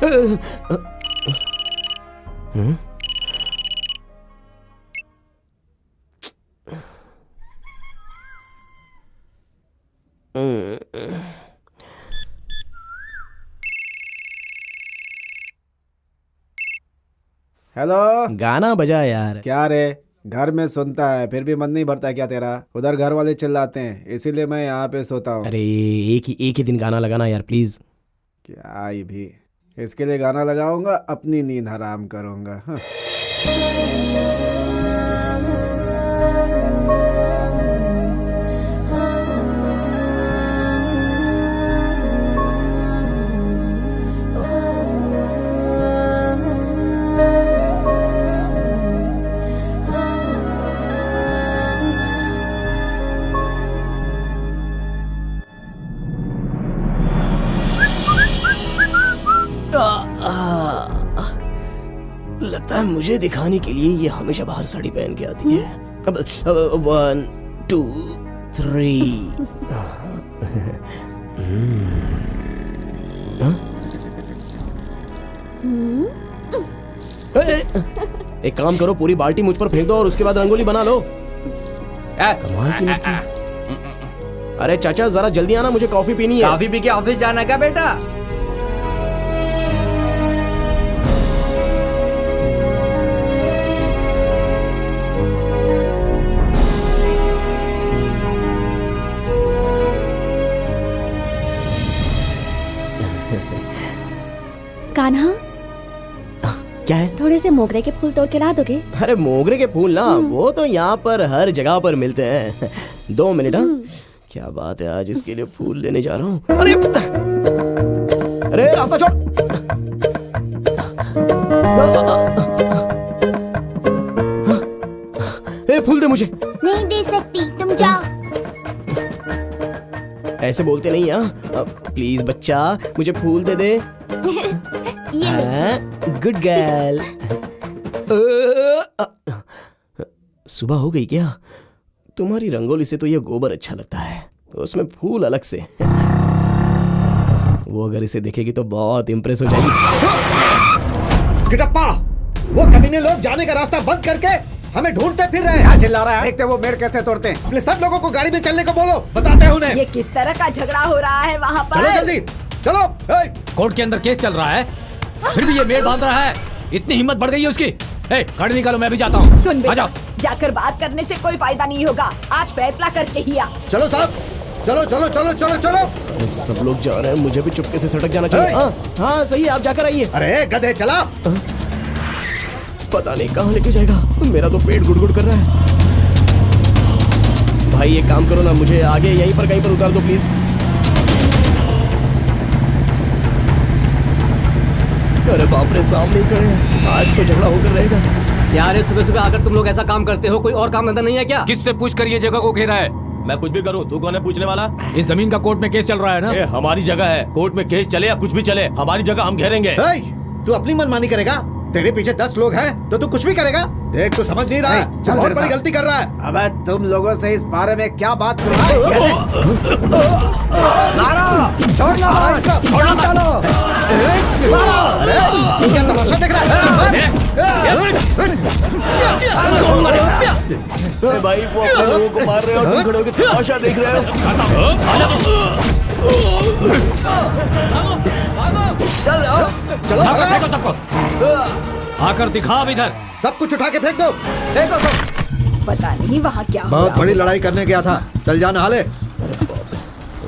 Hello. गाना बजा यार। क्या रे, घर में सुनता है फिर भी मन नहीं भरता क्या तेरा? उधर घर वाले चिल्लाते हैं इसीलिए मैं यहाँ पे सोता हूँ। अरे एक ही दिन गाना लगाना यार प्लीज। क्या ये भी, इसके लिए गाना लगाऊंगा, अपनी नींद हराम करूंगा। हाँ। लगता है मुझे दिखाने के लिए ये हमेशा बाहर साड़ी पहन के आती है। अब 1 2 3। एक काम करो, पूरी बाल्टी मुझ पर फेंक दो और उसके बाद रंगोली बना लो। कमाल की लड़की। अरे चाचा जरा जल्दी आना, मुझे कॉफी पीनी है। कॉफी पी के ऑफिस जाना क्या बेटा? कान्हा, क्या है? थोड़े से मोगरे के फूल तोड़ के ला दोगे? अरे मोगरे के फूल ना, वो तो यहाँ पर हर जगह पर मिलते हैं। 2 मिनट। हाँ, क्या बात है, आज इसके लिए फूल लेने जा रहा हूँ। अरे रास्ता छोड़। ए, फूल दे मुझे। नहीं दे सकती, तुम जाओ। ऐसे बोलते नहीं। हाँ प्लीज बच्चा, मुझे फूल दे दे। Good girl. सुबह हो गई क्या? तुम्हारी रंगोली से तो ये गोबर अच्छा लगता है, उसमें फूल अलग से। वो अगर इसे देखेगी तो बहुत इंप्रेस हो जाएगी। गिटप्पा, वो कमीने लोग जाने का रास्ता बंद करके हमें ढूंढते फिर रहे हैं। क्या चिल्ला रहा है? देखते वो मेड़ कैसे तोड़ते हैं। अपने सब लोगों को गाड़ी में चलने को बोलो, बताते हैं उन्हें। ये किस तरह का झगड़ा हो रहा है वहाँ पर? चलो जल्दी चलो। कोर्ट के अंदर केस चल रहा है, फिर भी ये मेड़ बांध रहा है। इतनी हिम्मत बढ़ गई है उसकी। गाड़ी निकालो, मैं भी जाता हूँ। सुन बेटा, जाकर बात करने से कोई फायदा नहीं होगा, आज फैसला करके ही आ। चलो साहब, चलो चलो चलो चलो चलो। अरे सब लोग जा रहे हैं, मुझे भी चुपके से सटक जाना चाहिए। हाँ सही है, आप जाकर आइए। अरे गधे चला। पता नहीं कहाँ लेके जाएगा, मेरा तो पेट गुड़गुड़ कर रहा है। भाई एक काम करो ना, मुझे आगे यहीं पर कहीं पर उतार दो प्लीज। अरे बाप रे, सामने ही खड़े हैं, आज तो झगड़ा होकर रहेगा। यार सुबह सुबह आकर तुम लोग ऐसा काम करते हो, कोई और काम धंधा नहीं है क्या? किससे पूछ कर ये जगह को घेरा है? मैं कुछ भी करूं, तू कौन है पूछने वाला? इस जमीन का कोर्ट में केस चल रहा है ना? ये हमारी जगह है, कोर्ट में केस चले या कुछ भी चले, हमारी जगह हम घेरेंगे। तू अपनी मनमानी करेगा? तेरे पीछे 10 लोग हैं तो तू कुछ भी करेगा? देख तू समझ नहीं रहा है, चल बहुत मेरे बड़ी साथ। गलती कर रहा है। अबे तुम लोगों से इस बारे में क्या बात कर रहा है? क्या तमाशा देख रहा है? अरे भाई वो अपने लोगों को मार रहे हो, तुम खड़े होकर तमाशा देख रहे हो। चलो आकर दिखा अब इधर। सब कुछ उठा के फेंक दो। पता नहीं वहाँ क्या बहुत हुआ। बड़ी लड़ाई करने गया था, चल जाना हाले।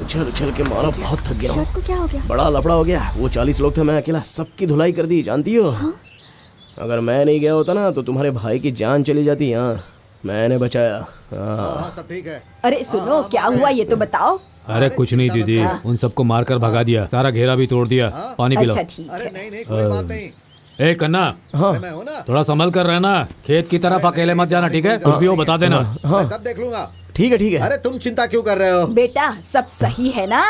उछल उछल के मारा, बहुत थक गया हूँ। शर्ट को क्या हो गया? बड़ा लफड़ा हो गया। वो 40 लोग थे, मैं अकेला सबकी धुलाई कर दी, जानती हो। अगर मैं नहीं गया होता ना तो तुम्हारे भाई की जान चली जाती। हाँ मैंने बचाया। हाँ सब ठीक है। अरे सुनो, क्या हुआ ये तो बताओ। अरे कुछ नहीं दीदी, उन सबको मारकर भगा दिया, सारा घेरा भी तोड़ दिया। पानी पिलाओ। अच्छा ठीक अरे है। नहीं नहीं कोई बात नहीं। ए कन्ना, अरे मैं हूँ ना, थोड़ा संभल कर रहना, खेत की तरफ अकेले मत जाना, ठीक है? कुछ भी हो बता देना। मैं सब देख लूंगा। ठीक है ठीक है। अरे तुम चिंता क्यों कर रहे हो? बेटा सब सही है ना?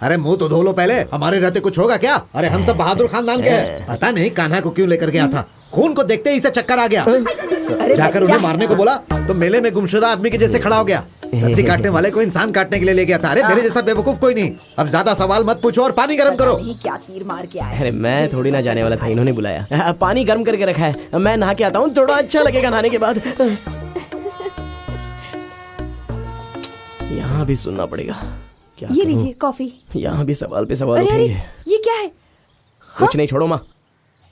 अरे मुंह तो धो लो पहले, हमारे रहते कुछ होगा क्या? अरे हम सब बहादुर खानदान के हैं। पता नहीं कान्हा को क्यों लेकर गया था, खून को देखते ही इसे चक्कर आ गया। अरे जाकर बच्चा उन्हें मारने को बोला तो मेले में गुमशुदा आदमी के जैसे खड़ा हो गया। सब्जी काटने वाले को इंसान काटने के लिए ले गया था। अरे मेरे जैसा बेवकूफ कोई नहीं। अब ज्यादा सवाल मत पूछो और पानी गर्म करो। नहीं क्या तीर मार के आया। अरे मैं थोड़ी ना जाने वाला था, इन्होंने बुलाया। पानी गर्म करके रखा है, मैं नहा के आता हूँ, थोड़ा अच्छा लगेगा नहाने के बाद। यहाँ भी सुनना पड़ेगा। क्या ये करूं? लीजिए कॉफी। यहाँ भी सवाल पे सवाल अरे अरे उठेंगे। ये क्या है? कुछ नहीं, छोड़ो माँ।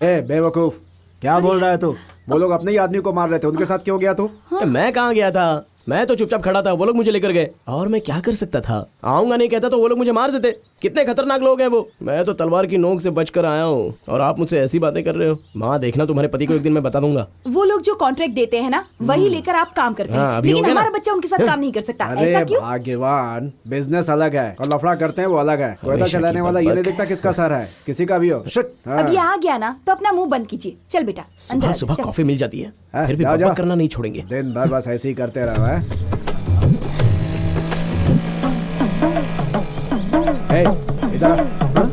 ए बेवकूफ, क्या बोल रहा है तू? वो लोग अपने ही आदमी को मार रहे थे, उनके साथ क्यों गया तू? मैं कहाँ गया था? मैं तो चुपचाप खड़ा था, वो लोग मुझे लेकर गए। और मैं क्या कर सकता था? आऊंगा नहीं कहता तो वो लोग मुझे मार देते। कितने खतरनाक लोग हैं वो। मैं तो तलवार की नोक से बचकर आया हूँ और आप मुझसे ऐसी बातें कर रहे हो। माँ देखना, तुम्हारे पति को एक दिन मैं बता दूंगा। वो लोग जो कॉन्ट्रैक्ट देते हैं ना, वही लेकर आप काम करते हाँ, हैं, अभी हो लेकिन गया ना? हमारा बच्चा उनके साथ काम नहीं कर सकता। अरे ऐसा क्यों? भाग्यवान, बिजनेस अलग है और लफड़ा करते हैं वो अलग है। कोयता हमेशा चलाने की वाला ये नहीं बकबक। देखता किसका सर है, किसी का भी हो। शिट। हाँ। अब ये आ गया ना तो अपना मुंह बंद कीजिए। चल बेटा अंदर सुबह आ, सुबह चल। कॉफी मिल जाती है, हाँ, फिर भी जाओ, बकबक जाओ। करना नहीं छोड़ेंगे। दिन भर बस ऐसे ही करते रहो है। ए, इधर आ। हाँ?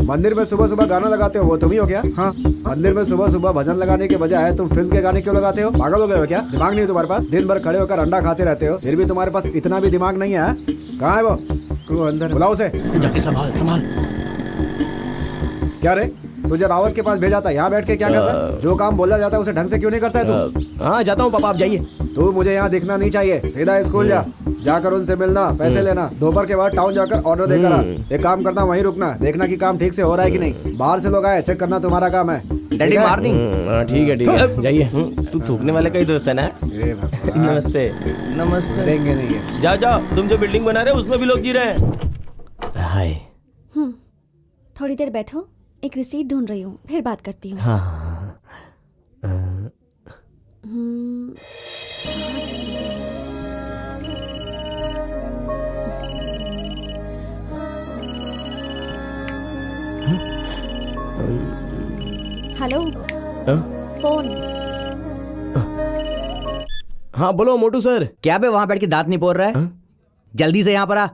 मंदिर में सुबह सुबह गाना लगाते हो वो तुम ही हो क्या? हाँ, मंदिर में सुबह सुबह भजन लगाने के बजाय तुम फिल्म के गाने क्यों लगाते हो? पागल हो गए हो क्या? दिमाग नहीं है तुम्हारे पास? दिन भर खड़े होकर अंडा खाते रहते हो, फिर भी तुम्हारे पास इतना भी दिमाग नहीं है? कहाँ है वो? तू अंदर बुलाओ उसे। जाके संभाल संभाल। क्या रे, तुझे रावत के पास भेजा था, यहाँ बैठ के क्या करता है? जो काम बोला जाता है उसे ढंग से क्यों नहीं करता है तू? हाँ जाता हूँ पापा, आप जाइए। तू मुझे यहाँ दिखना नहीं चाहिए, सीधा स्कूल जा। जाकर उनसे मिलना, पैसे लेना, दोपहर के बाद टाउन जाकर ऑर्डर देकर आ। एक काम करना, वहीं रुकना, देखना कि काम ठीक से हो रहा है कि नहीं। बाहर से लोग आए, चेक करना तुम्हारा काम है। Daddy morning. ठीक है जाइए। तू थूकने वाले का ही दोस्त है ना? ए भगवान, नमस्ते। नमस्ते। देंगे नहीं है। जाओ जाओ, तुम जो बिल्डिंग बना रहे हो उसमें भी लोग जी रहे हैं। हाय। थोड़ी देर बैठो, एक रिसीट ढूंढ रही हूँ, फिर बात करती हूँ। हाँ हेलो, हाँ? फोन। हाँ बोलो मोटू सर। क्या बे वहां बैठ के दांत नहीं पोड़ रहा है? हाँ? जल्दी से यहाँ पर आ।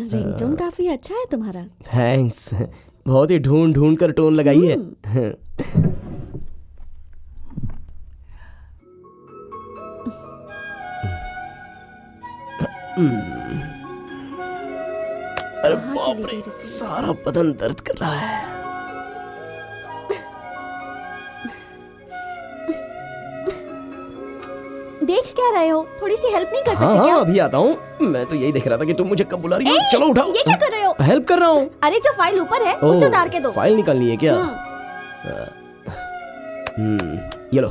रिंगटोन काफी अच्छा है तुम्हारा। थैंक्स, बहुत ही ढूंढ ढूंढ कर टोन लगाई है। अरे कहाँ बाप चली रे, गई रिसीट? सारा बदन दर्द कर रहा है। देख क्या रहे हो? थोड़ी सी हेल्प नहीं कर सकते हाँ क्या? हाँ अभी आता हूँ। मैं तो यही देख रहा था कि तुम मुझे कब बुला रही हो। चलो उठाओ। ये क्या कर रहे हो? हेल्प कर रहा हूँ। अरे जो फाइल ऊपर है ओह, उसे उतार के दो। फाइल निकालनी है क्या? हम्म, ये लो।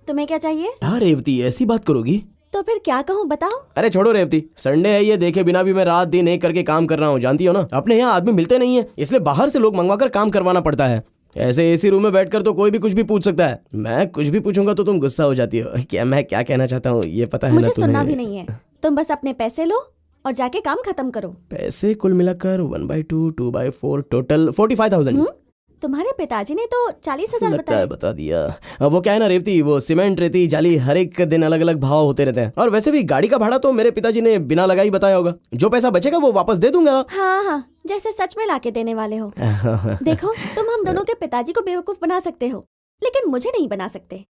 तुम्हें क्या चाहिए? हाँ रेवती, ऐसी बात करोगी? तो फिर क्या कहूँ बताओ? अरे छोड़ो रेवती, संडे है ये, देखे बिना भी मैं रात दिन एक करके काम कर रहा हूँ। जानती हो ना, अपने यहाँ आदमी मिलते नहीं है, इसलिए बाहर से लोग मंगवा कर काम करवाना पड़ता है। ऐसे एसी रूम में बैठकर तो कोई भी कुछ भी पूछ सकता है। मैं कुछ भी पूछूंगा तो तुम गुस्सा हो जाती हो। क्या मैं क्या कहना चाहता हूँ ये पता है ना मुझे तुम्हें? सुनना भी नहीं है। तुम बस अपने पैसे लो और जाके काम खत्म करो। पैसे कुल मिलाकर 1/2, 2/4 टोटल 45,000। तुम्हारे पिताजी ने तो 40,000 लगता है बताए। बता दिया। अब वो क्या है ना रेवती, वो सीमेंट, रेती, जाली हर एक दिन अलग अलग भाव होते रहते हैं। और वैसे भी गाड़ी का भाड़ा तो मेरे पिताजी ने बिना लगा ही बताया होगा। जो पैसा बचेगा वो वापस दे दूंगा। हाँ हाँ, जैसे सच में लाके देने वाले हो। देखो, तुम हम दोनों के पिताजी को बेवकूफ बना सकते हो, लेकिन मुझे नहीं बना सकते।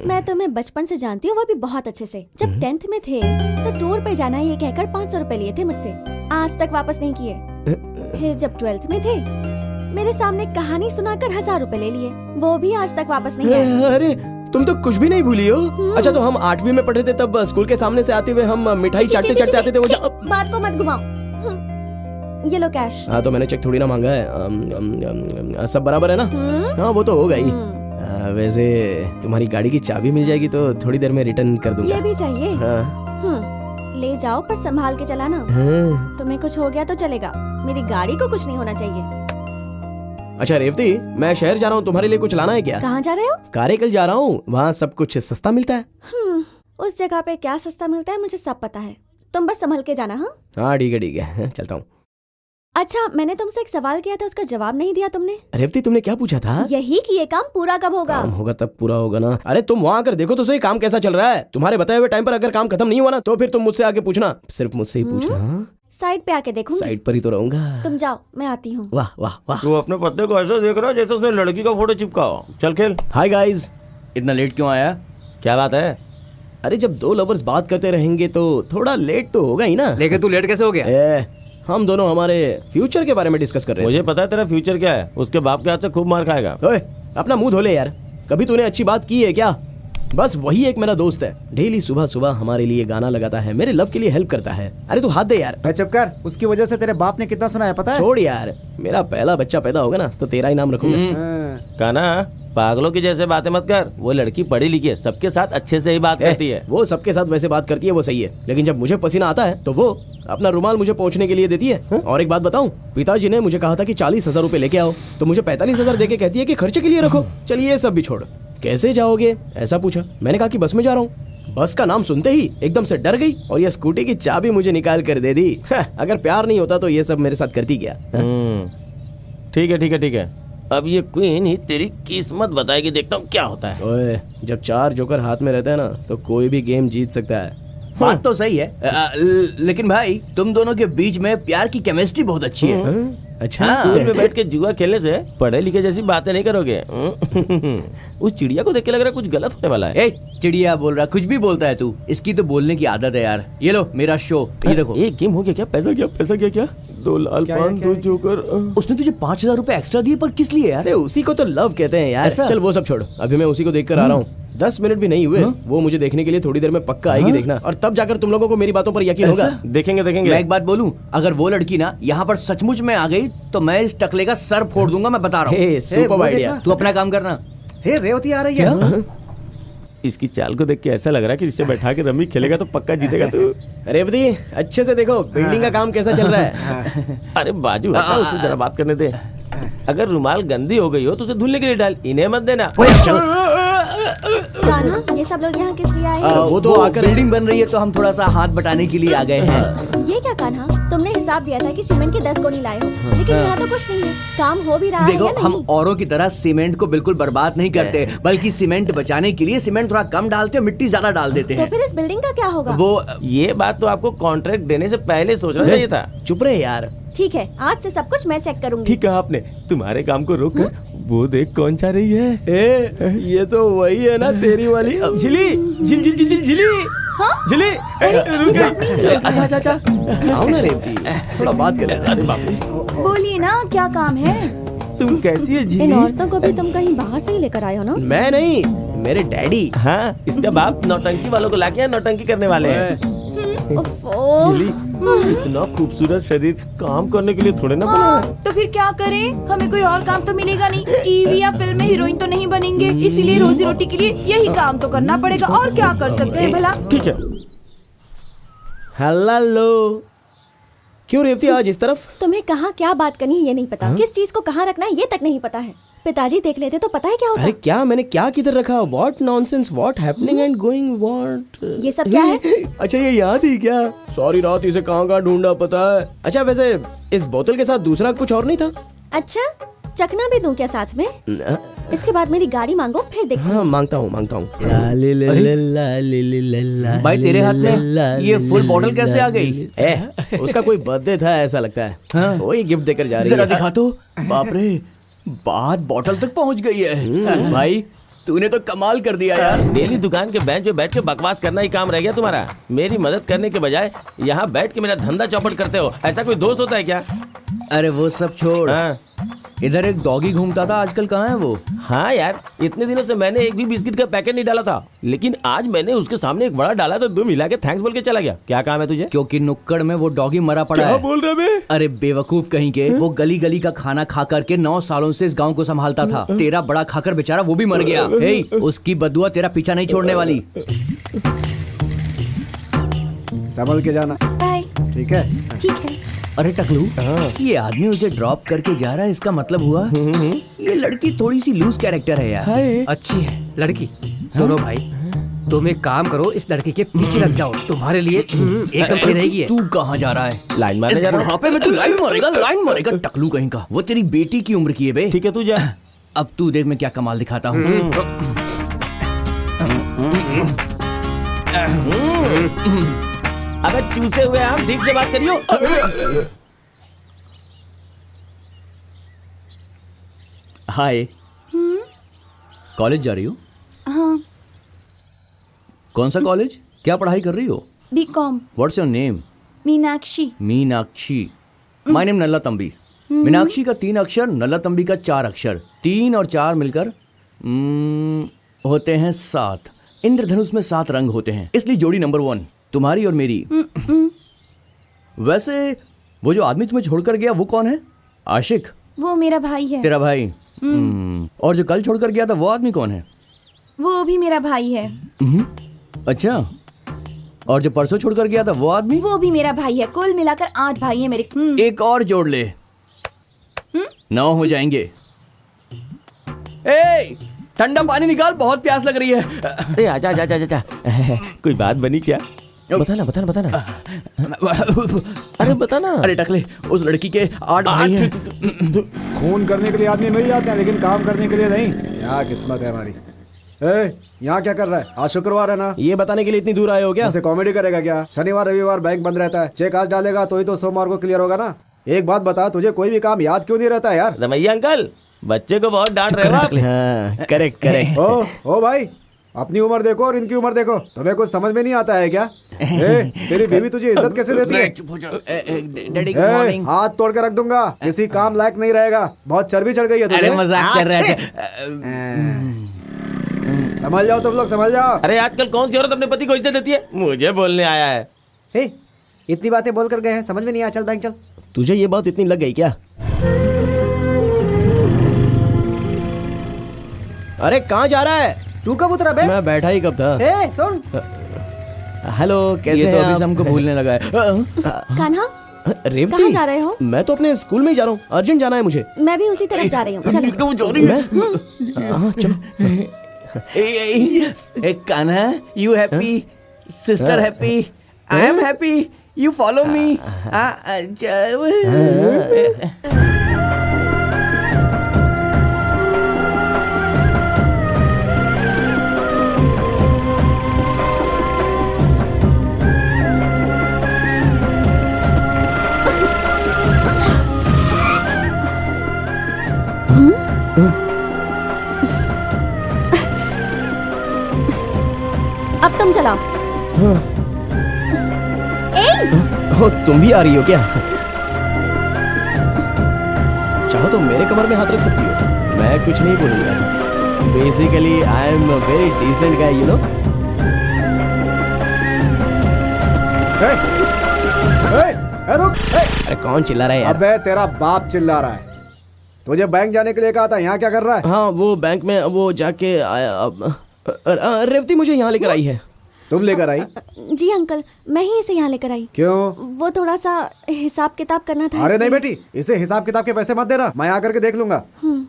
मैं तुम्हें बचपन से जानती हूँ, वो भी बहुत अच्छे से। जब 10th में थे तो टूर पे जाना ये कहकर 500 रुपए लिए थे मुझसे, आज तक वापस नहीं किए। फिर जब 12th में थे, मेरे सामने कहानी सुनाकर 1000 रुपए ले लिए, वो भी आज तक वापस नहीं आए। अरे तुम तो कुछ भी नहीं भूली हो। अच्छा तो हम 8वीं में पढ़े थे तब स्कूल के सामने से आते हुए हम मिठाई चाटते चाटते आते थे। वो बात को मत घुमाओ। ये लो कैश। हाँ तो मैंने चेक थोड़ी ना मांगा है। सब बराबर है ना? हाँ वो तो होगा ही। वैसे तुम्हारी गाड़ी की चाबी मिल जाएगी तो थोड़ी देर में रिटर्न कर दूंगा। ये भी चाहिए? हाँ। ले जाओ पर संभाल के चलाना। हाँ। तुम्हें कुछ हो गया तो चलेगा, मेरी गाड़ी को कुछ नहीं होना चाहिए। अच्छा रेवती, मैं शहर जा रहा हूँ, तुम्हारे लिए कुछ लाना है क्या? कहाँ जा रहे हो? कारेकल जा रहा हूँ, वहाँ सब कुछ सस्ता मिलता है। उस जगह पे क्या सस्ता मिलता है मुझे सब पता है, तुम बस संभल के जाना। हाँ हाँ ठीक है चलता हूँ। अच्छा, मैंने तुमसे एक सवाल किया था, उसका जवाब नहीं दिया तुमने। रेवती तुमने क्या पूछा था? यही कि ये काम पूरा कब होगा? काम होगा तब पूरा होगा ना। अरे तुम वहाँ आकर देखो तो सही काम कैसा चल रहा है। तुम्हारे बताए हुए टाइम पर अगर काम खत्म नहीं हुआ ना तो फिर तुम मुझसे आके पूछना, सिर्फ मुझसे ही पूछना। साइड पे आके देखूंगी। साइड पर ही तो रहूंगा। तुम जाओ, मैं आती हूँ। वाह वाह वाह। तू अपने पत्ते को ऐसा देख रहा है जैसे उसने लड़की का फोटो चिपका हो। चल खेल। Hi guys. इतना लेट क्यों आया? क्या बात है? अरे जब दो लवर्स बात करते रहेंगे तो थोड़ा लेट तो होगा ही ना। लेकिन तू लेट कैसे हो गया? हम दोनों हमारे फ्यूचर के बारे में डिस्कस कर रहे मुझे पता है तेरा फ्यूचर क्या है। उसके बाप के हाथ से खूब मार खाएगा। थे। ओए, अपना मुंह धो ले यार। कभी तूने अच्छी बात की है क्या? बस वही एक मेरा दोस्त है, डेली सुबह सुबह हमारे लिए गाना लगाता है, मेरे लव के लिए हेल्प करता है। अरे तू हाथ दे यार। मैं चुप कर। उसकी वजह से तेरे बाप ने कितना सुना है पता है? छोड़ यार, मेरा पहला बच्चा पैदा होगा ना तो तेरा ही नाम रखूंगा। हाँ। काना, पागलों की जैसे बातें मत कर। वो लड़की पढ़ी लिखी है, सबके साथ अच्छे से ही बात करती है। वो सबके साथ वैसे बात करती है, वो सही है, लेकिन जब मुझे पसीना आता है तो वो अपना रुमाल मुझे पोंछने के लिए देती है। और एक बात बताऊं, पिताजी ने मुझे कहा था कि 40,000 रुपए लेके आओ, तो मुझे 45,000 देके कहती है कि खर्चे के लिए रखो। चलिए ये सब भी छोड़, कैसे जाओगे ऐसा पूछा, मैंने कहा कि बस में जा रहा हूँ। बस का नाम सुनते ही एकदम से डर गई और ये स्कूटी की चाबी मुझे निकाल कर दे दी। अगर प्यार नहीं होता तो ये सब मेरे साथ करती क्या? ठीक है ठीक है ठीक है, अब ये क्वीन ही तेरी किस्मत बताएगी, देखता हूँ क्या होता है। ओए, जब 4 जोकर हाथ में रहता है ना तो कोई भी गेम जीत सकता है। बात तो सही है, लेकिन भाई तुम दोनों के बीच में प्यार की केमिस्ट्री बहुत अच्छी है। अच्छा, स्कूल में बैठ के जुआ खेलने से पढ़े लिखे जैसी बातें नहीं करोगे। उस चिड़िया को देख के लग रहा है कुछ गलत होने वाला है। ए, चिड़िया बोल रहा, कुछ भी बोलता है तू। इसकी तो बोलने की आदत है यार। ये लो मेरा शो, ये देखो। एक गेम हो गया क्या? पैसा क्या? पैसा क्या? क्या 2 लाल पान 2 जोकर। उसने तुझे 5,000 रुपए एक्स्ट्रा दिए, पर किस लिए यार? अरे उसी को तो लव कहते हैं यार। ऐसा? चल वो सब छोड़, अभी मैं उसी को देख कर आ रहा हूँ। 10 मिनट भी नहीं हुए, वो मुझे देखने के लिए थोड़ी देर में पक्का आएगी, देखना। और तब जाकर तुम लोगों को मेरी बातों पर यकीन होगा। देखेंगे देखेंगे। मैं एक बात बोलूं, अगर वो लड़की ना यहाँ पर सचमुच में आ गई तो मैं इस टकले का सर फोड़ दूंगा, मैं बता रहा हूँ। सुपर वो आइडिया। देखना। तू अपना काम करना। हे रेवती आ रही है। इसकी चाल को देख के ऐसा लग रहा है कि इसे बैठा के रमी खेलेगा तो पक्का जीतेगा तू। रेवती, अच्छे से देखो बिल्डिंग का काम कैसा चल रहा है। अरे बाजू हटा, उससे जरा बात करने दे। अगर रुमाल गंदी हो गई हो तो उसे धुलने के लिए डाल, इन्हें मत देना। कान्हा, ये सब लोग यहाँ किस लिए आए हैं? वो तो आकर बिल्डिंग बन रही है तो हम थोड़ा सा हाथ बटाने के लिए आ गए हैं। ये क्या कान्हा, तुमने हिसाब दिया था कि सीमेंट के 10 गोनी लाए हो, लेकिन यहाँ तो कुछ नहीं है। काम हो भी रहा है देखो, या नहीं? हम औरों की तरह सीमेंट को बिल्कुल बर्बाद नहीं करते, बल्कि सीमेंट बचाने के लिए सीमेंट थोड़ा कम डालते हैं, मिट्टी ज्यादा डाल देते तो हैं। फिर इस बिल्डिंग का क्या होगा? वो ये बात तो आपको कॉन्ट्रैक्ट देने से पहले सोचना चाहिए था। चुप रहे यार। ठीक है, आज से सब कुछ मैं चेक करूंगी। ठीक है, आपने तुम्हारे काम को रोक कर वो देख कौन जा रही है। ये तो वही है ना तेरी वाली झिली झिल झिल झिल झिली झिली। रुक गई। अच्छा अच्छा अच्छा, आओ ना रेवती, थोड़ा बात कर लेते हैं। अरे बाप रे। बोलिए ना, क्या काम है? तुम कैसी है इन झिली? औरतों को भी तुम कहीं बाहर से ही लेकर आए हो ना? मैं नहीं, मेरे डैडी। हाँ, इसका बाप नौटंकी वालों को लाके नौटंकी करने वाले हैं। झिली, इतना खूबसूरत शरीर काम करने के लिए थोड़े ना बना है। तो फिर क्या करें? हमें कोई और काम तो मिलेगा नहीं। टीवी या फिल्म में हीरोइन तो नहीं बनेंगे, इसीलिए रोजी रोटी के लिए यही काम तो करना पड़ेगा। और क्या कर सकते हैं भला? ठीक है। हेलो, क्यों रेवती आज इस तरफ? तुम्हें कहाँ क्या बात करनी है ये नहीं पता, किस चीज को कहाँ रखना है ये तक नहीं पता है। पिताजी देख लेते तो पता है क्या होता। अरे क्या मैंने क्या किधर रखा? What nonsense, what happening and going, what. ये सब क्या है? अच्छा ये याद ही क्या? सॉरी रात इसे कहाँ ढूंढा पता है। अच्छा वैसे इस बोतल के साथ दूसरा कुछ और नहीं था? अच्छा, चखना भी दूं क्या साथ में? इसके बाद मेरी गाड़ी मांगो, फिर देखते हैं। हाँ मांगता हूँ मांगता हूँ। भाई तेरे हाथ में ये फुल बॉटल कैसे आ गई? उसका कोई बर्थडे था ऐसा लगता है। हाँ। वही गिफ्ट देकर जा रही जरा है। दिखा तो। बाप रे, बात बॉटल तक पहुंच गई है। भाई तूने तो कमाल कर दिया यार। डेली दुकान के बेंच पे बैठ के बकवास करना ही काम रह गया तुम्हारा। मेरी मदद करने के बजाय यहाँ बैठ के मेरा धंधा चौपट करते हो। ऐसा कोई दोस्त होता है क्या? अरे वो सब छोड़, हाँ इधर एक डॉगी घूमता था, आजकल कहाँ है वो? हाँ यार, इतने दिनों से मैंने एक भी बिस्किट का पैकेट नहीं डाला था, लेकिन आज मैंने उसके सामने एक बड़ा डाला तो 2 मिला के थैंक्स बोल के चला गया। क्या काम है तुझे? क्योंकि नुक्कड़ में वो डॉगी मरा पड़ा है। बोल रहे बे? अरे बेवकूफ कहीं के, वो गली गली का खाना खा करके 9 सालों से इस गांव को संभालता था। तेरा बड़ा खाकर बेचारा वो भी मर गया। हे, उसकी बदुआ तेरा पीछा नहीं छोड़ने वाली। संभल के जाना, बाय। ठीक है? ठीक है। अरे टकलू, ये आदमी उसे ड्रॉप करके जा रहा है, इसका मतलब हुआ ये लड़की थोड़ी सी लूज कैरेक्टर है यार। अच्छी है लड़की। सुनो भाई, तुम एक काम करो, इस लड़की के पीछे लग जाओ, तुम्हारे लिए एकदम सही रहेगी। तू कहाँ जा रहा है? लाइन मारने इस जा रहा हूँ। बुढ़ापे में तू लाइन मारेगा टकलू कहीं का। वो तेरी बेटी की उम्र की है बे। ठीक है तू जा। अब तू देख मैं क्या कमाल दिखाता हूँ। अबे चूसे हुए हम, ठीक से बात करियो। हाय, कॉलेज जा रही हो? हाँ। कौन सा कॉलेज? क्या पढ़ाई कर रही हो? BCom. What's your name? Meenakshi. Meenakshi. My name Nalla Thambi. Meenakshi का 3 अक्षर, नल्ला तंबी का 4 अक्षर, 3 और 4 मिलकर होते हैं 7। इंद्रधनुष में 7 रंग होते हैं, इसलिए जोड़ी नंबर 1 तुम्हारी और मेरी। वैसे वो जो आदमी तुम्हें छोड़कर गया वो कौन है? आशिक? वो मेरा भाई है। तेरा भाई? और जो कल छोड़कर गया था वो आदमी कौन है? वो भी मेरा भाई है। अच्छा, और जो परसों छोड़कर गया था वो आदमी? वो भी मेरा भाई है। कुल मिलाकर 8 भाई है मेरे। एक और जोड़ ले, 9 हो जाएंगे। ए, ठंडा पानी निकाल, बहुत प्यास लग रही है। अरे आजा आजा आजा आजा। कोई बात बनी क्या? बताना बताना बताना। अरे बताना। अरे टकले, उस लड़की के 8 भाई हैं। खून करने के लिए आदमी मिल जाते हैं, लेकिन काम करने के लिए नहीं। क्या किस्मत है हमारी। यहाँ क्या कर रहा है? आज शुक्रवार है ना? ये बताने के लिए इतनी दूर आए हो क्या? ऐसे कॉमेडी करेगा क्या? शनिवार रविवार बैंक बंद रहता है, चेक आज डालेगा तो ही तो सोमवार को क्लियर होगा ना। एक बात बता, तुझे कोई भी काम याद क्यों नहीं रहता है यार? रमैया अंकल, बच्चे को बहुत डांट रहे हो आप। हाँ, करेक्ट करेक्ट। ओ भाई, अपनी उम्र देखो और इनकी उम्र देखो, तुम्हें कुछ समझ में नहीं आता है क्या? तेरी बीवी तुझे इज्जत कैसे देती है? Daddy good morning. हाथ तोड़ के रख दूंगा, किसी काम लायक नहीं रहेगा। बहुत चर्बी चढ़ गई है तुझे। अरे मजाक कर रहे थे। समझ जाओ तुम लोग, समझ जाओ। अरे आजकल कौन सी औरत अपने पति को इज्जत देती है? मुझे बोलने आया है। इतनी बातें बोल कर गए हैं, समझ में नहीं आया। चल बैंक चल। तुझे ये बात इतनी लग गई क्या? अरे कहाँ जा रहा है? तू कब उतरा बे? मैं बैठा ही कब था। सुन, हेलो, कैसे ये तो हैं अभी आप? से हमको भूलने लगा है। कान्हा, रेवती, कहाँ जा रहे हो? मैं तो अपने स्कूल में ही जा रहा हूँ, अर्जेंट जाना है मुझे। मैं भी उसी तरफ जा रही हूँ। चलो। तुम जा रही है? हाँ, चलो। Kanha, you happy, sister happy, I am happy, you follow me. अब तुम चलाओ। हो, तुम भी आ रही हो क्या? चाहो तो मेरे कमर में हाथ रख सकती हो, मैं कुछ नहीं बोलूंगा। Basically I am a very decent guy, you know. रुक। अरे कौन चिल्ला रहा है यार? अबे तेरा बाप चिल्ला रहा है। तुझे बैंक जाने के लिए कहा था, यहाँ क्या कर रहा है? हाँ, वो बैंक में वो जाके आया। रेवती मुझे यहाँ लेकर आई है। तुम लेकर आई? जी अंकल, मैं ही इसे यहाँ लेकर आई। क्यों? वो थोड़ा सा हिसाब किताब करना था। अरे नहीं बेटी, इसे हिसाब किताब के पैसे मत देना, मैं यहाँ करके देख लूंगा। तुम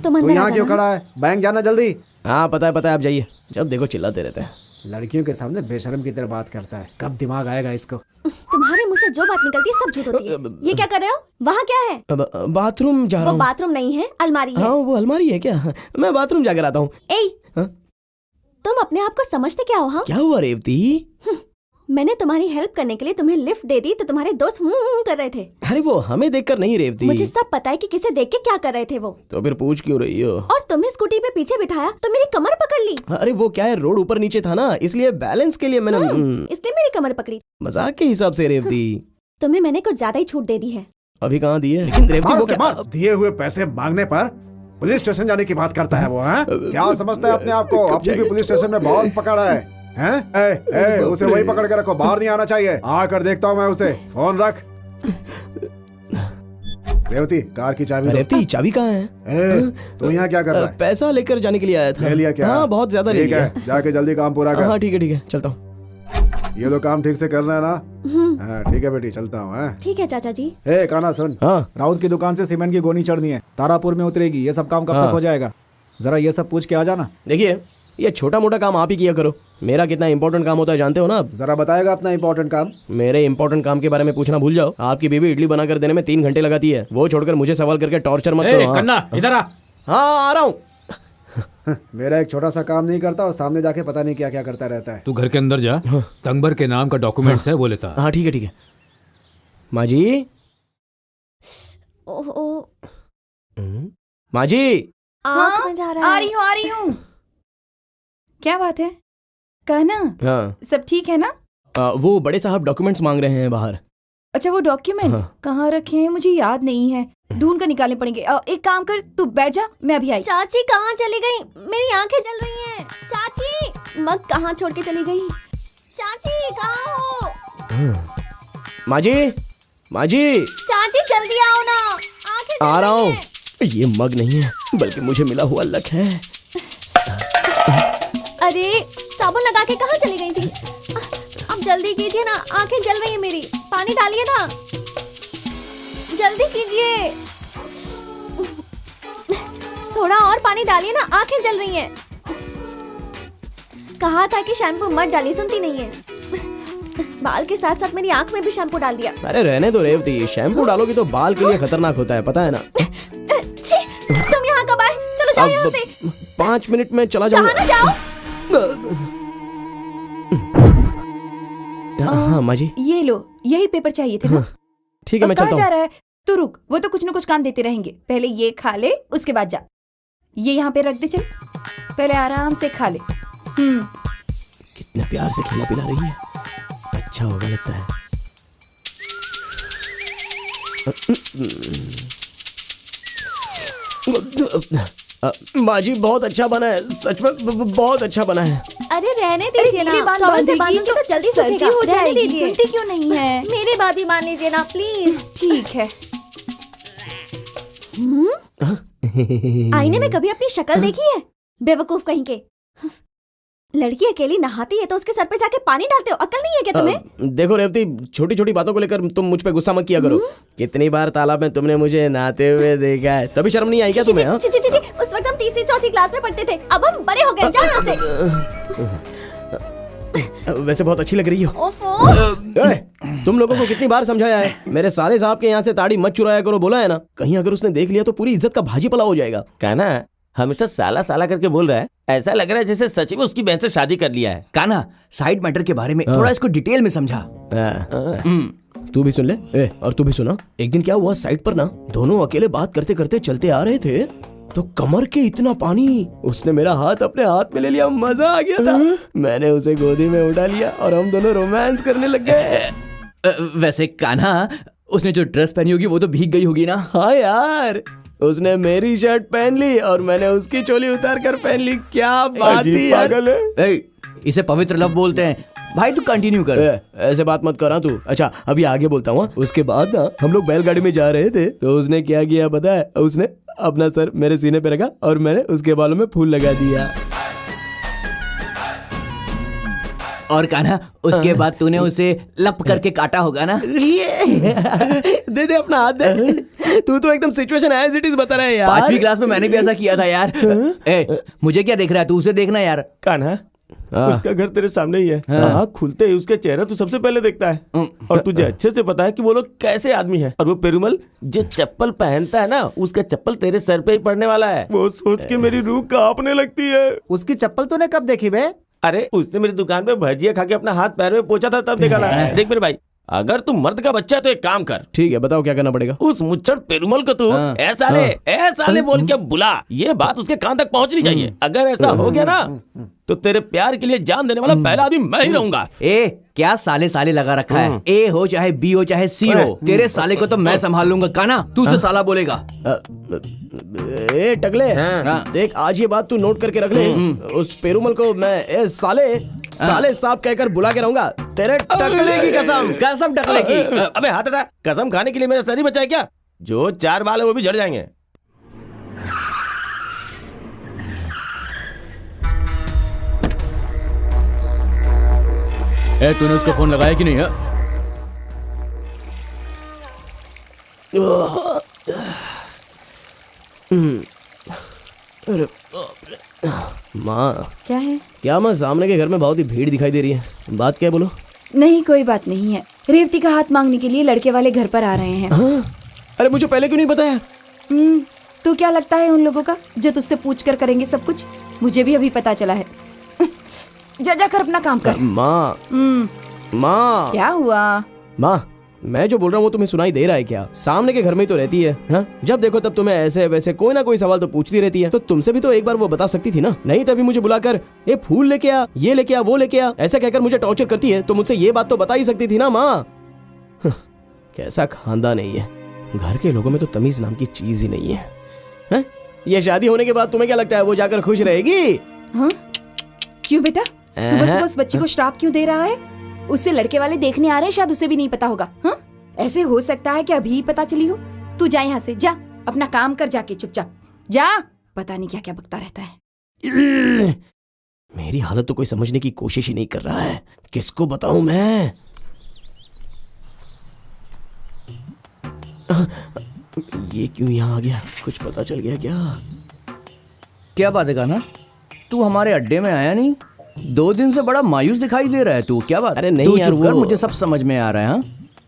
तू अंदर आ यहाँ क्यों जाना। खड़ा है? बैंक जाना जल्दी। हाँ पता है, आप जाइए। जब देखो चिल्लाते रहते हैं। लड़कियों के सामने बेशर्म की तरह बात करता है। कब दिमाग आएगा इसको? तुम्हारे मुंह से जो बात निकलती है सब झूठ होती है। ये क्या कर रहे हो? वहाँ क्या है? बाथरूम जा रहा वो हूँ। बाथरूम नहीं है, अलमारी है। हाँ, वो अलमारी है क्या? मैं बाथरूम जाकर आता हूँ। हाँ? तुम अपने आप को समझते क्या हो? हाँ, क्या हुआ रेवती? मैंने तुम्हारी हेल्प करने के लिए तुम्हें लिफ्ट दे दी तो तुम्हारे दोस्त कर रहे थे। अरे वो हमें देखकर नहीं रेवती। मुझे सब पता है कि किसे देख के क्या कर रहे थे वो। तो फिर पूछ क्यों रही हो? और तुम्हें स्कूटी पे पीछे बिठाया तो मेरी कमर पकड़ ली। अरे वो क्या है, रोड ऊपर नीचे था ना, इसलिए बैलेंस के लिए मैंने इसलिए मेरी कमर पकड़ी। मजाक के हिसाब से रेवती। तुम्हें मैंने कुछ ज्यादा ही छूट दे दी है। अभी कहाँ दी है? लेकिन रेवती वो क्या? दिए हुए पैसे मांगने पर पुलिस स्टेशन जाने की बात करता है वो। हैं? क्या समझता है अपने आप को? अपनी भी पुलिस स्टेशन में बहुत पकड़ा है। हैं? उसे वही पकड़ के रखो, बाहर नहीं आना चाहिए। आकर देखता हूँ मैं उसे। फोन रख। रेवती, कार की चाबी दो। रेवती, चाबी कहाँ है? तू यहाँ क्या कर रहा है? पैसा लेकर जाने के लिए आया था। ले लिया क्या? हाँ, बहुत ज्यादा ले ठीक लिया। है, जाके जल्दी काम पूरा कर। हाँ ठीक है, चलता हूँ। ये लो, काम ठीक से करना है ना? हाँ, ठीक है बेटी, चलता हूँ। ठीक है चाचा जी। काना सुन, हाँ। राउत की दुकान से सीमेंट की गोनी चढ़नी है, तारापुर में उतरेगी। ये सब काम कब तक हो जाएगा? जरा ये सब पूछ के आ जाना। देखिए, ये छोटा मोटा काम आप ही किया करो, मेरा कितना इंपॉर्टेंट काम होता है जानते हो ना आप? जरा बताएगा अपना इंपॉर्टेंट काम? मेरे इंपॉर्टेंट काम के बारे में पूछना भूल जाओ। आपकी बीवी इडली बनाकर देने में 3 घंटे लगाती है, वो छोड़कर मुझे सवाल करके टॉर्चर मत करो। कन्ना, इधर आ। हाँ, आ रहा हूँ। मेरा एक छोटा सा काम नहीं करता और सामने जाके पता नहीं क्या क्या करता रहता है। तू घर के अंदर जा, तंगबर के नाम का डॉक्यूमेंट्स है वो लेता। हाँ ठीक है। माँ जी, माँ जी। आँख में जा रहा है। आ रही हूँ। क्या बात है? कहना हाँ सब ठीक है ना? वो बड़े साहब डॉक्यूमेंट्स मांग रहे हैं बाहर। अच्छा वो डॉक्यूमेंट्स हाँ। कहाँ रखे हैं मुझे याद नहीं है, ढूंढ कर निकालने पड़ेंगे। एक काम कर, तू बैठ जा, मैं अभी आई। चाची कहाँ चली गई? मेरी आंखें जल रही हैं। चाची मग कहाँ छोड़ के चली गई? चाची कहाँ हो? माँ जी, माँ जी, चाची जल्दी आओ ना, आंखें जल आ रहा रही हूँ। हैं। ये मग नहीं है बल्कि मुझे मिला हुआ लक है। अरे साबुन लगा के कहाँ चली गई थी? अब जल्दी कीजिए ना, आंखें जल रही है मेरी। पानी डालिए ना, जल्दी कीजिए। थोड़ा और पानी डालिए ना, आंखें जल रही हैं। कहा था कि शैम्पू मत डालिए, सुनती नहीं है। बाल के साथ साथ मेरी आंख में भी शैम्पू डाल दिया। अरे रहने दो रेवती, शैम्पू डालोगी तो बाल के लिए खतरनाक होता है, पता है ना। छी, तुम यहाँ कब आए? चलो जाओ यहाँ से। 5 मिनट में चला कहाँ ना जाऊंगा। जाओ। हाँ माँ जी, ये लो, यही पेपर चाहिए थे ना? ठीक है मैं कहाँ चलता जा हूँ। रहा है? तू रुक, वो तो कुछ न कुछ काम देते रहेंगे। पहले ये खा ले, उसके बाद जा। ये यहाँ पे रख दे, चल पहले आराम से खा ले। कितने प्यार से खाना पिला रही है, अच्छा होगा लगता है। माँ जी बहुत अच्छा बना है, सच में बहुत अच्छा बना है। अरे रहने दीजिए ना, मेरी बात टॉवल से बांधेगी बांधूंगी तो जल्दी सर्दी सूखेगा। हो रहने जाएगी, दीजिए। सुनती क्यों नहीं है? मेरी बात ही मान लीजिए ना प्लीज। ठीक है। आईने में कभी अपनी शक्ल देखी है? बेवकूफ कहीं के। लड़की अकेली नहाती है तो उसके सर पे जाके पानी डालते हो, अकल नहीं है क्या तुम्हें? देखो रेवती, छोटी छोटी बातों को लेकर तुम मुझ पे गुस्सा मत किया करो। कितनी बार तालाब में तुमने मुझे नहाते हुए देखा है, तभी शर्म नहीं आई क्या तुम्हें? हाँ? जी, उस वक्त हम तीसरी चौथी क्लास में पढ़ते थे, अब हम बड़े हो गए। जाओ यहाँ से। वैसे बहुत अच्छी लग रही हो। ओफो। तुम लोगों को कितनी बार समझाया है, मेरे साले साहब के यहाँ से ताड़ी मत चुराया करो, बोला है ना। कहीं अगर उसने देख लिया तो पूरी इज्जत का भाजी पला हो जाएगा। कहना हमेशा साला साला करके बोल रहा है, ऐसा लग रहा है जैसे सच में उसकी बहन से शादी कर लिया है। काना, साइड मैटर के बारे में थोड़ा इसको डिटेल में समझा। तू भी सुन ले। और तू भी सुना। एक दिन क्या हुआ, साइड पर ना दोनों अकेले बात करते करते चलते आ रहे थे तो कमर के इतना पानी, उसने मेरा हाथ अपने हाथ में ले लिया, मजा आ गया था। मैंने उसे गोदी में उठा लिया और हम दोनों रोमांस करने लग गए। वैसे कान्हा, उसने जो ड्रेस पहनी होगी वो तो भीग गई होगी ना? हाँ यार, उसने मेरी शर्ट पहन ली और मैंने उसकी चोली उतार कर पहन ली। क्या बात थी यार। इसे पवित्र लव बोलते हैं। भाई तू कंटिन्यू कर। ऐसे बात मत करा तू। अच्छा अभी आगे बोलता हूँ। उसके बाद ना हम लोग बैलगाड़ी में जा रहे थे तो उसने क्या किया पता है? उसने अपना सर मेरे सीने पे रखा और मैंने उसके बालों में फूल लगा दिया। और कान्हा, उसके बाद तूने उसे लप करके काटा होगा ना? दे दे अपना हाथ दे। तू तो एकदम सिचुएशन एज इट इज बता रहा है यार। 5वीं क्लास में मैंने भी ऐसा किया था यार। मुझे क्या देख रहा है, तू उसे देखना यार। कान्हा, उसका घर तेरे सामने ही है। आँख खुलते ही उसका चेहरा तू सबसे पहले देखता है और तुझे अच्छे से पता है कि वो लोग कैसे आदमी है। और वो पेरुमल जो चप्पल पहनता है ना, उसका चप्पल तेरे सर पे ही पड़ने वाला है। वो सोच के मेरी रूह कांपने लगती है। उसकी चप्पल तूने कब देखी बे? अरे उसने मेरी दुकान पे भजिया खा के अपना हाथ पैर में पोंछा था, तब देखा ना। देख मेरे भाई, अगर तू मर्द का बच्चा है तो एक काम कर। ठीक है, बताओ क्या करना पड़ेगा। उस मुच्छड़ पेरुमल को तू ऐसा ले बोल के बुला। ये बात उसके कान तक पहुंचनी चाहिए। अगर ऐसा हो गया ना तो तेरे प्यार के लिए जान देने वाला पहला आदमी मैं ही रहूंगा। क्या साले साले लगा रखा है? ए हो चाहे बी हो चाहे सी हो, तेरे साले को तो मैं संभाल लूंगा। काना, तू उसे साला बोलेगा। ए टकले, देख आज ये बात तू नोट करके रख ले। उस पेरुमल को मैं साले साहब कहकर बुला के रहूंगा। तेरे टकले की कसम, कसम टकले की। अबे हाथ हटा, कसम खाने के लिए मेरा सर ही बचा है क्या? जो 4 बाल है वो भी झड़ जाएंगे। तूने उसको फोन लगाया कि नहीं है? अरे माँ, क्या है? क्या माँ, सामने के घर में बहुत ही भीड़ दिखाई दे रही है। बात क्या है, बोलो। नहीं कोई बात नहीं है। रेवती का हाथ मांगने के लिए लड़के वाले घर पर आ रहे हैं। अरे मुझे पहले क्यों नहीं बताया? तू क्या लगता है उन लोगों का जो तुझसे पूछ कर करेंगे सब कुछ? मुझे भी अभी पता चला है। जा कर अपना काम कर। माँ, माँ क्या हुआ? माँ, मैं जो बोल रहा हूँ वो तुम्हें सुनाई दे रहा है क्या? सामने के घर में ही तो रहती है, हाँ? जब देखो तब तुम्हें ऐसे वैसे कोई ना कोई सवाल तो पूछती रहती है। तो तुमसे भी तो एक बार वो बता सकती थी ना। नहीं तभी मुझे बुलाकर ये फूल लेके आ, ये लेके आ, वो लेके आ, ऐसा कहकर मुझे टॉर्चर करती है। तो मुझसे ये बात तो बता ही सकती थी ना माँ। कैसा खानदान है ये, घर के लोगों में तो तमीज नाम की चीज ही नहीं है, हैं? ये शादी होने के बाद तुम्हें क्या लगता है वो जाकर खुश रहेगी? हाँ? क्यों बेटा, सुबह सुबह उस बच्ची को श्राप क्यों दे रहा है? उससे लड़के वाले देखने आ रहे हैं, शायद उसे भी नहीं पता होगा। हाँ? ऐसे हो सकता है कि अभी ही पता चली हो। तू जा यहाँ से, जा अपना काम कर जाके चुपचाप जा। पता नहीं क्या क्या बकता रहता है। मेरी हालत तो कोई समझने की कोशिश ही नहीं कर रहा है, किसको बताऊं मैं? ये क्यों यहाँ आ गया? कुछ पता चल गया क्या? क्या बात है कान्हा, तू हमारे अड्डे में आया नहीं? 2 दिन से बड़ा मायूस दिखाई दे रहा है तू, क्या बात? अरे नहीं तू यार, चुप कर, वो- मुझे सब समझ में आ रहा है। हाँ?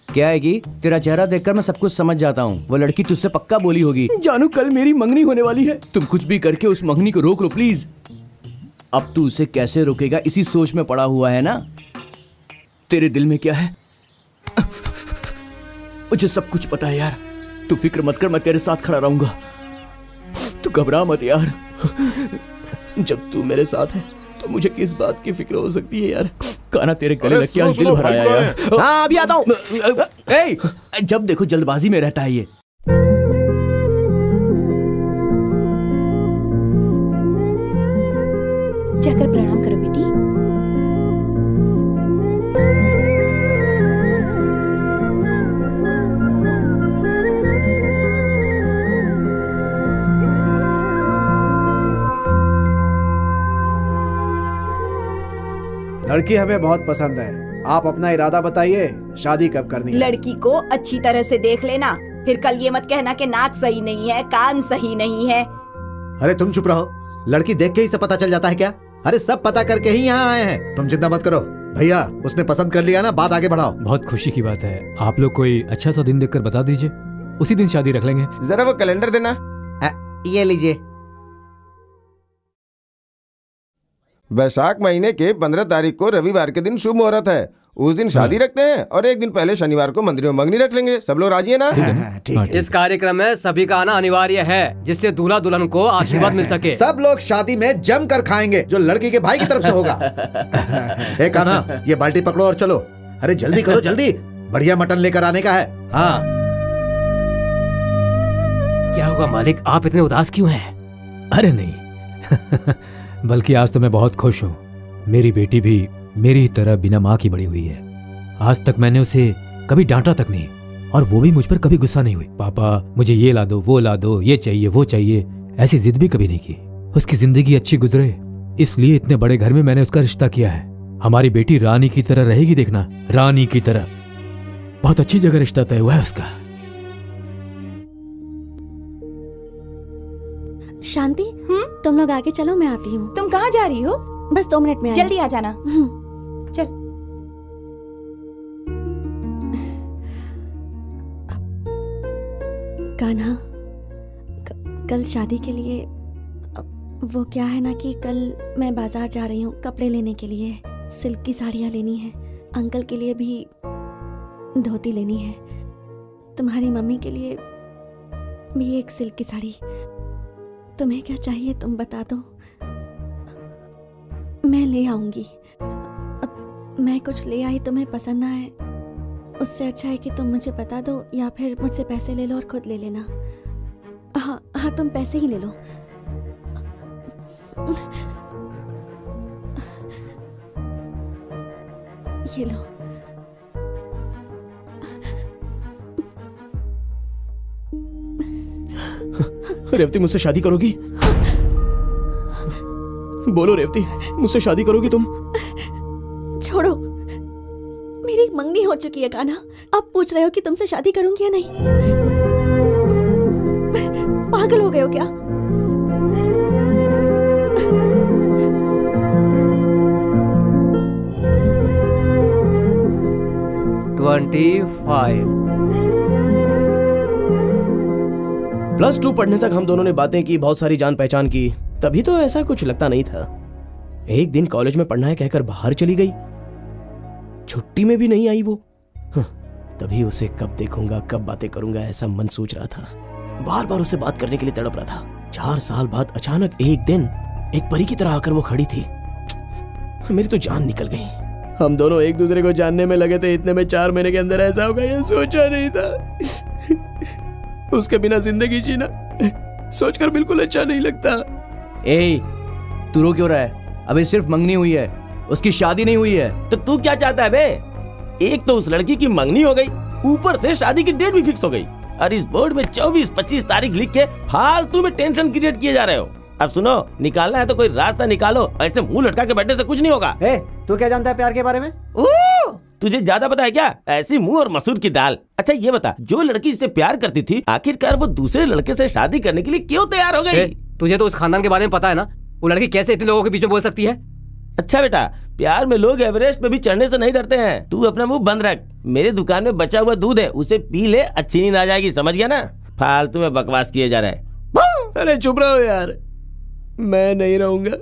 क्या है कि तेरा चेहरा देखकर मैं सब कुछ समझ जाता हूँ। वो लड़की तुझसे पक्का बोली होगी। जानू कल मेरी मंगनी होने वाली है, तुम कुछ भी करके उस मंगनी को रोक लो प्लीज। अब तू उसे कैसे रोकेगा इसी सोच में पड़ा हुआ है ना? तेरे दिल में क्या है मुझे सब कुछ पता है यार। तू फिक्र मत कर, मैं तेरे साथ खड़ा रहूंगा। तू घबरा मत यार। जब तू मेरे साथ है तो मुझे किस बात की फिक्र हो सकती है यार? कान्हा तेरे गले लग के आज दिल भर आया यार। हाँ अभी आता हूँ। ए, जब देखो जल्दबाजी में रहता है ये। जाकर प्रणाम करो बेटी। लड़की हमें बहुत पसंद है, आप अपना इरादा बताइए, शादी कब करनी है? लड़की को अच्छी तरह से देख लेना, फिर कल ये मत कहना कि नाक सही नहीं है, कान सही नहीं है। अरे तुम चुप रहो, लड़की देख के ही सब पता चल जाता है क्या? अरे सब पता करके ही यहाँ आए हैं, तुम चिंता मत करो। भैया उसने पसंद कर लिया ना, बात आगे बढ़ाओ। बहुत खुशी की बात है। आप लोग कोई अच्छा सा दिन देखकर बता दीजिए, उसी दिन शादी रख लेंगे। जरा वो कैलेंडर देना। ये लीजिए। वैशाख महीने के 15 तारीख को रविवार के दिन शुभ मुहूर्त है, उस दिन शादी रखते हैं और एक दिन पहले शनिवार को मंदिर में मंगनी रख लेंगे। सब लोग राजी है ना? ठीक है। इस कार्यक्रम में सभी का आना अनिवार्य है, जिससे दूल्हा दुल्हन को आशीर्वाद मिल सके। सब लोग शादी में जम कर खाएंगे, जो लड़की के भाई की तरफ से होगा। ए कान्हा, ये बाल्टी पकड़ो और चलो। अरे जल्दी करो जल्दी, बढ़िया मटन लेकर आने का है। हाँ। क्या हुआ मालिक, आप इतने उदास क्यों हैं? अरे नहीं बल्कि आज तो मैं बहुत खुश हूँ। मेरी बेटी भी मेरी ही तरह बिना माँ की बड़ी हुई है। आज तक मैंने उसे कभी डांटा तक नहीं, और वो भी मुझ पर कभी गुस्सा नहीं हुई। पापा मुझे ये ला दो, वो ला दो, ये चाहिए वो चाहिए, ऐसी जिद भी कभी नहीं की। उसकी जिंदगी अच्छी गुजरे इसलिए इतने बड़े घर में मैंने उसका रिश्ता किया है। हमारी बेटी रानी की तरह रहेगी, देखना, रानी की तरह। बहुत अच्छी जगह रिश्ता तय हुआ है उसका। शांति, तुम लोग आगे चलो, मैं आती हूँ। तुम कहाँ जा रही हो? बस 2 मिनट में आई। जल्दी आ जाना। चल। कान्हा, कल शादी के लिए वो क्या है ना कि कल मैं बाजार जा रही हूँ कपड़े लेने के लिए। सिल्क की साड़ियाँ लेनी है, अंकल के लिए भी धोती लेनी है, तुम्हारी मम्मी के लिए भी एक सिल्क की साड़ी। तुम्हें क्या चाहिए तुम बता दो, मैं ले आऊंगी। अब मैं कुछ ले आई तुम्हें पसंद ना आए, उससे अच्छा है कि तुम मुझे बता दो, या फिर मुझसे पैसे ले लो और खुद ले लेना। हाँ हाँ, तुम पैसे ही ले लो। ये लो। रेवती मुझसे शादी करोगी? बोलो रेवती, मुझसे शादी करोगी तुम? छोड़ो, मेरी मंगनी हो चुकी है कान्हा, अब पूछ रहे हो कि तुमसे शादी करूंगी या नहीं? पागल हो गए हो क्या? +2 पढ़ने तक हम दोनों ने बातें की, बहुत सारी जान पहचान की, तभी तो ऐसा कुछ लगता नहीं था। एक दिन कॉलेज में पढ़ना है कहकर बाहर चली गई, छुट्टी में भी नहीं आई वो। तभी उसे कब देखूंगा, कब बातें करूंगा, ऐसा मन सोच रहा था। बार बार उससे बात करने के लिए तड़प रहा था। 4 साल बाद अचानक एक दिन एक परी की तरह आकर वो खड़ी थी। मेरी तो जान निकल गई। हम दोनों एक दूसरे को जानने में लगे थे, इतने में 4 महीने के अंदर ऐसा होगा ये सोचा नहीं था। उसके बिना जिंदगी जीना सोचकर बिल्कुल अच्छा नहीं लगता। ए, तू रो क्यों रहा है? अबे सिर्फ मंगनी हुई है, उसकी शादी नहीं हुई है। तो तू क्या चाहता है बे? एक तो उस लड़की की मंगनी हो गई, ऊपर से शादी की डेट भी फिक्स हो गई, और इस बोर्ड में 24-25 तारीख लिख के फालतू में टेंशन क्रिएट किए जा रहे हो। अब सुनो, निकालना है तो कोई रास्ता निकालो, ऐसे मुंह लटका के बैठने से कुछ नहीं होगा। तू क्या जानता है प्यार के बारे में? तुझे ज्यादा पता है क्या? ऐसी मुंह और मसूर की दाल। अच्छा ये बता, जो लड़की इससे प्यार करती थी, आखिरकार वो दूसरे लड़के से शादी करने के लिए क्यों तैयार हो गई? तुझे तो उस खानदान के बारे में पता है ना, वो लड़की कैसे इतने लोगों के बीच में बोल सकती है? अच्छा बेटा, प्यार में लोग एवरेस्ट पे भी चढ़ने से नहीं डरते हैं। तू अपना मुंह बंद रख। मेरे दुकान में बचा हुआ दूध है, उसे पी ले, अच्छी नींद आ जाएगी, समझ गया ना? फालतू में बकवास किए जा रहा है। अरे चुप रहो यार, मैं नहीं रहूंगा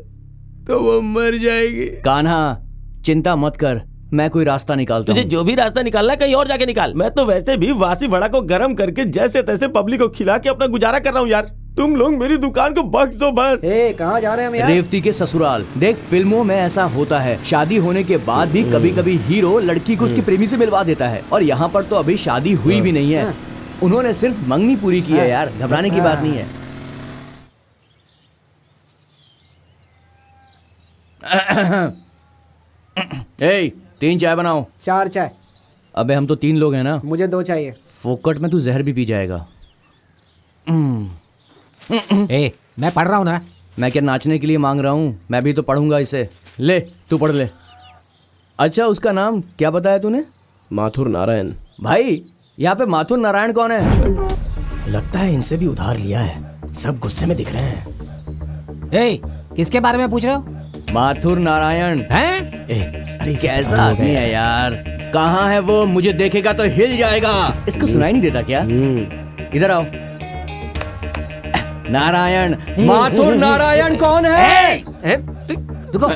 तो वो मर जाएगी। कान्हा, चिंता मत कर, मैं कोई रास्ता निकालता तुझे हूँ। जो भी रास्ता निकालना है कहीं और जाके निकाल। मैं तो वैसे भी वासी वड़ा को गर्म करके जैसे तैसे पब्लिक को खिला के अपना गुजारा कर रहा हूँ यार। तुम लोग मेरी दुकान को बख्श दो बस। कहाँ जा रहे हैं हम यार? रेवती के ससुराल। देख, फिल्मों में ऐसा होता है, शादी होने के बाद भी कभी कभी हीरो लड़की को उसकी प्रेमी से मिलवा देता है, और यहाँ पर तो अभी शादी हुई भी नहीं है, उन्होंने सिर्फ मंगनी पूरी की है यार, घबराने की बात नहीं है। ए, 3 चाय बनाओ। 4 चाय। अबे हम तो 3 लोग हैं ना। मुझे 2 चाहिए। फोकट में तू जहर भी पी जाएगा। ए, मैं पढ़ रहा हूँ ना। मैं क्या नाचने के लिए मांग रहा हूँ? मैं भी तो पढ़ूंगा इसे। ले, तू पढ़ ले। अच्छा, उसका नाम क्या बताया तूने? माथुर नारायण। भाई, यहाँ पे माथुर नारायण कौन है? लगता है इनसे भी उधार लिया है, सब गुस्से में दिख रहे हैं। ए, किसके बारे में पूछ रहे हो? माथुर नारायण हैं? अरे कैसा आदमी है यार, कहाँ है वो? मुझे देखेगा तो हिल जाएगा। इसको सुनाई नहीं देता क्या? इधर आओ। नारायण, माथुर नारायण कौन है? रुको,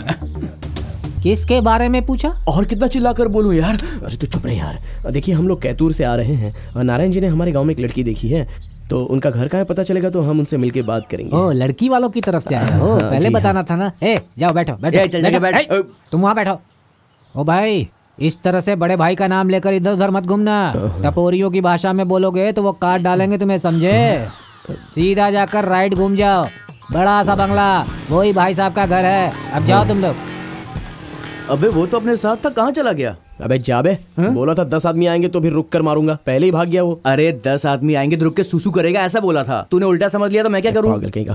किसके बारे में पूछा? और कितना चिल्लाकर बोलूं यार? अरे तू चुप रहे यार। देखिए, हम लोग कैतूर से आ रहे हैं और नारायण जी ने हमारे गांव में एक लड़की देखी है, तो उनका घर कहाँ है पता चलेगा तो हम उनसे मिलके बात करेंगे। ओ, लड़की वालों की तरफ से आया हो? पहले जी बताना था ना। ए, जाओ बैठो बैठो। चल जाके बैठ। तुम वहाँ बैठो। ओ भाई, इस तरह से बड़े भाई का नाम लेकर इधर उधर मत घूमना। टपोरियों की भाषा में बोलोगे तो वो काट डालेंगे तुम्हें, समझे? सीधा जाकर राइट घूम जाओ, बड़ा सा बंगला, वही भाई साहब का घर है। अब जाओ तुम लोग। अबे वो तो अपने साथ था, कहाँ चला गया? अबे जाबे, बोला था 10 आदमी आएंगे तो फिर रुक कर मारूंगा, पहले ही भाग गया वो। अरे 10 आदमी आएंगे तो रुक के सुसु करेगा, ऐसा बोला था। तूने उल्टा समझ लिया तो मैं क्या करूं? पागल कहीं का।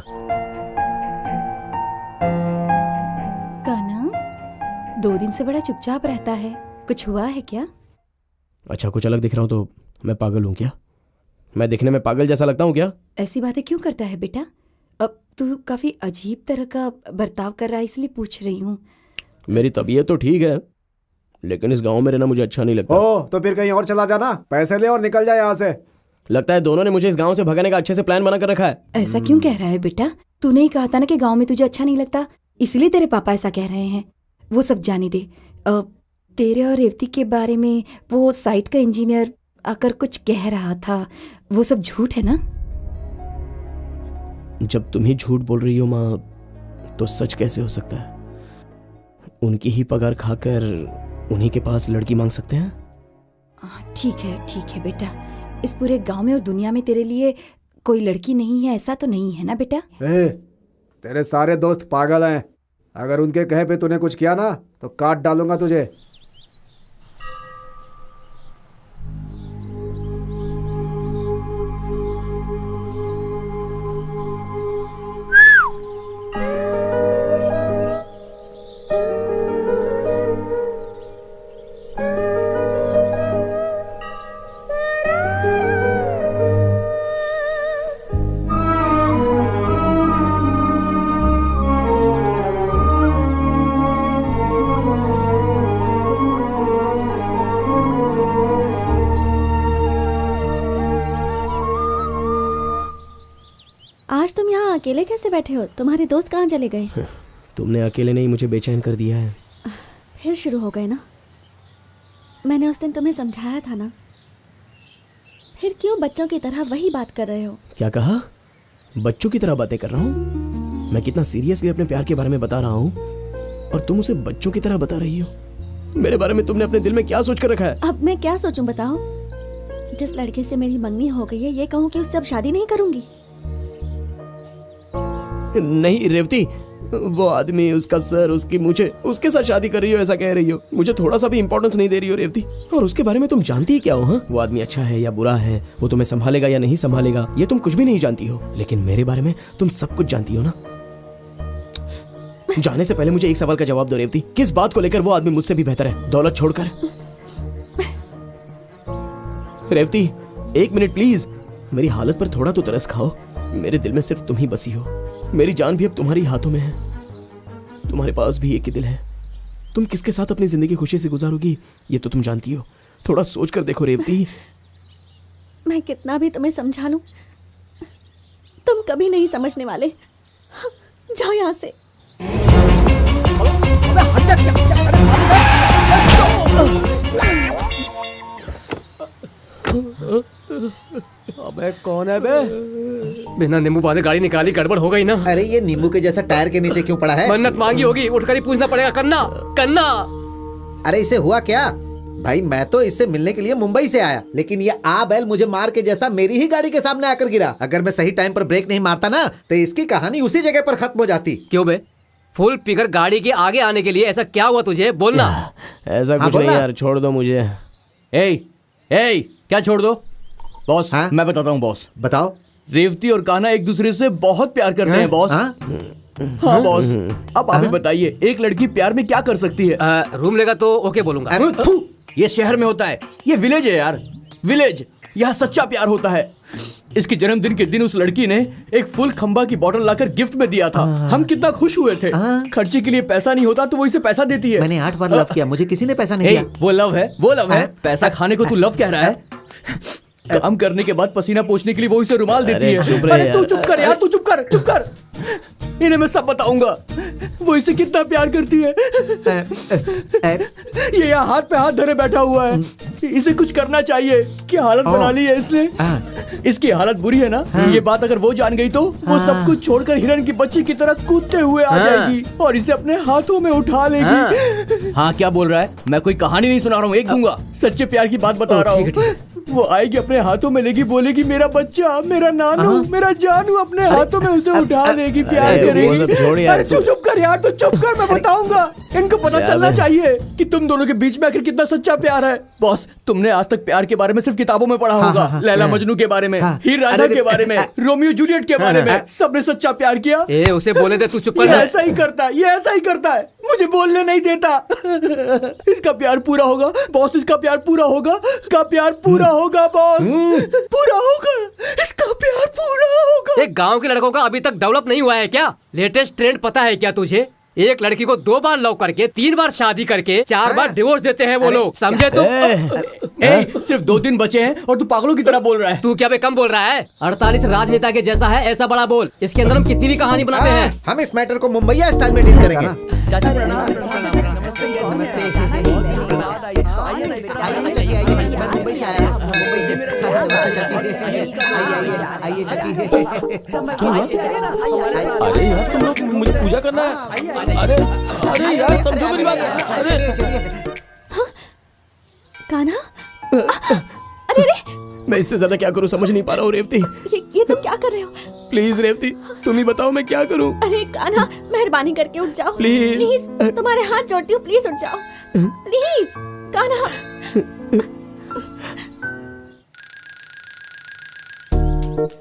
कान्हा 2 दिन से बड़ा चुपचाप रहता है, कुछ हुआ है क्या? अच्छा, कुछ अलग दिख रहा हूँ तो मैं पागल हूँ क्या? मैं दिखने में पागल जैसा लगता हूँ क्या? ऐसी बातें क्यों करता है बेटा? अब तू काफी अजीब तरह का बर्ताव कर रहा है, इसलिए पूछ रही हूँ। मेरी तबीयत तो ठीक है, लेकिन इस गांव में रहना मुझे अच्छा नहीं लगता। तो फिर कहीं और चला जाना, पैसे ले और निकल जाए यहाँ से। लगता है दोनों ने मुझे इस गांव से भगाने का अच्छे से प्लान बना कर रखा है। ऐसा क्यों कह रहा है बेटा? तूने ही कहा था ना कि गांव में तुझे अच्छा नहीं लगता, इसलिए तेरे पापा ऐसा कह रहे हैं। वो सब जाने दे। तेरे और रेवती के बारे में वो साइट का इंजीनियर आकर कुछ कह रहा था, वो सब झूठ है ना? जब तुम ही झूठ बोल रही हो माँ, तो सच कैसे हो सकता है? उनकी ही पगार खाकर उन्हीं के पास लड़की मांग सकते हैं? ठीक है बेटा, इस पूरे गांव में और दुनिया में तेरे लिए कोई लड़की नहीं है, ऐसा तो नहीं है ना बेटा? तेरे सारे दोस्त पागल हैं, अगर उनके कहे पे तूने कुछ किया ना तो काट डालूंगा तुझे। आज तुम यहाँ अकेले कैसे बैठे हो? तुम्हारे दोस्त कहाँ चले गए? तुमने अकेले नहीं मुझे बेचैन कर दिया है। फिर शुरू हो गए ना? मैंने उस दिन तुम्हें समझाया था ना फिर क्यों बच्चों की तरह वही बात कर रहे हो? क्या कहा? बच्चों की तरह बातें कर रहा हूँ? मैं कितना सीरियसली अपने प्यार के बारे में बता रहा हूँ और तुम उसे बच्चों की तरह बता रही हो। मेरे बारे में तुमने अपने दिल में क्या सोच कर रखा है? अब मैं क्या सोचूं बताओ? जिस लड़के से मेरी मंगनी हो गई है ये कहूँ कि उससे अब शादी नहीं करूंगी। नहीं रेवती, वो आदमी, उसका सर, उसकी मूछें, उसके साथ शादी कर रही हो ऐसा कह रही हो। मुझे थोड़ा सा भी इंपॉर्टेंस नहीं दे रही हो रेवती। और उसके बारे में तुम जानती ही क्या हो? हाँ, वो आदमी अच्छा है या बुरा है, वो तुम्हें संभालेगा या नहीं संभालेगा, ये तुम कुछ भी नहीं जानती हो। लेकिन मेरे बारे में तुम सब कुछ जानती हो ना। जाने से पहले मुझे एक सवाल का जवाब दो रेवती, किस बात को लेकर वो आदमी मुझसे भी बेहतर है, दौलत छोड़कर? रेवती 1 मिनट प्लीज, मेरी हालत पर थोड़ा तो तरस खाओ। मेरे दिल में सिर्फ तुम ही बसी हो, मेरी जान भी अब तुम्हारी हाथों में है। तुम्हारे पास भी एक ही दिल है। तुम किसके साथ अपनी जिंदगी खुशी से गुजारोगी ये तो तुम जानती हो। थोड़ा सोच कर देखो रेवती। मैं कितना भी तुम्हें समझा लूं, तुम कभी नहीं समझने वाले। जाओ यहाँ से। अबे कौन है बे? बिना नींबू वाले गाड़ी निकाली, गड़बड़ हो गई ना। अरे ये नींबू के जैसा टायर के नीचे क्यों पड़ा है? मन्नत मांगी होगी, उठकर ही पूछना पड़ेगा। कन्ना कन्ना। अरे इसे हुआ क्या? भाई मैं तो इससे मिलने के लिए मुंबई से आया, लेकिन ये आ बैल मुझे मार के जैसा मेरी ही गाड़ी के सामने आकर गिरा। अगर मैं सही टाइम पर ब्रेक नहीं मारता ना तो इसकी कहानी उसी जगह पर खत्म हो जाती। क्यों बे? फुल पीकर गाड़ी के आगे आने के लिए ऐसा क्या हुआ तुझे? बोलना। ऐसा कुछ नहीं यार, छोड़ दो मुझे। क्या छोड़ दो? बॉस हाँ? मैं बताता हूँ बॉस। बताओ। रेवती और कान्हा एक दूसरे से बहुत प्यार करते हैं बॉस। हाँ बॉस, अब आप ही बताइए एक लड़की प्यार में क्या कर सकती है? रूम लेगा तो ओके बोलूंगा। थू, ये शहर में होता है, ये विलेज है यार, विलेज। यहाँ सच्चा प्यार होता है। इसके जन्मदिन के दिन उस लड़की ने एक फुल खंबा की बोतल लाकर गिफ्ट में दिया था। हम कितना खुश हुए थे। खर्चे के लिए पैसा नहीं होता तो वो इसे पैसा देती है। मैंने 8 बार लव किया, मुझे किसी ने पैसा नहीं दिया। वो लव है, वो लव है। पैसा खाने को तू लव कह रहा है? काम करने के बाद पसीना पोंछने के लिए वो इसे रुमाल देती है। अरे तू चुप कर यार, तू चुप कर, चुप कर। इन्हें मैं सब बताऊंगा वो इसे कितना प्यार करती है। ये यहाँ हाथ पे हाथ धरे बैठा हुआ है। इसे कुछ करना चाहिए। क्या हालत बना ली है इसने। इसकी हालत बुरी है ना। ये बात अगर वो जान गई तो वो सब कुछ छोड़कर हिरन की बच्ची की तरह कूदते हुए आ जाएगी और इसे अपने हाथों में उठा लेगी। हाँ क्या बोल रहा है? मैं कोई कहानी नहीं सुना रहा हूँ, एक दूंगा। सच्चे प्यार की बात बता रहा हूँ। वो आएगी, अपने हाथों में लेगी, बोलेगी मेरा बच्चा, मेरा नानू, मेरा जानू, अपने हाथों में उसे उठा लेगी, प्यार करेगी। अरे तू चुप कर यार, तू चुप कर, मैं बताऊंगा। इनको पता चलना चाहिए कि तुम दोनों के बीच में आखिर कितना सच्चा प्यार है। बॉस, तुमने आज तक प्यार के बारे में सिर्फ किताबों में पढ़ा होगा। लैला मजनू के बारे में, हीर रांझा के बारे में, रोमियो जूलियट के बारे में। सबने सच्चा प्यार किया। उसे बोले दे, तू चुप कर। ऐसा ही करता है, ये ऐसा ही करता है, मुझे बोलने नहीं देता। इसका प्यार पूरा होगा बॉस, इसका प्यार पूरा होगा, इसका प्यार पूरा होगा बॉस, पूरा होगा, इसका प्यार पूरा होगा। एक गांव के लड़कों का अभी तक डेवलप नहीं हुआ है क्या? लेटेस्ट ट्रेंड पता है क्या तुझे? एक लड़की को 2 बार लव करके, 3 बार शादी करके, 4 बार डिवोर्स देते हैं वो लोग, समझे तुम? सिर्फ 2 दिन बचे हैं और तू पागलों की तरह बोल रहा है। तू क्या बे कम बोल रहा है? 48 राजनेता के जैसा है, ऐसा बड़ा बोल। इसके अंदर हम कितनी भी कहानी बनाते हैं। हम इस मैटर को मुंबईया स्टाइल में डील करेंगे। चाचा प्रणाम। अरे यार तुम लोग मुझे पूजा करना है। अरे यार समझो मेरी बात। अरे कान्हा, अरे रे, मैं इससे ज्यादा क्या करूं समझ नहीं पा रहा हूँ रेवती। ये तुम क्या कर रहे हो? प्लीज रेवती, तुम ही बताओ मैं क्या करूं। अरे कान्हा, मेहरबानी करके उठ जाओ प्लीज। तुम्हारे हाथ जोड़ती हूँ, प्लीज उठ जाओ please Kanha.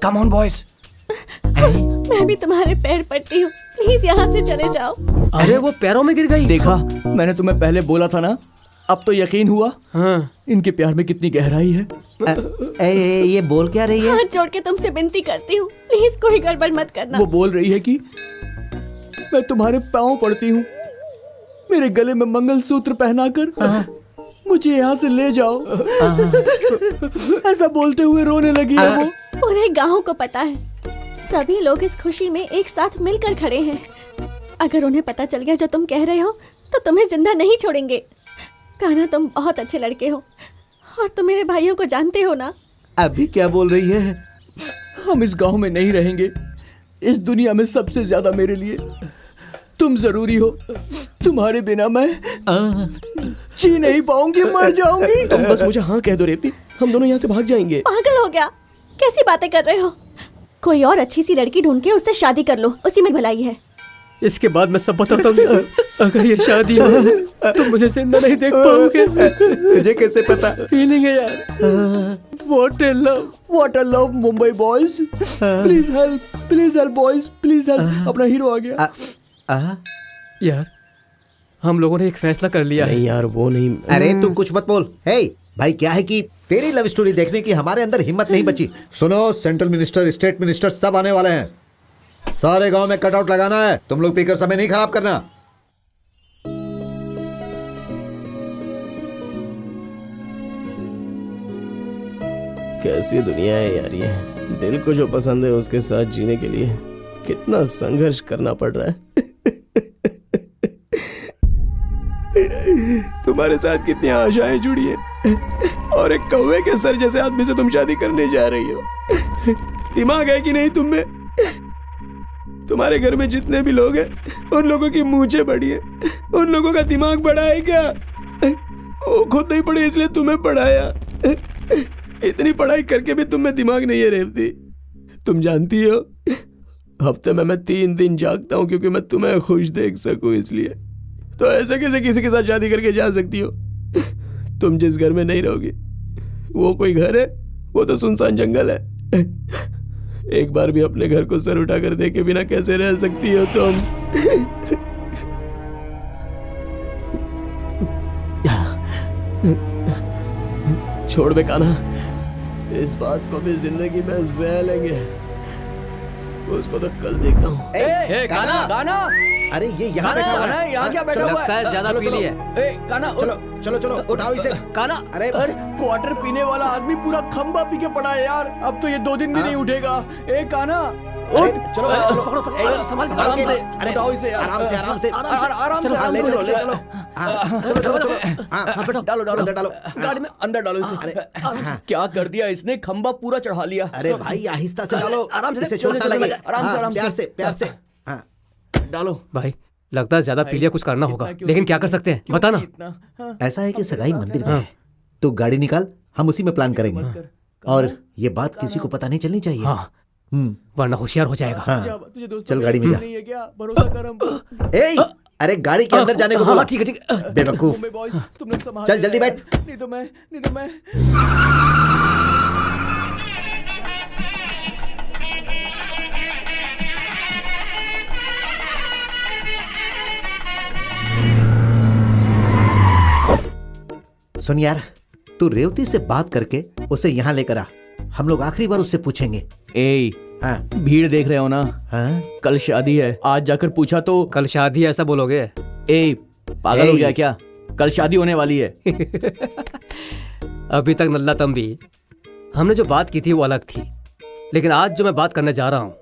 Come on boys. मैं भी तुम्हारे पैर पड़ती हूँ, प्लीज यहाँ से चले जाओ। अरे वो पैरों में गिर गई। देखा, मैंने तुम्हें पहले बोला था ना, अब तो यकीन हुआ। हाँ। इनके प्यार में कितनी गहराई है। ये बोल क्या रही है? हाथ जोड़ के तुमसे विनती करती हूँ, प्लीज कोई गड़बड़ मत करना। वो बोल रही है कि मैं तुम्हारे पाँव पड़ती हूँ, मेरे गले में मंगलसूत्र पहनाकर मुझे यहाँ से ले जाओ। ऐसा बोलते हुए रोने लगी है वो। पूरे गांव को पता है, सभी लोग इस खुशी में एक साथ मिलकर खड़े हैं। अगर उन्हें पता चल गया जो तुम कह रहे हो तो तुम्हें जिंदा नहीं छोड़ेंगे। कान्हा, तुम बहुत अच्छे लड़के हो और तुम मेरे भाइयों को जानते हो ना। अभी क्या बोल रही है? हम इस गांव में नहीं रहेंगे। इस दुनिया में सबसे ज्यादा मेरे लिए तुम जरूरी हो। तुम्हारे बिना मैं जी नहीं पाऊंगी, मर जाऊंगी। तुम बस मुझे हाँ कह दो रेवती, हम दोनों यहाँ से भाग जाएंगे। पागल हो गया, कैसी बातें कर रहे हो? कोई और अच्छी सी लड़की ढूंढ के उससे शादी कर लो, उसी में भलाई है। इसके बाद मैं सब बताता हूँ। अगर ये शादी हो तो मुझे जिंदा नहीं देख पाओगे। तुझे कैसे पता? फीलिंग है यार। What a love, What a love, Mumbai boys. Please help boys, please help. अपना हीरो आ गया। यार हम लोगों ने एक फैसला कर लिया है। नहीं यार वो नहीं। अरे तू कुछ मत बोल। हे भाई, क्या है कि तेरी लव स्टोरी देखने की हमारे अंदर हिम्मत नहीं बची। सुनो, सेंट्रल मिनिस्टर, स्टेट मिनिस्टर सब आने वाले हैं। सारे गांव में कटआउट लगाना है। तुम लोग पीकर समय नहीं खराब करना। कैसी दुनिया है यार ये। दिल को जो पसंद है उसके साथ जीने के लिए कितना संघर्ष करना पड़ रहा है। तुम्हारे साथ कितनी आशाएं जुड़ी है और एक कौवे के सर जैसे आदमी से तुम शादी करने जा रही हो। दिमाग है कि नहीं तुम में? तुम्हारे घर में जितने भी लोग हैं उन लोगों की मूंछें बड़ी है, उन लोगों का दिमाग बड़ा है क्या? वो खुद नहीं पढ़े इसलिए तुम्हें पढ़ाया। इतनी पढ़ाई करके भी तुम में दिमाग नहीं है रेवती। तुम जानती हो हफ्ते में मैं 3 दिन जागता हूँ क्योंकि मैं तुम्हें खुश देख सकूं, इसलिए। तो ऐसे कैसे किसी के साथ शादी करके जा सकती हो? तुम जिस घर में नहीं रहोगी वो कोई घर है? वो तो सुनसान जंगल है। एक बार भी अपने घर को सर उठाकर देखे बिना कैसे रह सकती हो तुम? छोड़ बे कान्हा, इस बात को भी जिंदगी में सह लेंगे। उसको तो कल देखता हूँ। काना, अरे ये यहाँ बैठा हुआ है। यहाँ क्या बैठा हुआ लगता है ज्यादा पी ली है। काना, चलो उठाओ इसे। काना, अरे क्वार्टर पीने वाला आदमी पूरा खंबा पी के पड़ा है यार। अब तो ये 2 दिन भी नहीं उठेगा। काना उठ। चलो आराम से उठाओ इसे यार। आराम से आराम से ले चलो। डालो अंदर डालो। गाड़ी में अंदर डालो इसे। क्या कर दिया इसने? खंबा पूरा चढ़ा लिया। अरे भाई आहिस्ता से डालो, आराम से, इसे चोट ना लगे। आराम से प्यार से। हाँ। डालो। भाई लगता है ज्यादा पी लिया, कुछ करना होगा, लेकिन क्या कर सकते हैं बता ना। ऐसा है कि सगाई मंदिर में है, तो गाड़ी निकाल, हम उसी में प्लान करेंगे। और ये बात किसी को पता नहीं चलनी चाहिए। हाँ, वरना होशियार हो जाएगा। हाँ। चल गाड़ी में जा। अरे गाड़ी के अंदर जाने को बोला। ठीक है। बेवकूफ। चल जल्दी बैठ। नहीं तो मैं सुन यार, तू रेवती से बात करके उसे यहाँ लेकर आ। हम लोग आखिरी बार उससे पूछेंगे। हाँ। भीड़ देख रहे हो ना? हाँ? कल शादी है, आज जाकर पूछा तो कल शादी ऐसा बोलोगे? पागल हो गया क्या? कल शादी होने वाली है। अभी तक नल्ला तंबी, हमने जो बात की थी वो अलग थी, लेकिन आज जो मैं बात करने जा रहा हूँ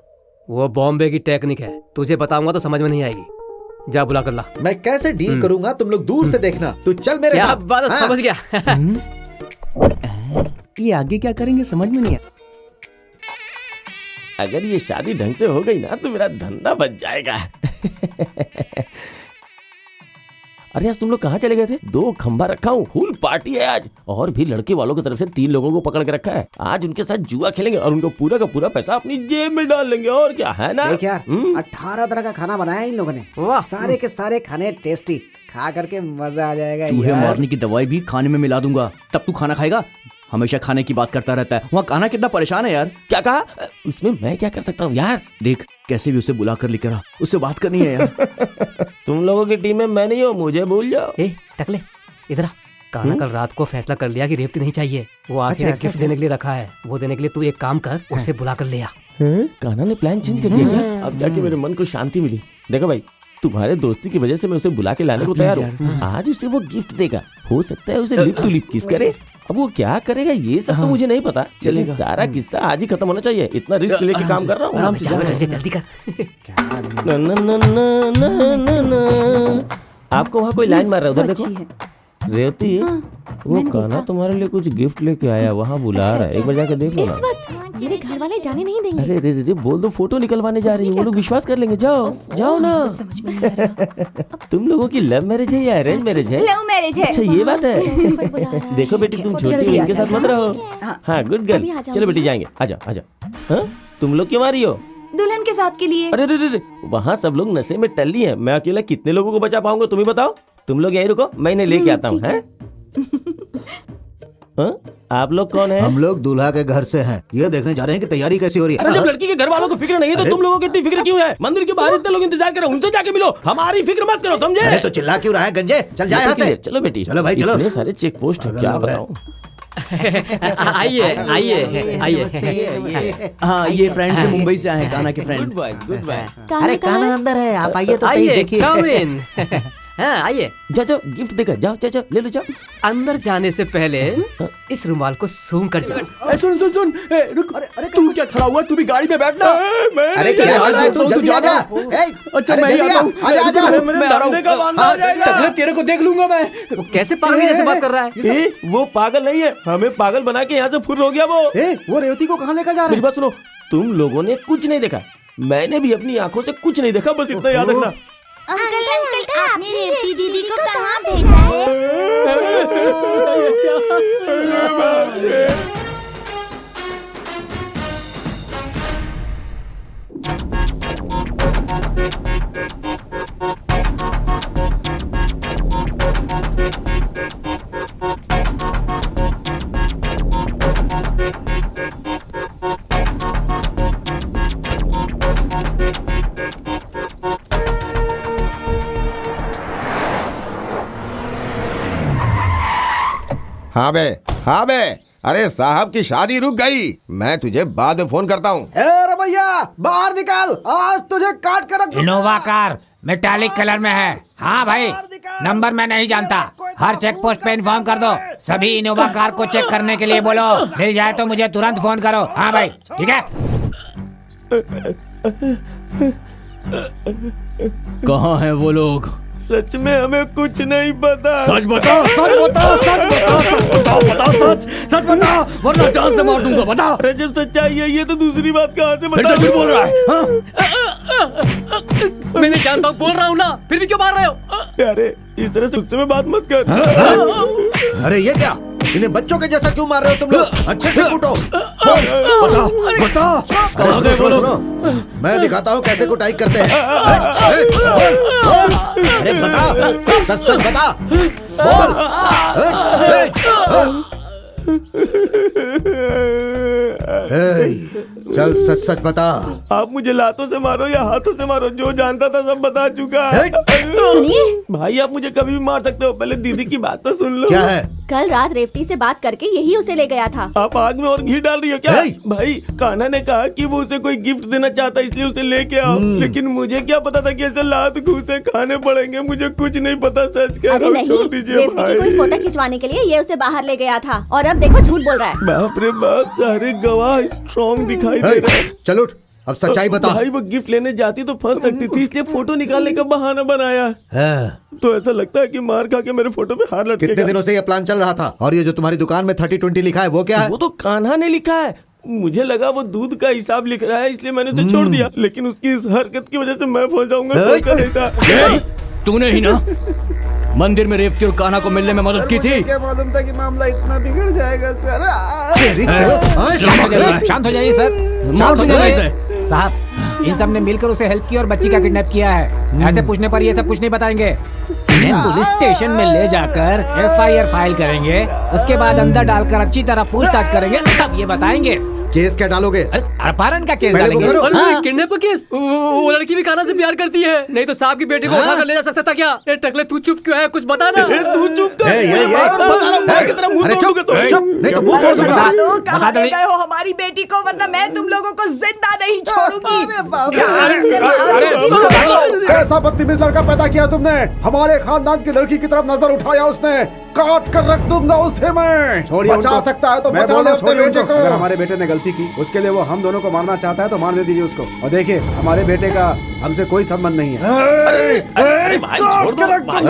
वो बॉम्बे की टेक्निक है। तुझे बताऊंगा तो समझ में नहीं आएगी। जा बुला कर ला। मैं कैसे डील करूंगा तुम लोग दूर से देखना। तू चल मेरे साथ। बात हाँ। समझ गया। ये आगे क्या करेंगे समझ में नहीं आया। अगर ये शादी ढंग से हो गई ना तो मेरा धंधा बच जाएगा। अरे आज तुम लोग कहाँ चले गए थे? 2 खंबा रखा हूँ, फुल पार्टी है आज। और भी लड़के वालों की तरफ से 3 लोगों को पकड़ के रखा है। आज उनके साथ जुआ खेलेंगे और उनको पूरा का पूरा पैसा अपनी जेब में डाल लेंगे। और क्या है ना? देख यार, 18 तरह का खाना बनाया इन लोगों ने। सारे के सारे खाने टेस्टी, खा करके मजा आ जाएगा। चूहे मारने की दवाई भी खाने में मिला दूंगा, तब तू खाना खाएगा। हमेशा खाने की बात करता रहता है। वहाँ कान्हा कितना परेशान है यार। क्या कहा? उसमें मैं क्या कर सकता हूँ यार? देख कैसे भी उसे बुला कर लेकर आ, उससे बात करनी है यार। तुम लोगों की टीम में मैं नहीं हूँ, मुझे भूल जाओ। टकले इधर आ। कान्हा कल रात को फैसला कर लिया कि रेवती नहीं चाहिए। वो आखिर गिफ्ट देने के लिए रखा है, वो देने के लिए तू एक काम कर, उसे बुला कर ले आ। कान्हा ने प्लान चेंज कर दिया क्या? अब जाके मेरे मन को शांति मिली। देखो भाई, तुम्हारे दोस्ती की वजह से मैं उसे बुला के लाने को तैयार हूँ। आज उसे वो गिफ्ट देगा, हो सकता है उसे लिप टू लिप किस करे। अब वो क्या करेगा ये सब तो मुझे नहीं पता। चलिए सारा किस्सा आज ही खत्म होना चाहिए। इतना रिस्क लेके काम कर रहा हूँ। जल्दी कर। आपको वहाँ कोई लाइन मार रहा है, उधर देखो। रेवती वो कान्हा तुम्हारे लिए कुछ गिफ्ट लेके आया, वहाँ बुला रहा है, एक बार जाकर देख लो इस ना। वक्त मेरे घर वाले जाने नहीं देंगे। अरे रे रे रे, बोल दो फोटो निकलवाने जा रही है, वो लोग विश्वास कर लेंगे। जाओ जाओ ना। समझ में नहीं आ रहा। तुम लोगों की लव मैरिज है या अरेंज मैरिज है? लव मैरिज है। अच्छा ये बात है। ऊपर बुला रहा है। देखो बेटी तुम छोटी हो, जल्दी आ इनके साथ जाओ। मत रहो। हाँ गुड अभी आ गर्ल, जाऊंगी। चलो बेटी जाएंगे, आजा आजा। हाँ तुम लोग क्यों आ रही हो? दुल्हन के साथ के लिए। अरे रे रे रे, वहाँ सब लोग नशे में टल्ली हैं, मैं अकेला कितने लोगों को बचा पाऊंगा तुम ही बताओ। तुम लोग यहीं रुको, मैं इन्हें लेके आता हूँ। हैं? हाँ? आप लोग कौन है? हम लोग दूल्हा के घर से हैं, ये देखने जा रहे हैं कि तैयारी कैसी हो रही अरे जब है। लड़की के घर वालों को फिक्र नहीं है तो तुम लोगों को इतनी फिक्र क्यों है? मंदिर के बाहर इतने लोग इंतजार कर रहे हैं, उनसे जाके मिलो, हमारी फिक्र मत करो, समझे? अरे तो चिल्ला क्यों रहा है गंजे, चल जाए यहाँ से। चलो बेटी, चलो भाई, चलो। इतने सारे चेक पोस्ट है, क्या लोग हैं। बताऊं। आइए आइए आइए। हाँ ये फ्रेंड से मुंबई से आए हैं, कान्हा के friend. Good boy good boy. अरे कान्हा अंदर है, आप आइए तो सही, आइए देखिए। कम इन। हाँ आइए। जाओ जाओ गिफ्ट देकर जाओ, जाओ जाओ ले लो जाओ। अंदर जाने से पहले इस रुमाल को सूंघ कर जाओ। सुन सुन सुन, रुक, तू क्या खड़ा हुआ? तू भी गाड़ी में बैठना। अरे क्या कर रहा है तू, जल्दी आ जा। अच्छा अरे मैं जल्दी आता हूँ, आजा, आजा। मैं आ रहा हूँ। तेरे को देख लूंगा मैं। वो कैसे पागल जैसे बात कर रहा है? ए, वो पागल नहीं है, हमें पागल बना के यहाँ से फुर हो गया वो। वो रेवती को कहाँ लेकर जा रहे मेरी बात सुनो, तुम लोगों ने कुछ नहीं देखा, मैंने भी अपनी आंखों से कुछ नहीं देखा, बस इतना याद रखना। अंकल अंकल आपने रेवती दीदी को कहाँ भेजा है? हाँ बे, अरे साहब की शादी रुक गई, मैं तुझे बाद में फोन करता हूँ। ए रमैया, बाहर निकाल, आज तुझे काट कर रख दूंगा। इनोवा कार मेटालिक कलर में है। हाँ भाई, नंबर मैं नहीं जानता, हर चेक पोस्ट पे इन्फॉर्म कर दो। सभी इनोवा कार को चेक करने के लिए बोलो, मिल जाए तो मुझे तुरंत फोन करो। हाँ भाई ठीक है। कहाँ हैं वो लोग? सच में हमें कुछ नहीं पता। सच बता, सच बता, सच बता, सच बताओ, बताओ सच, सच बता, वरना जान से मार दूंगा, बता। अरे जब सच्चाई है ये तो दूसरी बात कहाँ से फिर बता? तो झूठ बोल रहा है। हाँ? मैं नहीं जानता हूँ, बोल रहा हूँ ना, फिर भी क्यों मार रहे हो? अरे इस तरह से उससे में बात मत कर। अरे ये क्या, इन्हें बच्चों के जैसा क्यों मार रहे हो तुम लोग? अच्छे से कूटो। बता, बता। अरे सुनो, मैं दिखाता हूँ कैसे कुटाई करते हैं। अरे बता, सच सच बता, बोल। चल सच सच बता। आप मुझे लातों से मारो या हाथों से मारो, जो जानता था सब बता चुका है। सुनिए, भाई आप मुझे कभी भी मार सकते हो, पहले दीदी की बात तो सुन लो। क्या है? कल रात रेवती से बात करके यही उसे ले गया था। आप आग में और घी डाल रही हो क्या? भाई कान्हा ने कहा कि वो उसे कोई गिफ्ट देना चाहता, इसलिए उसे लेके आओ। लेकिन मुझे क्या पता था कि ऐसे लात घूसे खाने पड़ेंगे, मुझे कुछ नहीं पता। सच कह अरे रहा हूँ, नहीं, छोड़ दीजिए रेवती की कोई भाई। फोटो खिंचवाने के लिए ये उसे बाहर ले गया था, और अब देखो झूठ बोल रहा है। बाप रे बाप, सारे गवाह स्ट्रॉन्ग दिखाई दे रहे हैं। चल उठ, अब सच्चाई बता। भाई वो गिफ्ट लेने जाती तो फंस सकती थी, इसलिए फोटो निकालने का बहाना बनाया। तो ऐसा लगता है कि मार खा के मेरे फोटो पे हार लटकेगा। कितने दिनों से ये प्लान चल रहा था? और ये जो तुम्हारी दुकान में 30-20 लिखा है वो क्या है? वो तो कान्हा ने लिखा है, मुझे लगा वो दूध का हिसाब लिख रहा है, इसलिए मैंने उसे छोड़ दिया। लेकिन उसकी इस हरकत की वजह से मैं फंस जाऊंगा, सोचा नहीं था। तूने ही ना मंदिर में रेवती और कान्हा को मिलने में मदद की थी। क्या मालूम था कि मामला इतना बिगड़ जाएगा सर। शांत हो जाइए सर, शांत हो जाइए साहब। इन सब ने मिलकर उसे हेल्प की और बच्ची का किडनैप किया है। ऐसे पूछने पर ये सब कुछ नहीं बताएंगे। इन्हें पुलिस स्टेशन में ले जाकर FIR फाइल करेंगे, उसके बाद अंदर डालकर अच्छी तरह पूछताछ करेंगे, तब ये बताएंगे। केस क्या डालोगे? अपहरण का केस पहले वो डालेंगे। करो। अरे किडनैप का केस? वो लड़की भी कान्हा से प्यार करती है, नहीं तो साहब की बेटी को उठाकर ले जा सकता था क्या? ये टकले तू चुप क्यों है, कुछ बता ना। तू चुप कर। अरे चुप चुप, नहीं तो मुंह तोड़ दूंगा। कहाँ ले गए हो हमारी बेटी को, वरना मैं तुम लोगों को जिंदा नहीं छोड़ूंगी। जान से मारूंगी। कैसा बदतमीज लड़का पैदा किया तुमने? हमारे खानदान की लड़की की तरफ नजर उठाया उसने, काट कर रख दूंगा उसे मैं। छोड़िए बचा उनको। सकता है तो मैं बचा बोल ले रहा हूं, अपने छोड़िए बेटे उनको। को। अगर हमारे बेटे ने गलती की, उसके लिए वो हम दोनों को मारना चाहता है तो मारने दीजिए उसको। और देखिए, हमारे बेटे का हमसे कोई संबंध नहीं है। अरे भाई छोड़ दो भाई।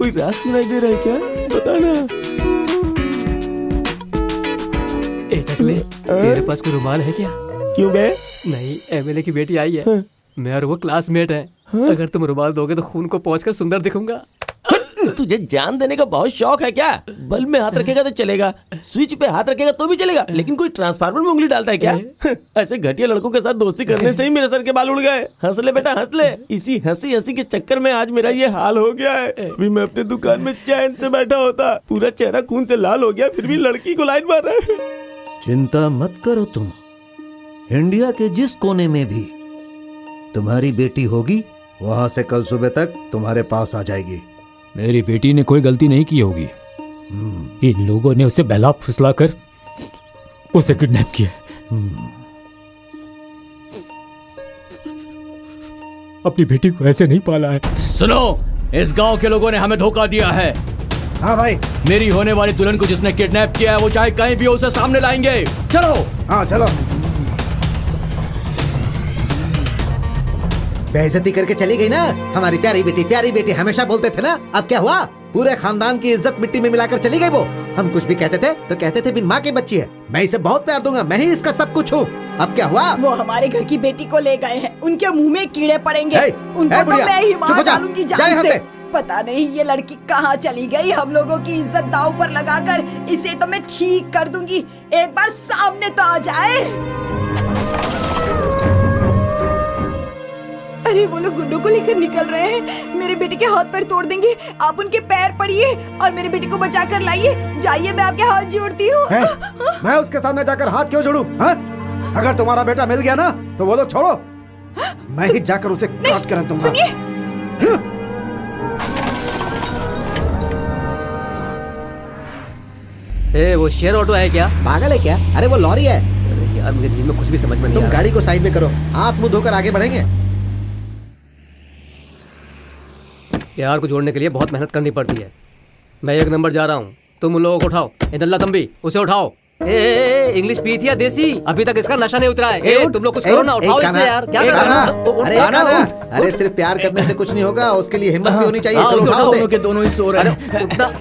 कोई राग सुनाई दे रहा है क्या? बता ना। ए टकले, तेरे पास कोई रुमाल है क्या? क्यों बे? नहीं, एमएलए की बेटी आई है। मैं और वो क्लासमेट है। अगर तुम रुमाल दोगे तो खून को पहुंचकर सुंदर दिखूंगा। तुझे जान देने का बहुत शौक है क्या? बल्ब में हाथ रखेगा तो चलेगा, स्विच पे हाथ रखेगा तो भी चलेगा, लेकिन कोई ट्रांसफार्मर में उंगली डालता है क्या? ऐसे घटिया लड़कों के साथ दोस्ती करने से ही मेरे सर के बाल उड़ गए। हंस ले बेटा, हंस ले। इसी हंसी हंसी के चक्कर में आज मेरा ये हाल हो गया है। अभी मैं अपने दुकान में चैन से बैठा होता, पूरा चेहरा खून से लाल हो गया, फिर भी लड़की को लाइन मार रहा है। चिंता मत करो तुम, इंडिया के जिस कोने में भी तुम्हारी बेटी होगी, वहां से कल सुबह तक तुम्हारे पास आ जाएगी। मेरी बेटी ने कोई गलती नहीं की होगी। इन लोगों ने उसे बहला फुसला कर उसे किडनैप किया। अपनी बेटी को ऐसे नहीं पाला है। सुनो, इस गांव के लोगों ने हमें धोखा दिया है। हाँ भाई। मेरी होने वाली दुल्हन को जिसने किडनैप किया है वो चाहे कहीं भी हो उसे सामने लाएंगे। चलो। हाँ चलो। बेइज्जती करके चली गई ना हमारी प्यारी बेटी हमेशा बोलते थे ना। अब क्या हुआ? पूरे खानदान की इज्जत मिट्टी में मिलाकर चली गई वो। हम कुछ भी कहते थे तो कहते थे बिन माँ की बच्ची है। मैं इसे बहुत प्यार दूंगा, मैं ही इसका सब कुछ हूँ। अब क्या हुआ? वो हमारे घर की बेटी को ले गए हैं, उनके मुंह में कीड़े पड़ेंगे। उनको तो बुढ़िया, मैं ही चुप मार हो जा, डालूंगी जा जान यहाँ से। से। पता नहीं ये लड़की कहाँ चली गई। हम लोगों की इज्जत दांव पर लगाकर इसे तो मैं ठीक कर दूंगी। एक बार सामने तो आ जाए। अरे वो लोग गुंडों को लेकर निकल रहे हैं। मेरे बेटे के हाथ पैर तोड़ देंगे। आप उनके पैर पड़िए और मेरे बेटे को बचा कर लाइए। जाइए, मैं आपके हाथ जोड़ती हूँ। मैं उसके सामने जाकर हाथ क्यों जोड़ूं? अगर तुम्हारा बेटा मिल गया ना तो वो लोग छोड़ो, मैं ही जाकर उसे काट कर दूंगा। सुनिए, ए, वो शेयर ऑटो है क्या? पागल है क्या? अरे वो लॉरी है। अरे यार, मुझे नींद में कुछ भी समझ में नहीं आ तुम रहा। गाड़ी को साइड में करो, हाथ मुंह धोकर आगे बढ़ेंगे। प्यार को जोड़ने के लिए बहुत मेहनत करनी पड़ती है। मैं 1 नंबर जा रहा हूँ, तुम उन लोगों को उठाओ। ए नल्ला तंबी, उसे उठाओ। ए, इंग्लिश पीती है देसी? अभी तक इसका नशा नहीं उतरा है। ए, तुम लोग कुछ करो ना, उठाओ इसे यार। क्या कर रहा है? अरे कान्हा, अरे सिर्फ प्यार करने से कुछ नहीं होगा, उसके लिए हिम्मत भी होनी चाहिए। चलो उठाओ उसे। दोनों ही सो रहे हैं। उठना।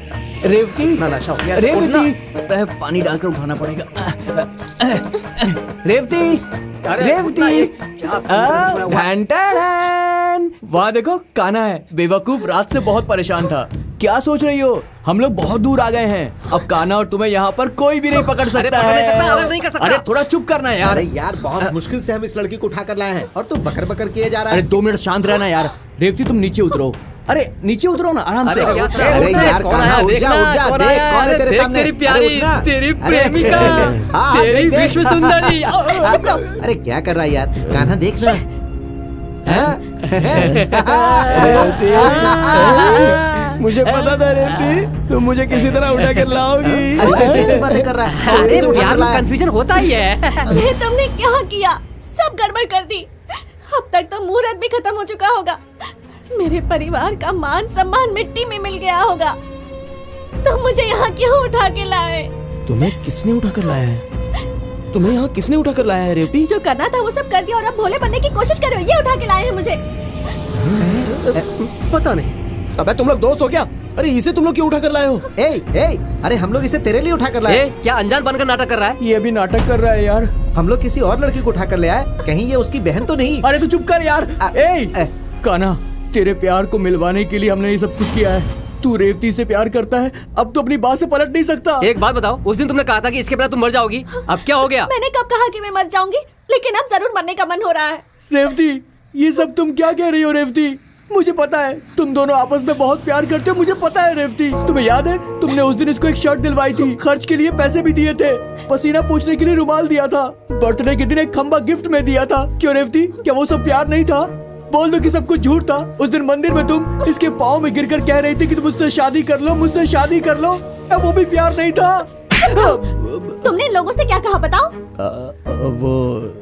रेवती, ना नशा हो गया। रेवती, पानी डालकर उठाना पड़ेगा। रेवती, रेवती, वाह देखो कान्हा है। बेवकूफ, रात से बहुत परेशान था। क्या सोच रही हो? हम लोग बहुत दूर आ गए हैं। अब कान्हा और तुम्हें यहाँ पर कोई भी नहीं पकड़ सकता है। अरे थोड़ा चुप करना यार। अरे यार, बहुत मुश्किल से हम इस लड़की को उठा कर लाए हैं और तू बकर बकर किए जा रहा है। अरे 2 मिनट शांत रहना यार। रेवती तुम नीचे उतरो। अरे नीचे उतरो ना, आराम से। अरे यार कान्हा, उठ जा, देख कौन है तेरे सामने। तेरी प्यारी, तेरी प्रेमिका, तेरी विश्व सुंदरी। अरे क्या कर रहा है यार कान्हा, देखना। मुझे पता था रेवती, तुम मुझे किसी तरह उठा कर लाओगी। अरे कैसी बातें कर रहा है? अरे प्यार में कंफ्यूजन होता ही है। ये तुमने क्या किया? सब गड़बड़ कर दी। अब तक तो मुहूर्त भी खत्म हो चुका होगा। मेरे परिवार का मान सम्मान मिट्टी में मिल गया होगा। तुम मुझे यहाँ क्यों उठा के लाए? तुम्हें किसने उठा कर लाया है? तुम्हें यहाँ किसने उठा कर लाया है रेवती? जो करना था वो सब कर दिया और अब भोले बनने की कोशिश कर रहे हो। ये उठा के लाए हैं मुझे। पता नहीं। अबे तुम लोग दोस्त हो क्या? अरे इसे तुम लोग क्यों उठा कर लाए हो? अरे हम लोग इसे तेरे लिए उठा कर लाए। क्या अनजान बनकर नाटक कर रहा है? ये भी नाटक कर रहा है यार। हम लोग किसी और लड़की को उठा कर ले आए, कहीं ये उसकी बहन तो नहीं? अरे तू चुप कर यार। कान्हा, तेरे प्यार को मिलवाने के लिए हमने ये सब कुछ किया है। तू रेवती से प्यार करता है, अब तो अपनी बात से पलट नहीं सकता। एक बात बताओ, उस दिन तुमने कहा था कि इसके बिना तुम मर जाओगी, अब क्या हो गया? मैंने कब कहा कि मैं मर जाऊंगी, लेकिन अब जरूर मरने का मन हो रहा है। रेवती, ये सब तुम क्या कह रही हो रेवती? मुझे पता है तुम दोनों आपस में बहुत प्यार करते हो, मुझे पता है रेवती। तुम्हें याद है तुमने उस दिन इसको एक शर्ट दिलवाई थी, खर्च के लिए पैसे भी दिए थे, पसीना पोंछने के लिए रुमाल दिया था, बर्थडे के दिन एक खंबा गिफ्ट में दिया था। क्यों रेवती, क्या वो सब प्यार नहीं था? बोल दो कि सब कुछ झूठ था। उस दिन मंदिर में तुम इसके पाँव में गिरकर कह रही थी कि तुम मुझसे शादी कर लो, मुझसे शादी कर लो। अब वो भी प्यार नहीं था? तुमने इन लोगों से क्या कहा बताओ? वो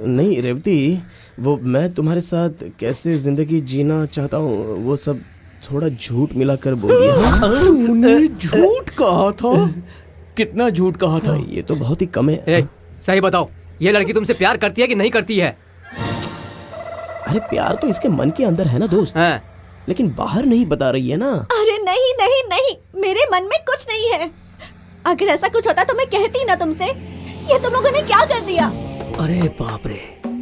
नहीं रेवती, वो मैं तुम्हारे साथ कैसे जिंदगी जीना चाहता हूँ वो सब थोड़ा झूठ मिलाकर बोल दिया। तूने झूठ कहा था? कितना झूठ कहा था? ये तो बहुत ही कम है। सही बताओ, ये लड़की तुमसे प्यार करती है कि नहीं करती है? अरे प्यार तो इसके मन के अंदर है ना दोस्त, लेकिन बाहर नहीं बता रही है ना। अरे नहीं नहीं नहीं, मेरे मन में कुछ नहीं है। अगर ऐसा कुछ होता तो मैं कहती ना तुमसे। ये तुम लोगों ने क्या कर दिया? अरे बाप रे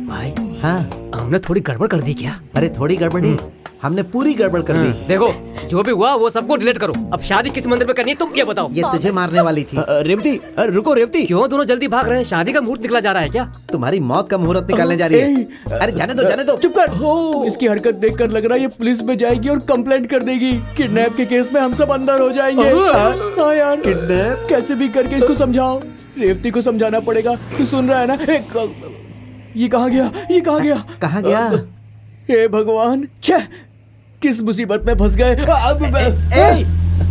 भाई, हाँ हमने थोड़ी गड़बड़ कर दी क्या? अरे थोड़ी गड़बड़ी, हमने पूरी गड़बड़ कर दी। देखो जो भी हुआ वो सबको डिलीट करो। अब शादी किस मंदिर में करनी है तुम ये बताओ। ये तुझे मारने वाली थी। रेवती, रुको रेवती। क्यों दोनों जल्दी भाग रहे हैं? शादी का मुहूर्त निकला जा रहा है क्या? तुम्हारी मौत का मुहूर्त निकालने जा रही है। अरे जाने दो जाने दो। चुप कर। इसकी हरकत देखकर लग रहा है ये पुलिस में जाएगी और कंप्लेंट कर देगी। किडनैप के केस में हम सब अंदर हो जाएंगे। हाँ यार, किडनैप कैसे भी करके इसको समझाओ। रेवती को समझाना पड़ेगा। तू सुन रहा है ना? ये कहाँ गया? ये कहाँ गया? कहाँ गया? हे भगवान, छे किस मुसीबत में फंस गए।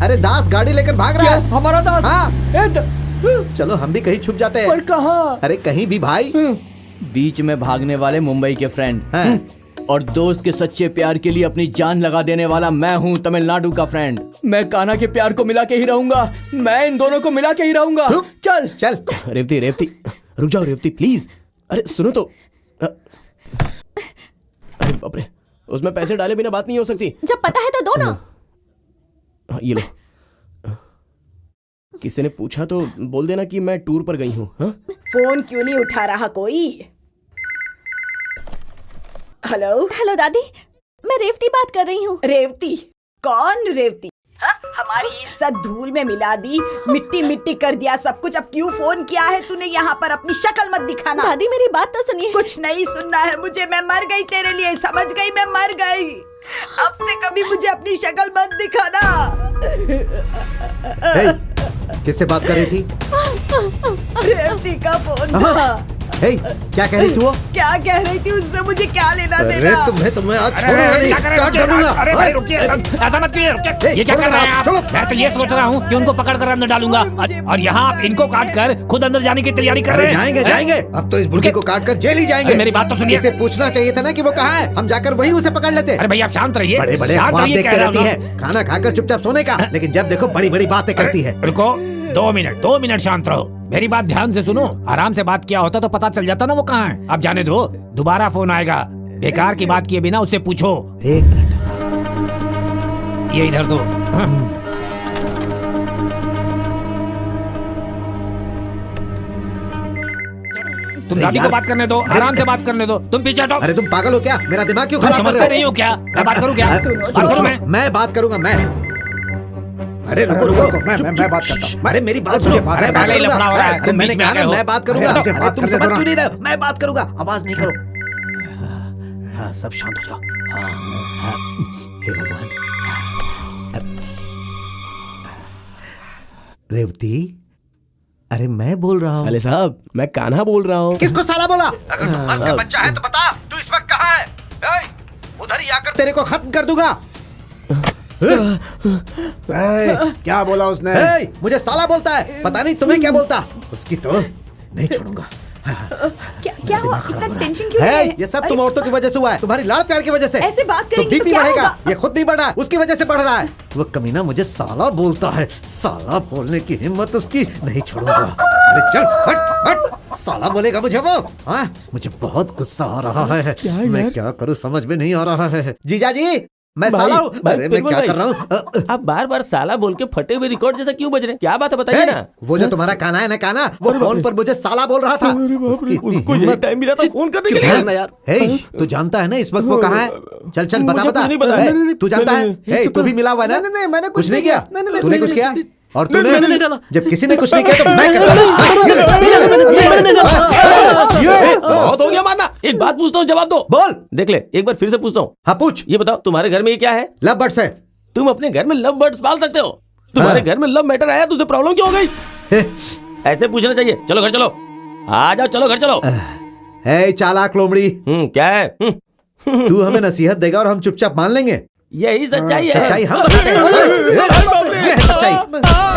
अरे दास गाड़ी लेकर भाग रहा है। हमारा दास? हाँ। चलो हम भी कहीं छुप जाते हैं। पर कहाँ? अरे कहीं भी भाई। बीच में भागने वाले मुंबई के फ्रेंड और दोस्त के सच्चे प्यार के लिए अपनी जान लगा देने वाला मैं हूँ तमिलनाडु का फ्रेंड। मैं कान्हा के प्यार को मिला के ही रहूंगा। मैं इन दोनों को मिला के ही रहूंगा। चल चल। रेवती रेवती रुक जाओ रेवती प्लीज। अरे सुनो तो। अरे बाप रे, उसमें पैसे डाले बिना बात नहीं हो सकती। जब पता है तो दो ना। ये लो। किसी ने पूछा तो बोल देना कि मैं टूर पर गई हूँ। फोन क्यों नहीं उठा रहा कोई? हेलो हेलो दादी, मैं रेवती बात कर रही हूँ। रेवती? कौन रेवती? हाँ? हमारी इज्जत धूल में मिला दी, मिट्टी मिट्टी कर दिया सब कुछ। अब क्यों फोन किया है तूने यहाँ पर? अपनी शक्ल मत दिखाना। दादी मेरी बात तो सुनिए। कुछ नहीं सुनना है मुझे। मैं मर गई तेरे लिए, समझ गई? मैं मर गई। अब से कभी मुझे अपनी शक्ल मत दिखाना। किससे बात कर रही थी? रेवती का फोन। क्या कह रही थी वो? क्या कह रही थी? उससे मुझे क्या लेना देना? तुम्हें आज छोड़ूंगा नहीं। काट डालूंगा। अरे भाई रुकिए, ऐसा मत कीजिए। ये क्या कर रहे हैं आप? मैं तो ये सोच रहा हूँ कि उनको पकड़ कर अंदर डालूंगा और यहाँ आप इनको काट कर खुद अंदर जाने की तैयारी कर रहे हैं। जाएंगे जाएंगे। अब तो इस बुढ़ी को काट कर जेल ही जाएंगे। मेरी बात तो सुनिए। इसे पूछना चाहिए था ना कि वो कहाँ है, हम जाकर वही उसे पकड़ लेते। अरे भैया आप शांत रहिए। बड़े बड़े ख्वाब देखते रहती है, खाना खाकर चुपचाप सोने का, लेकिन जब देखो बड़ी बड़ी बातें करती है। रुको, 2 मिनट शांत रहो। मेरी बात ध्यान से सुनो। आराम से बात किया होता तो पता चल जाता ना वो कहाँ है। अब जाने दो, दोबारा फोन आएगा। बेकार की बात किए बिना उससे पूछो। 1 मिनट। ये इधर दो। तुम दादी को बात करने दो, आराम से बात करने दो। तुम पीछे हटो। अरे तुम पागल हो क्या? मेरा दिमाग क्यों तुम खराब कर समझते रहे नहीं हो क्या? मैं बात करूँ क्या? बात करूँ मैं बात करूंगा मैं। अरे रुको रुको, मैं बात करता हूँ। अरे मेरी बात सुनो। मैं बात करूंगा। अरे मैंने कहा ना मैं बात करूंगा। तुम समझ क्यों नहीं रहे? मैं बात करूंगा। आवाज नहीं करो। हाँ सब शांत हो जाओ। हाँ हे भगवान। रेवती, अरे मैं बोल रहा हूँ। साले साहब, मैं कान्हा बोल रहा हूँ। किसको साला बोला? अगर तू मर्द का बच्चा है तो बता, तू इस वक्त कहाँ है? उधर ही आकर तेरे को खत्म कर दूंगा। क्या बोला उसने? मुझे साला बोलता है, पता नहीं तुम्हें क्या बोलता। उसकी तो नहीं छोड़ूंगा। क्या हुआ? इतना टेंशन क्यों है? ये सब तुम औरतों की वजह से हुआ है, तुम्हारी लाड़ प्यार की वजह से। ऐसे बात करेंगे तो बीपी क्या बढ़ेगा। होगा? ये खुद नहीं बढ़ रहा है, उसकी वजह से बढ़ रहा है। वो कमीना मुझे साला बोलता है। साला बोलने की हिम्मत उसकी, नहीं छोड़ूंगा। अरे चल हट हट। साला बोलेगा मुझे वो। हाँ मुझे बहुत गुस्सा आ रहा है। मैं क्या करूँ समझ में नहीं आ रहा है। जीजा जी मैं साला हूँ। अरे मैं क्या कर रहा हूँ? आप बार बार साला बोल के फटे हुए रिकॉर्ड जैसा क्यों बज रहे हैं? क्या बात है बताइए ना। वो जो तुम्हारा काना है ना, काना वो फोन पर मुझे साला बोल रहा था। उसको यही टाइम मिला था फोन करने के लिए यार। तू जानता है ना इस वक्त वो कहाँ है? चल चल बता बता। तू जानता है? तू भी मिला हुआ है ना? नहीं मैंने कुछ नहीं किया। तूने कुछ किया? और मैंने तूने नहीं डाला। जब किसी ने कुछ नहीं किया तो मैं करता। बहुत हो गया मानना। एक बात पूछता हूँ, जवाब दो। बोल। देख ले, एक बार फिर से पूछता हूँ। हाँ पूछ। ये बताओ, तुम्हारे घर में ये क्या है? लव बर्ड्स है। तुम अपने घर में लव बर्ड्स पाल सकते हो? तुम्हारे घर में लव मैटर आया तो उसे प्रॉब्लम क्यों हो गई? ऐसे पूछना चाहिए। चलो घर चलो, आ जाओ, चलो घर चलो। चालाक लोमड़ी। क्या है? तू हमें नसीहत देगा और हम चुपचाप मान लेंगे। यही सच्चाई है। सच्चाई हम बताते हैं। ये है सच्चाई।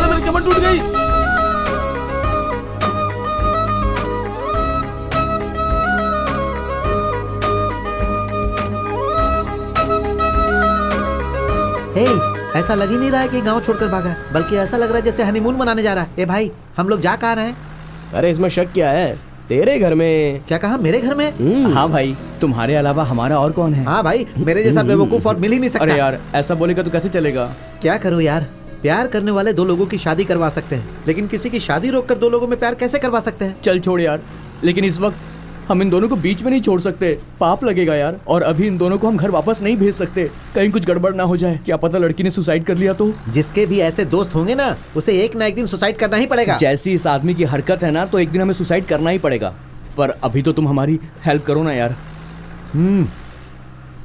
मेरी कमर टूट गई। ऐसा लग ही नहीं रहा है कि गांव छोड़कर भागा है, बल्कि ऐसा लग रहा है जैसे हनीमून मनाने जा रहा है। ए भाई, हम लोग जा कहाँ रहे हैं? अरे इसमें शक क्या है? तेरे घर में। क्या कहा, मेरे घर में? हाँ भाई, तुम्हारे अलावा हमारा और कौन है? हाँ भाई, मेरे जैसा बेवकूफ और मिल ही नहीं सकता। अरे यार, ऐसा बोलेगा तो कैसे चलेगा? क्या करूँ यार, प्यार करने वाले दो लोगों की शादी करवा सकते हैं, लेकिन किसी की शादी रोककर दो लोगों में प्यार कैसे करवा सकते हैं? चल छोड़ यार, लेकिन इस वक्त हम इन दोनों को बीच में नहीं छोड़ सकते, पाप लगेगा यार। और अभी इन दोनों को हम घर वापस नहीं भेज सकते, कहीं कुछ गड़बड़ ना हो जाए। क्या पता लड़की ने सुसाइड कर लिया तो? जिसके भी ऐसे दोस्त होंगे ना, उसे एक ना एक दिन सुसाइड करना ही पड़ेगा। जैसी इस आदमी की हरकत है ना, तो एक दिन हमें सुसाइड करना ही पड़ेगा। पर अभी तो तुम हमारी हेल्प करो ना यार।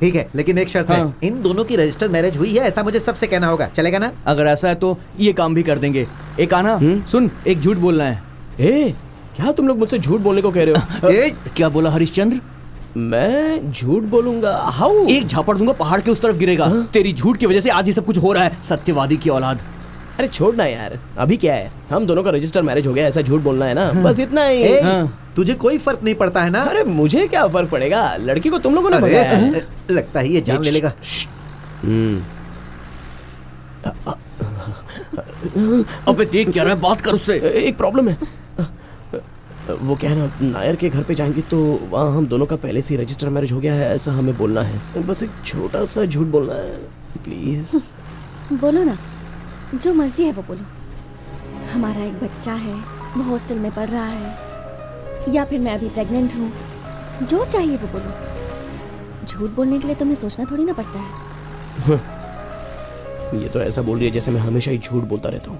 ठीक है, लेकिन एक शर्त है, इन दोनों की रजिस्टर मैरिज हुई है ऐसा मुझे सबसे कहना होगा, चलेगा ना? अगर ऐसा है तो ये काम भी कर देंगे। एक आना, सुन, एक झूठ बोलना है। ए, क्या तुम लोग मुझसे झूठ बोलने को कह रहे हो? क्या बोला हरिश्चंद्र? मैं झूठ बोलूंगा? हाउ? एक झापड़ दूंगा, पहाड़ के उस तरफ गिरेगा। तेरी झूठ की वजह से आज ये सब कुछ हो रहा है, सत्यवादी की औलाद। अरे छोड़ना यार, अभी क्या है, हम दोनों का रजिस्टर मैरिज हो गया, ऐसा झूठ बोलना है ना, बस इतना ही। तुझे कोई फर्क नहीं पड़ता है ना? अरे मुझे क्या फर्क पड़ेगा, लड़की को तुम लोगों ने भगाया है। लगता है ये जान ले लेगा। अबे देख क्या रहा है, बात कर उससे। एक प्रॉब्लम है, वो क्या है ना, नायर के घर पे जाएंगे तो वहाँ हम दोनों का पहले से रजिस्टर मैरिज हो गया है ऐसा हमें बोलना है। बस एक छोटा सा झूठ बोलना है, प्लीज। बोलो ना, जो मर्जी है वो बोलो। हमारा एक बच्चा है, वो हॉस्टल में पढ़ रहा है, या फिर मैं अभी प्रेग्नेंट हूँ, जो चाहिए वो बोलो। झूठ बोलने के लिए तुम्हें सोचना थोड़ी ना पड़ता है। ये तो ऐसा बोल रही है जैसे मैं हमेशा ही झूठ बोलता रहता हूँ।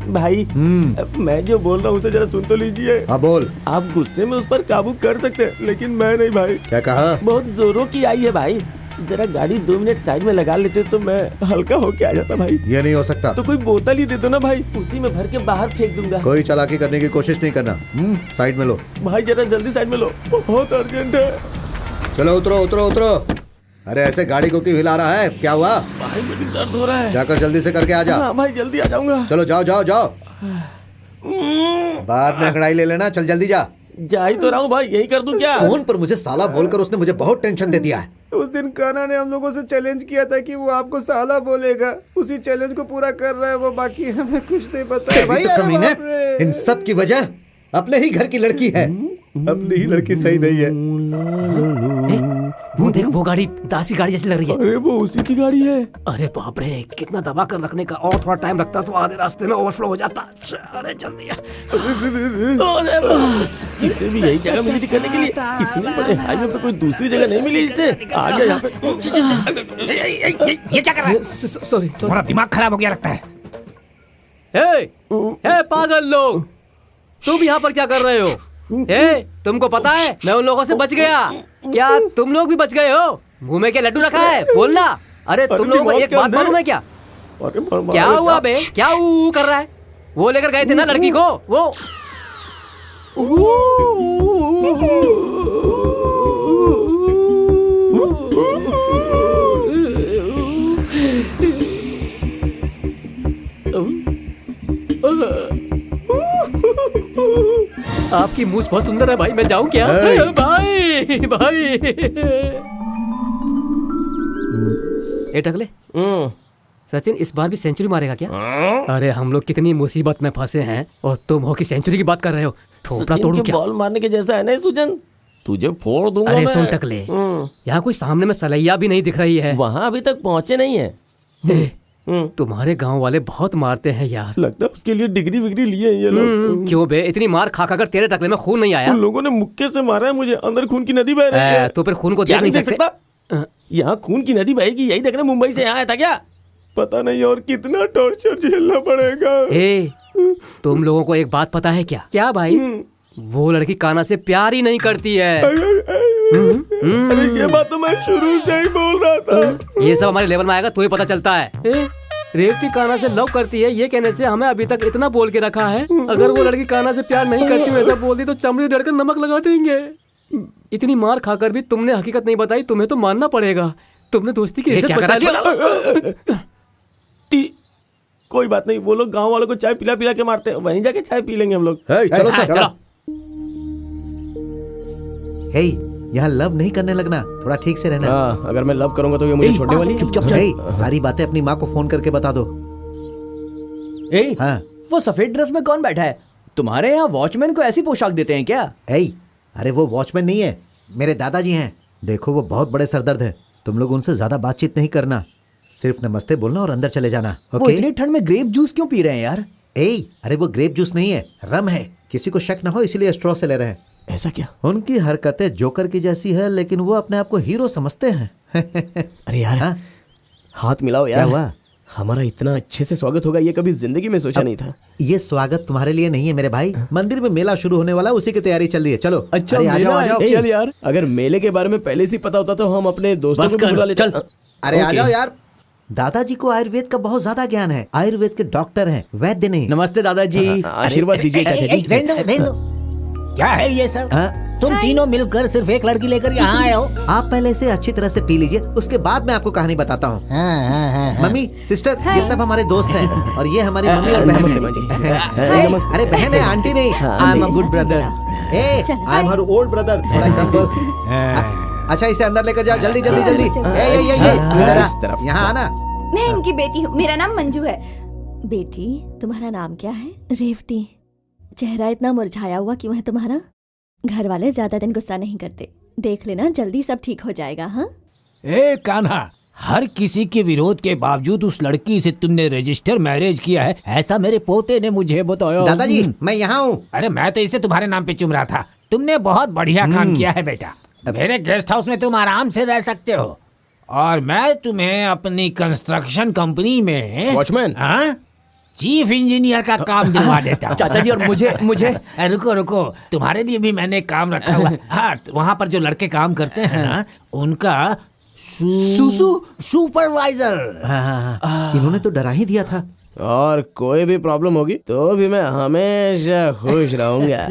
भाई मैं जो बोल रहा हूँ उसे जरा सुन तो लीजिए। हाँ बोल। आप गुस्से में उस पर काबू कर सकते हैं, लेकिन मैं नहीं भाई। क्या कहा? बहुत जोरों की आई है भाई, जरा गाड़ी 2 मिनट साइड में लगा लेते तो मैं हल्का होके आ जाता भाई। ये नहीं हो सकता। तो कोई बोतल ही दे दो ना भाई, उसी में भर के बाहर फेंक दूंगा। कोई चालाकी करने की कोशिश नहीं करना। साइड में लो भाई, जरा जल्दी साइड में लो, बहुत अर्जेंट है। चलो उतरो उतरो उतरो। अरे ऐसे गाड़ी को क्यों हिला रहा है, क्या हुआ? भाई मुझे दर्द हो रहा है। जाकर जल्दी से करके आ जा। हाँ भाई, जल्दी आ जाऊंगा। चलो जाओ जाओ जाओ, बाद में अंगड़ाई ले लेना। चल जल्दी जा। जा ही तो रहा हूँ भाई, यही कर दूं क्या? फोन पर मुझे साला बोलकर उसने मुझे बहुत टेंशन दे दिया है। उस दिन कान्हा ने हम लोगों से चैलेंज किया था कि वो आपको साला बोलेगा, उसी चैलेंज को पूरा कर रहा है वो, बाकी हमें कुछ नहीं पता है भाई। तो कमीने, इन सब की वजह अपने ही घर की लड़की है। अपनी ही लड़की सही नहीं है। वो देख, वो गाड़ी दासी गाड़ी जैसी लग रही है। अरे वो उसी की गाड़ी है। अरे बाप रे, कितना दबा कर रखने का, और थोड़ा टाइम लगता तो आधे रास्ते में ओवरफ्लो हो जाता। अरे जल्दी इसे भी यही जगह मिली थी करने के लिए, इतने बड़े हाईवे पे कोई दूसरी जगह नहीं मिली इसे। आ गया यहाँ पे। ये क्या कर रहा है? सॉरी, तुम्हारा दिमाग खराब हो गया लगता है। हे पागल लोग, तुम यहाँ पर क्या कर रहे हो? तुमको पता है मैं उन लोगों से बच गया, क्या तुम लोग भी बच गए हो? मुंह में क्या लड्डू रखा है, बोलना। अरे तुम लोगों को एक बात मालूम है क्या? क्या हुआ बे, क्या कर रहा है? वो लेकर गए थे ना लड़की को, वो आपकी मूछ बहुत सुंदर है भाई, मैं जाऊं क्या? भाई भाई ए टकले, सचिन इस बार भी सेंचुरी मारेगा क्या? अरे हम लोग कितनी मुसीबत में फंसे हैं और तुम हो कि सेंचुरी की बात कर रहे हो। थोपड़ा तोड़ू क्या? बॉल मारने के जैसा है ना सुजन, तुझे फोड़ दूंगा। अरे सुन टकले, यहाँ कोई सामने में सलैया भी नहीं दिख रही है। वहाँ अभी तक पहुँचे नहीं है। तुम्हारे गांव वाले बहुत मारते हैं यार, लगता है उसके लिए डिग्री विग्री लिए ये लोग। क्यों बे, इतनी मार खा कर तेरे टकले में खून नहीं आया? उन लोगों ने मुक्के से मारा है मुझे, अंदर खून की नदी बह रही है। तो फिर खून को देख नहीं सकता? यहाँ खून की नदी बहेगी, यही देखने मुंबई से यहाँ आया था क्या? पता नहीं और कितना टॉर्चर झेलना पड़ेगा। तुम लोगों को एक बात पता है क्या? क्या भाई? वो लड़की कान्हा से प्यार ही नहीं करती है। अरे ये बात तो मैं शुरू से ही बोल रहा था। ये सब हमारे लेवल में आएगा तो ही पता चलता है। रेवती कान्हा से लव करती है, ये कहने से हमें अभी तक इतना बोल के रखा है। अगर वो लड़की कान्हा से प्यार नहीं करती, वैसा बोल दी तो चमड़ी उधड़कर नमक लगा देंगे। इतनी मार खाकर भी तुमने हकीकत नहीं बताई, तुम्हें तो मानना पड़ेगा। तुमने दोस्ती की इज्जत बचा दी। कोई बात नहीं, वो लोग गाँव वालों को चाय पिला पिला के मारते हैं, वहीं जाके चाय पी लेंगे हम लोग। चलो चलो। हे, यहाँ लव नहीं करने लगना, थोड़ा ठीक से रहना। अगर मैं लव करूंगा तो ये मुझे छोड़ने वाली? चुपचाप सारी बातें अपनी माँ को फोन करके बता दो। हाँ। वो सफेद ड्रेस में कौन बैठा है? तुम्हारे यहाँ वॉचमैन को ऐसी पोशाक देते हैं क्या? अरे वो वॉचमैन नहीं है, मेरे दादाजी हैं। देखो वो बहुत बड़े सरदर्द है, तुम लोग उनसे ज्यादा बातचीत नहीं करना, सिर्फ नमस्ते बोलना और अंदर चले जाना। वो इतनी ठंड में ग्रेप जूस क्यों पी रहे हैं यार? अरे वो ग्रेप जूस नहीं है, रम है। किसी को शक ना हो इसलिए स्ट्रॉ से ले रहे हैं। ऐसा क्या? उनकी हरकतें जोकर की जैसी है, लेकिन वो अपने आप को हीरो समझते हैं। अरे यार हाथ मिलाओ यार। क्या हुआ? हमारा इतना अच्छे से स्वागत होगा ये कभी जिंदगी में सोचा नहीं था। ये स्वागत तुम्हारे लिए नहीं है मेरे भाई, मंदिर में मेला शुरू होने वाला, उसी की तैयारी चल रही है। चलो अच्छा अरे, आ मेला जाओ, आ है। जाओ। चल यार, अगर मेले के बारे में पहले से ही पता होता तो हम अपने दोस्तों बस को भी कर, बुला लेते। चल। अरे आ जाओ यार, दादाजी को आयुर्वेद का बहुत ज्यादा ज्ञान है, आयुर्वेद के डॉक्टर हैं, वैद्य नहीं। नमस्ते दादाजी। आशीर्वाद दीजिए चाचा जी। रहने दो। क्या है ये सब? तुम तीनों मिलकर सिर्फ एक लड़की लेकर यहाँ आए हो? आप पहले इसे अच्छी तरह से पी लीजिए, उसके बाद मैं आपको कहानी बताता हूँ। मम्मी, सिस्टर, ये सब हमारे दोस्त हैं और ये हमारी मम्मी और बहन है। अरे बहन है, आंटी नहीं। आई am a good brother. I am her old brother. थोड़ा कम बोल। अच्छा इसे अंदर लेकर जाओ, जल्दी जल्दी जल्दी। यहाँ आना। मैं इनकी बेटी हूँ, मेरा नाम मंजू है। बेटी, तुम्हारा नाम क्या है? रेवती। चेहरा इतना मुरझाया हुआ क्यों है तुम्हारा? घर वाले ज्यादा दिन गुस्सा नहीं करते, देख लेना जल्दी सब ठीक हो जाएगा। हाँ ए कान्हा, हर किसी के विरोध के बावजूद उस लड़की से तुमने रजिस्टर मैरिज किया है, ऐसा मेरे पोते ने मुझे बताया। दादाजी मैं यहाँ हूँ। अरे मैं तो इसे तुम्हारे नाम पे चुम रहा था। तुमने बहुत बढ़िया काम किया है बेटा। मेरे गेस्ट हाउस में तुम आराम से रह सकते हो और मैं तुम्हें अपनी कंस्ट्रक्शन कंपनी में वॉचमैन चीफ इंजीनियर का काम दिलवा देता हूँ। चाचा जी और मुझे रुको, तुम्हारे लिए भी मैंने काम रखा हुआ है। हाँ, वहाँ पर जो लड़के काम करते हैं ना, उनका सुपरवाइजर। इन्होंने तो डरा ही दिया था। और कोई भी प्रॉब्लम होगी तो भी मैं हमेशा खुश रहूंगा।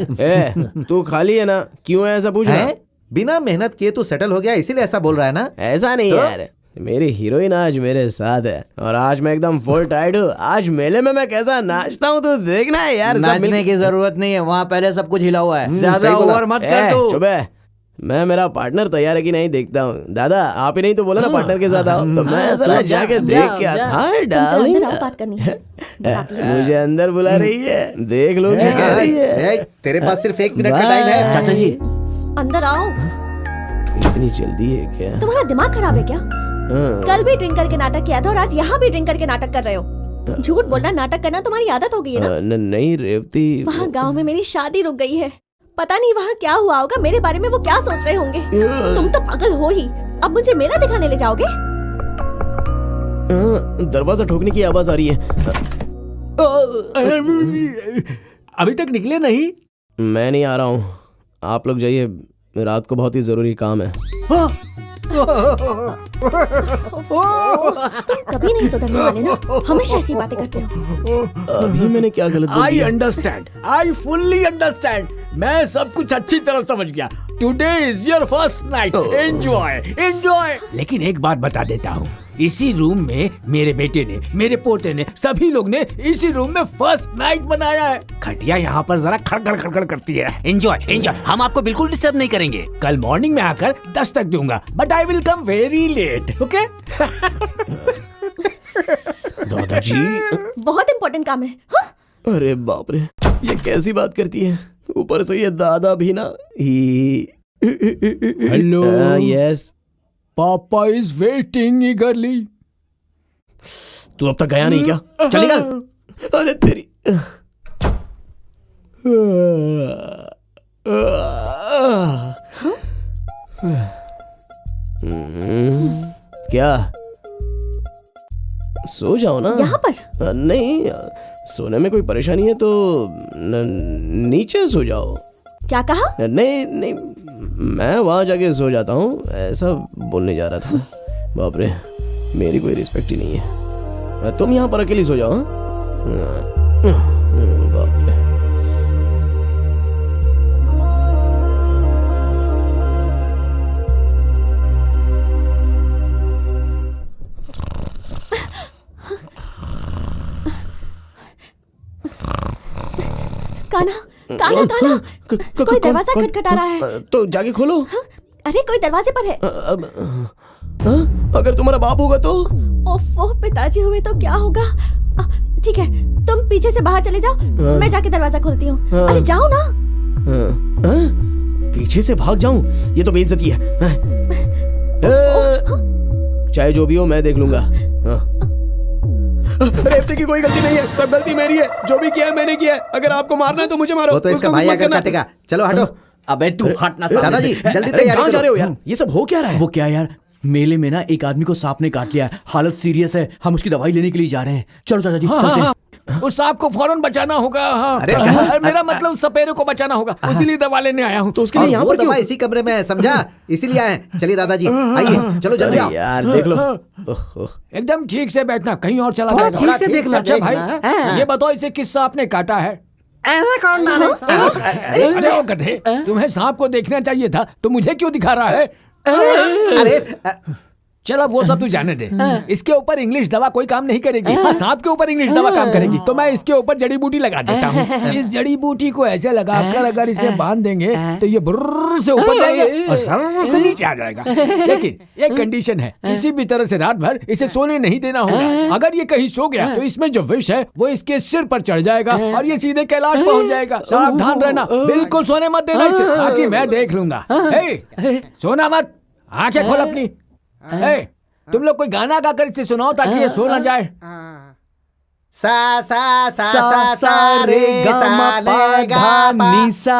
तू खाली है ना? क्यों ऐसा पूछ रहा है? बिना मेहनत किए तू सेटल हो गया इसीलिए ऐसा बोल रहा है ना? ऐसा नहीं यार, मेरी हीरोइन आज मेरे साथ है और आज मैं एकदम फुल टाइट हूँ। आज मेले में मैं कैसा नाचता हूँ तो देखना है यार। नाचने की जरूरत नहीं है, वहाँ पहले सब कुछ हिला हुआ है। ज्यादा ओवर मत कर तू। चुप है, मैं मेरा पार्टनर तैयार है कि नहीं देखता हूँ। दादा आप ही नहीं तो बोला ना पार्टनर के साथ आओ, तो मैं जरा जाके देख के आता। हाँ डार्लिंग, बात करनी है। मुझे अंदर बुला रही है, देख लो क्या कह रही है। तेरे पास सिर्फ 1 मिनट का टाइम है। चाचा जी अंदर आओ। इतनी जल्दी है क्या? तुम्हारा दिमाग खराब है क्या? कल भी ड्रिंक करके नाटक किया था और आज यहाँ भी ड्रिंक करके नाटक कर रहे हो। झूठ बोलना, नाटक करना तुम्हारी आदत हो गई है ना? नहीं रेवती, वहाँ गांव में मेरी शादी रुक गई है। पता नहीं वहाँ क्या हुआ होगा, मेरे बारे में वो क्या सोच रहे होंगे। तुम तो पागल हो ही। अब मुझे मेला दिखाने ले जाओगे? दरवाजा ठोकने की आवाज आ रही है। अभी तक निकले नहीं? मैं नहीं आ रहा हूँ, आप लोग जाइए, रात को बहुत ही जरूरी काम है। तुम कभी नहीं सुधरने वाले ना, हमेशा ऐसी बातें करते हो। अभी मैंने क्या गलत बोल आई दिया? Understand, I fully understand. मैं सब कुछ अच्छी तरह समझ गया। Today is your first night, enjoy. लेकिन एक बात बता देता हूँ, इसी रूम में मेरे बेटे ने, मेरे पोते ने, सभी लोग ने इसी रूम में फर्स्ट नाइट बनाया है। खटिया यहाँ पर जरा खड़खड़ खड़खड़ करती है। एंजॉय। हम आपको बिल्कुल डिस्टर्ब नहीं करेंगे। कल मॉर्निंग में आकर दस्तक दूंगा, but I will come very late. Okay? दादाजी बहुत इम्पोर्टेंट काम है। हाँ? अरे बाप रे, ये कैसी बात करती है? ऊपर से ये दादा भी ना ही। हेलो। यस, पापा इज वेटिंग ईगरली। तू अब तक गया नहीं क्या? चल निकल। अरे तेरी क्या? सो जाओ ना यहाँ पर। नहीं, सोने में कोई परेशानी है तो नीचे सो जाओ। क्या कहा? नहीं, मैं वहां जाके सो जाता हूँ, ऐसा बोलने जा रहा था। बाप रे, मेरी कोई रिस्पेक्ट ही नहीं है। तुम यहाँ पर अकेली सो जाओ। बाप रे। काना, कोई दरवाजा खटखटा रहा है। तो जाके खोलो। अरे कोई दरवाजे पर है। अगर तुम्हारा बाप होगा तो? ओफो, पिताजी हुए तो क्या होगा? ठीक है, तुम पीछे से बाहर चले जाओ, मैं जाके दरवाजा खोलती हूँ। अरे जाओ ना। पीछे से भाग जाऊं? ये तो बेइज्जती है। चाहे जो भी हो मैं देख लूंगा। रेवती की कोई गलती नहीं है, सब गलती मेरी है। जो भी किया है मैंने किया है। अगर आपको मारना है तो मुझे मारो। वो तो इसका भाई आकर काटेगा। चलो हटो। अबे तू हट ना। दादाजी जल्दी अरे तैयारी कहाँ जा रहे करो। हो यार? ये सब हो क्या रहा है? वो क्या यार, मेले में ना एक आदमी को सांप ने काट लिया है, हालत सीरियस है, हम उसकी दवाई लेने के लिए जा रहे हैं। चलो दादाजी चलते हैं। उस सांप को फौरन बचाना होगा। हाँ। अरे मेरा मतलब उस सपेरे को बचाना होगा, इसीलिए दवा लेने आया हूँ। तो उसके लिए यहाँ वो पर दवा क्यों? इसी कमरे में है, समझा? इसीलिए आए हैं। चलिए दादाजी आइए, चलो जल्दी आओ। यार देख लो। ओहो। एकदम ठीक से बैठना, कहीं और चला थोड़ा जाएगा। ठीक से देखना, अच्छा भाई, देखना। ये बताओ इसे किस सांप ने काटा है? अरे अरे वो गधे, तुम्हें सांप को देखना चाहिए था, तो मुझे क्यों दिखा रहा है? अरे चलो वो सब तू जाने दे। इसके ऊपर इंग्लिश दवा कोई काम नहीं करेगी। सांप के ऊपर इंग्लिश दवा काम करेगी। तो मैं इसके ऊपर जड़ी बूटी लगा देता हूँ। इस जड़ी बूटी को ऐसे लगाकर अगर इसे बांध देंगे तो ये बुर्र से ऊपर जाएगा और सर से नीचे आ जाएगा। लेकिन एक कंडीशन है, किसी भी तरह से रात भर इसे सोने नहीं देना होगा। अगर ये कहीं सो गया तो इसमें जो विष है वो इसके सिर पर चढ़ जाएगा और ये सीधे कैलाश पहुँच जाएगा। सावधान रहना, बिल्कुल सोने मत देना इसे, ताकि मैं देख लूंगा। सोना मत, आंखें खोल अपनी। तुम लोग कोई गाना गाकर इसे सुनाओ ताकि ये सो ना जाए। सा सा सा सा सा रे सा ले गा मा सा।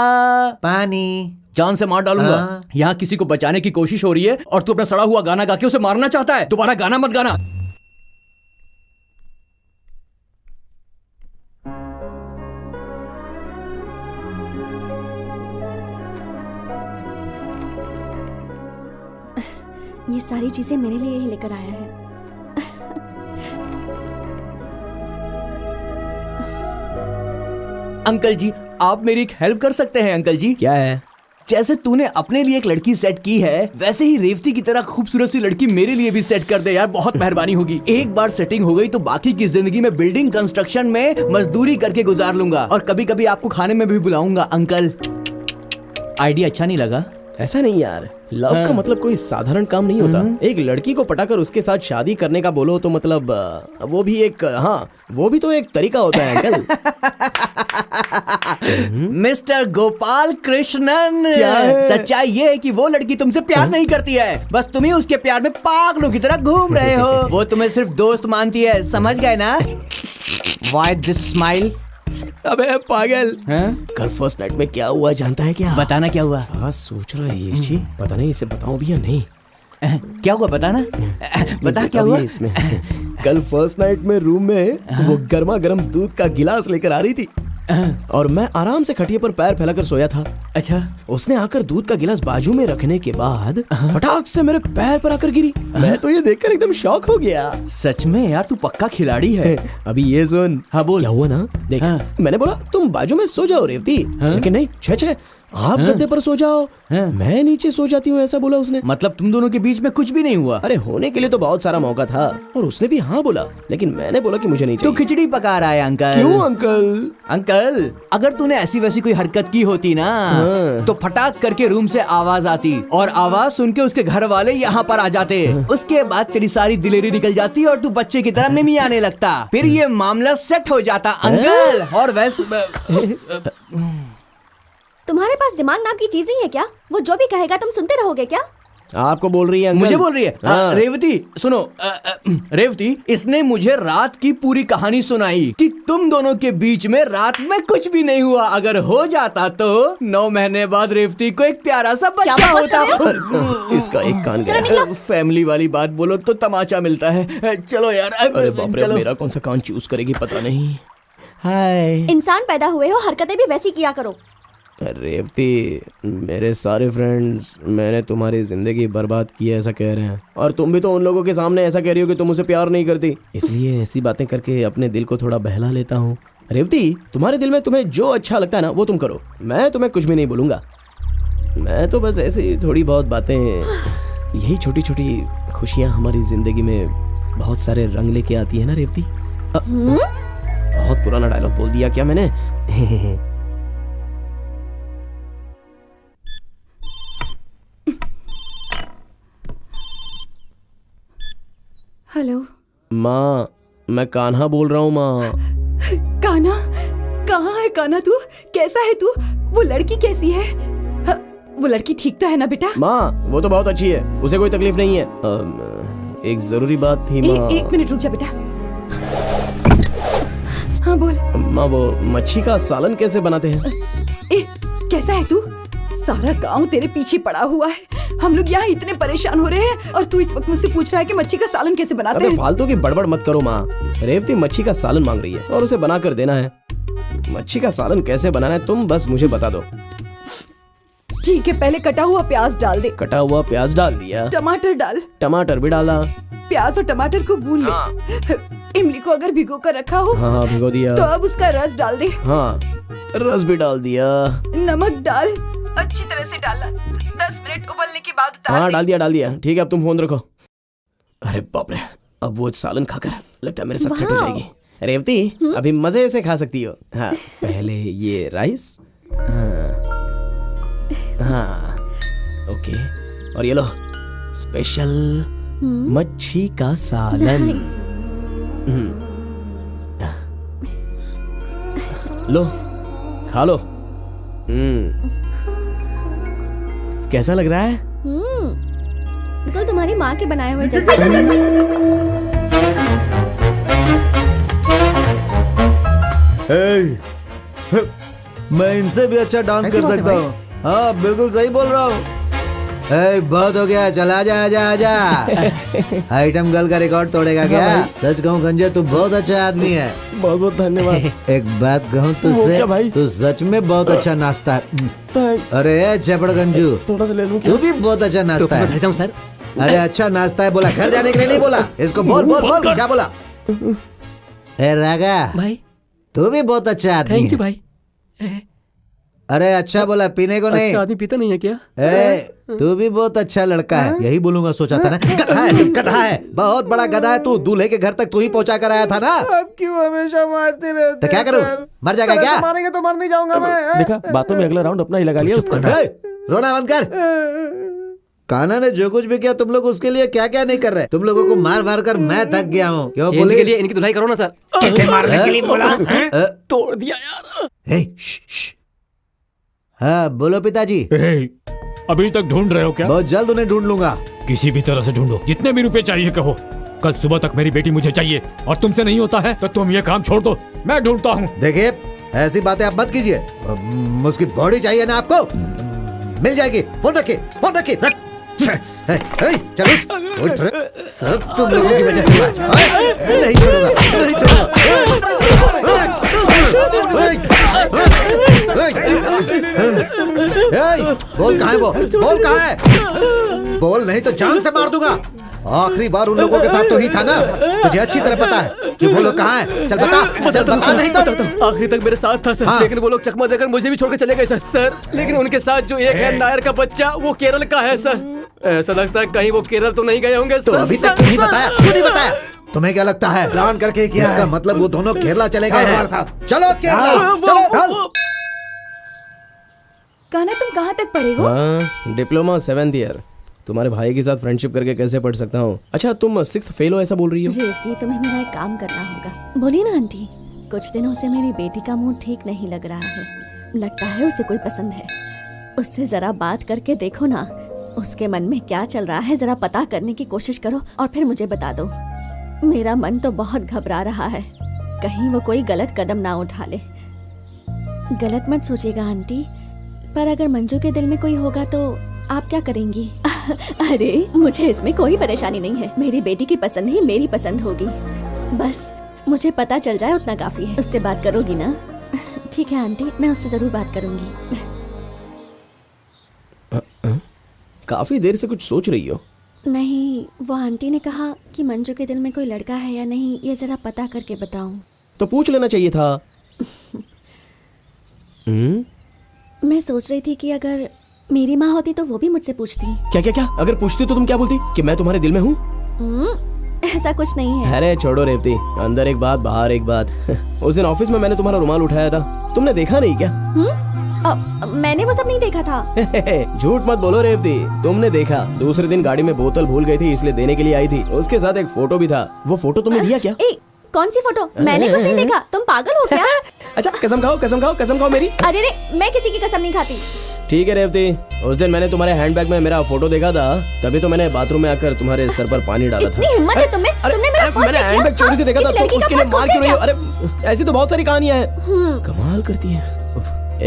पानी जान से मार डालूंगा। यहाँ किसी को बचाने की कोशिश हो रही है और तू अपना सड़ा हुआ गाना गा के उसे मारना चाहता है। दोबारा गाना मत गाना। ये सारी चीजें मेरे लिए ही लेकर आया है। अंकल जी, आप मेरी एक हेल्प कर सकते हैं अंकल जी? क्या है? जैसे तूने अपने लिए एक लड़की सेट की है, वैसे ही रेवती की तरह खूबसूरत सी लड़की मेरे लिए भी सेट कर दे यार, बहुत मेहरबानी होगी। एक बार सेटिंग हो गई तो बाकी की जिंदगी में बिल्डिंग कंस्ट्रक्शन में मजदूरी करके गुजार लूंगा और कभी कभी आपको खाने में भी बुलाऊंगा। अंकल, आइडिया अच्छा नहीं लगा? ऐसा नहीं यार, लव का मतलब कोई साधारण काम नहीं होता। एक लड़की को पटाकर उसके साथ शादी करने का बोलो तो मतलब वो भी एक, हाँ वो भी तो एक तरीका होता है अंकल। मिस्टर गोपाल कृष्णन, सच्चाई ये है कि वो लड़की तुमसे प्यार नहीं करती है, बस तुम ही उसके प्यार में पागलों की तरह घूम रहे हो। वो तुम्हें सिर्फ दोस्त मानती है, समझ गए ना? Why this smile? अबे पागल, कल फर्स्ट नाइट में क्या हुआ जानता है क्या? बताना क्या हुआ? हाँ सोच रहा है ये चीज, पता नहीं इसे बताऊं भी या नहीं। क्या हुआ बताना? बता क्या हुआ इसमें? कल फर्स्ट नाइट में रूम में वो गर्मा गर्म दूध का गिलास लेकर आ रही थी और मैं आराम से खटिया पर पैर फैलाकर सोया था। अच्छा, उसने आकर दूध का गिलास बाजू में रखने के बाद फटाक से मेरे पैर पर आकर गिरी। मैं तो ये देखकर एकदम शॉक हो गया। सच में यार, तू पक्का खिलाड़ी है। अभी ये सुन। हाँ बोल। क्या हुआ ना, देख मैंने बोला तुम बाजू में सो जाओ रेवती, लेकिन नहीं, छे आप गद्दे पर सो जाओ, मैं नीचे सो जाती हूँ, ऐसा बोला उसने। मतलब तुम दोनों के बीच में कुछ भी नहीं हुआ? अरे होने के लिए तो बहुत सारा मौका था और उसने भी हाँ बोला, लेकिन मैंने बोला कि मुझे नहीं चाहिए। तो खिचड़ी पका रहा है अंकल। क्यों अंकल? अंकल, अगर तूने ऐसी वैसी कोई हरकत की होती ना तो फटाक करके रूम से आवाज आती और आवाज सुन के उसके घर वाले यहाँ पर आ जाते। उसके बाद तेरी सारी दिलेरी निकल जाती और तू बच्चे की तरह मिमी आने लगता, फिर ये मामला सेट हो जाता अंकल। और वैसे तुम्हारे पास दिमाग नाम की चीज ही है क्या? वो जो भी कहेगा तुम सुनते रहोगे क्या? आपको बोल रही है अंकल? मुझे बोल रही है? हाँ। रेवती सुनो, रेवती, इसने मुझे रात की पूरी कहानी सुनाई कि तुम दोनों के बीच में रात में कुछ भी नहीं हुआ। अगर हो जाता तो 9 महीने बाद रेवती को एक प्यारा सा बच्चा होता। इसका एक कान गया। फैमिली वाली बात बोलो तो तमाचा मिलता है। चलो यार। अरे बाप रे, मेरा कौन सा कान चूज करेगी पता नहीं। हाय, इंसान पैदा हुए हो, हरकतें भी वैसी किया करो। रेवती, मेरे सारे फ्रेंड्स मैंने तुम्हारी जिंदगी बर्बाद की है ऐसा कह रहे हैं, और तुम भी तो उन लोगों के सामने ऐसा कह रही हो कि तुम उसे प्यार नहीं करती। इसलिए ऐसी बातें करके अपने दिल को थोड़ा बहला लेता हूँ। रेवती, तुम्हारे दिल में तुम्हें जो अच्छा लगता है ना वो तुम करो, मैं तुम्हें कुछ भी नहीं बोलूँगा। मैं तो बस ऐसी थोड़ी बहुत बातें, यही छोटी छोटी खुशियाँ हमारी जिंदगी में बहुत सारे रंग लेके आती है ना रेवती। बहुत पुराना डायलॉग बोल दिया क्या मैंने? हेलो माँ, मैं कान्हा बोल रहा हूँ माँ। कान्हा? कहाँ है कान्हा तू? कैसा है तू? वो लड़की कैसी है? वो लड़की ठीक तो है ना बेटा? माँ वो तो बहुत अच्छी है, उसे कोई तकलीफ नहीं है। एक जरूरी बात थी माँ। एक मिनट रुक जा बेटा। हाँ बोल। माँ वो मच्छी का सालन कैसे बनाते हैं? कैसा है तू? सारा गांव तेरे पीछे पड़ा हुआ है। हम लोग यहाँ इतने परेशान हो रहे हैं और तू इस वक्त मुझसे पूछ रहा है कि मच्छी का सालन कैसे बनाते हैं? फालतू की बड़बड़ मत करो माँ। रेवती मच्छी का सालन मांग रही है और उसे बना कर देना है। मच्छी का सालन कैसे बनाना है तुम बस मुझे बता दो। ठीक है, पहले कटा हुआ प्याज डाल दे। कटा हुआ प्याज डाल दिया। टमाटर डाल। टमाटर भी डाला। प्याज और टमाटर को भून ले। इमली को अगर भिगो कर रखा हो हाँ भिगो दिया। तो अब उसका रस डाल दे। हाँ रस भी डाल दिया। नमक डाल, अच्छी तरह से डालना। 10 मिनट उबलने के बाद उतार हाँ दे। डाल दिया। ठीक है अब तुम फोन रखो। अरे बाप रे, अब वो सालन खाकर लगता है मेरे साथ सेट हो जाएगी। रेवती अभी मजे से खा सकती हो। हाँ पहले ये राइस। हाँ ओके, और ये लो स्पेशल मच्छी का सालन। लो खा लो। कैसा लग रहा है? बिल्कुल तुम्हारी माँ के बनाए हुए जैसा। मैं इनसे भी अच्छा डांस कर सकता हूँ। हाँ बिल्कुल सही बोल रहा हूँ। बहुत हो गया, चल आजा। आइटम गर्ल का रिकॉर्ड तोड़ेगा क्या? सच कहूँ गंजे तू बहुत अच्छा आदमी है। बहुत बहुत धन्यवाद। एक बात कहूँ तुझसे, तू सच में बहुत अच्छा नाश्ता है। अरे चपड़ गंजू, थोड़ा सा ले लूं तू भी बहुत अच्छा नाश्ता है। घर जाऊं सर? अरे अच्छा नाश्ता है बोला, घर जाने के लिए नहीं बोला। इसको बोल क्या बोला? ए रागा भाई, तू भी बहुत अच्छा आदमी है। थैंक यू भाई। अरे अच्छा बोला, पीने को नहीं। अच्छा आदमी पीता नहीं है क्या? तू भी बहुत अच्छा लड़का है। यही बोलूंगा सोचा था ना। गधा है, बहुत बड़ा गधा है तू। दूल्हे के घर तक तू ही पहुंचा कर आया था ना। अब क्यों हमेशा मारते रहते? तो क्या करूं? मर जाएगा क्या? मारेंगे तो मर नहीं जाऊंगा मैं। देखा, बातों में अगला राउंड अपना ही लगा लिया। रोना बंद कर। कान्हा ने जो कुछ भी किया तुम लोग उसके लिए क्या क्या नहीं कर रहे। तुम लोगों को मार मार कर मैं थक गया हूँ। क्यों चेंज के लिए इनकी धुलाई करो ना सर। कैसे मारने के लिए बोला? तोड़ दिया यार। हाँ बोलो पिताजी। अभी तक ढूंढ रहे हो क्या? बहुत जल्द उन्हें ढूंढ लूंगा। किसी भी तरह से ढूंढो, जितने भी रुपए चाहिए कहो। कल सुबह तक मेरी बेटी मुझे चाहिए और तुमसे नहीं होता है तो तुम ये काम छोड़ दो, मैं ढूंढता हूँ। देखिए ऐसी बातें आप मत कीजिए। उसकी बॉडी चाहिए ना आपको, मिल जाएगी। फोन रखिए। चलो उठ रे। सब तुम लोगों की वजह से नहीं छोड़ूंगा। बोल कहाँ है वो? बोल कहाँ है? बोल नहीं तो जान से मार दूंगा। आखिरी बार उन लोगों के साथ तो ही था ना। तुझे अच्छी तरह पता है कि वो लोग कहाँ हैं। चल बता नहीं तो। आखिरी तक मेरे साथ था सर। हाँ। लेकिन वो लोग चकमा देकर मुझे भी छोड़कर चले गए सर। लेकिन उनके साथ जो एक है नायर का बच्चा, वो केरल का है सर। ऐसा लगता है कहीं वो केरल तो नहीं गए होंगे तो सर। अभी तक क्यों नहीं बताया? तुम्हें क्या लगता है प्लान करके किया? इसका मतलब वो दोनों केरला चले गए हैं। चलो केरला चलो। कान्हा तुम कहाँ तक पढ़े हो? हाँ डिप्लोमा 7th ईयर। तुम्हारे भाई के साथ फ्रेंडशिप करके कैसे पढ़ सकता हूँ? अच्छा तुम 6th फेल हो ऐसा बोल रही हो? रेवती तुम्हें मेरा एक काम करना होगा। बोली ना आंटी, कुछ दिनों से मेरी बेटी का मूड ठीक नहीं लग रहा है। लगता है उसे कोई पसंद है। उससे जरा बात करके देखो ना, उसके मन में क्या चल रहा है जरा पता करने की कोशिश करो और फिर मुझे बता दो। मेरा मन तो बहुत घबरा रहा है, कहीं वो कोई गलत कदम ना उठा ले। गलत मत सोचिएगा आंटी, पर अगर मंजू के दिल में कोई होगा तो आप क्या करेंगी? अरे मुझे इसमें कोई परेशानी नहीं है। मेरी बेटी की पसंद ही मेरी पसंद होगी। बस मुझे पता चल जाए उतना काफी है। उससे बात करोगी ना? ठीक है आंटी, मैं उससे जरूर बात करूंगी। काफी देर से कुछ सोच रही हो? नहीं, वो आंटी ने कहा कि मंजू के दिल में कोई लड़का है या नहीं ये जरा पता करके बताऊं। तो पूछ लेना चाहिए था। मैं सोच रही थी कि अगर मेरी माँ होती तो वो भी मुझसे पूछती। क्या? अगर पूछती तो तुम क्या बोलती? कि मैं तुम्हारे दिल में हूँ? ऐसा कुछ नहीं है। अरे छोड़ो रेवती, अंदर एक बात बाहर एक बात। उस दिन ऑफिस में मैंने तुम्हारा रुमाल उठाया था, तुमने देखा नहीं क्या? मैंने वो सब नहीं देखा था। झूठ मत बोलो रेवती, तुमने देखा। दूसरे दिन गाड़ी में बोतल भूल गई थी इसलिए देने के लिए आई थी। उसके साथ एक फोटो भी था। वो फोटो तुमने दिया क्या? कौन सी फोटो? मैंने कुछ नहीं देखा। तुम पागल हो क्या? अच्छा कसम खाओ, कसम खाओ, कसम खाओ मेरी। अरे रे, मैं किसी की कसम नहीं खाती। ठीक है रेवती, उस दिन मैंने तुम्हारे हैंडबैग में मेरा फोटो देखा था, तभी तो मैंने बाथरूम में आकर तुम्हारे सर पर पानी डाला था। इतनी हिम्मत है तुम्हें? तुमने मेरा पर्स मैंने चेक किया? हैंडबैग चोरी से देखा था, किसी लड़की तो का उसके लिए पर्स मार खोलते क्यों रही हो? क्या? अरे ऐसी तो बहुत सारी कहानियां हैं। कमाल करती है।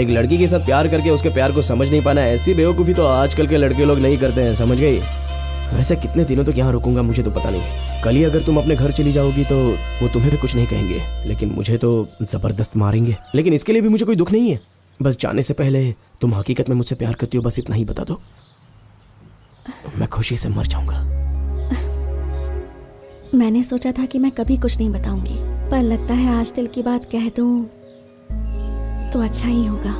एक लड़की के साथ प्यार करके उसके प्यार को समझ नहीं पाना, ऐसी बेवकूफी तो आजकल के लड़के लोग नहीं करते हैं, समझ गई? वैसे कितने दिनों तक यहाँ रुकूंगा मुझे तो पता नहीं। कल ही अगर तुम अपने घर चली जाओगी तो वो तुम्हें भी कुछ नहीं कहेंगे, लेकिन मुझे तो जबरदस्त मारेंगे। लेकिन इसके लिए भी मुझे कोई दुख नहीं है। बस जाने से पहले तुम हकीकत में मुझसे प्यार करती हो, बस इतना ही बता दो, मैं खुशी से मर जाऊंगा। मैंने सोचा था कि मैं कभी कुछ नहीं बताऊंगी, पर लगता है आज दिल की बात कह दूं तो अच्छा ही होगा।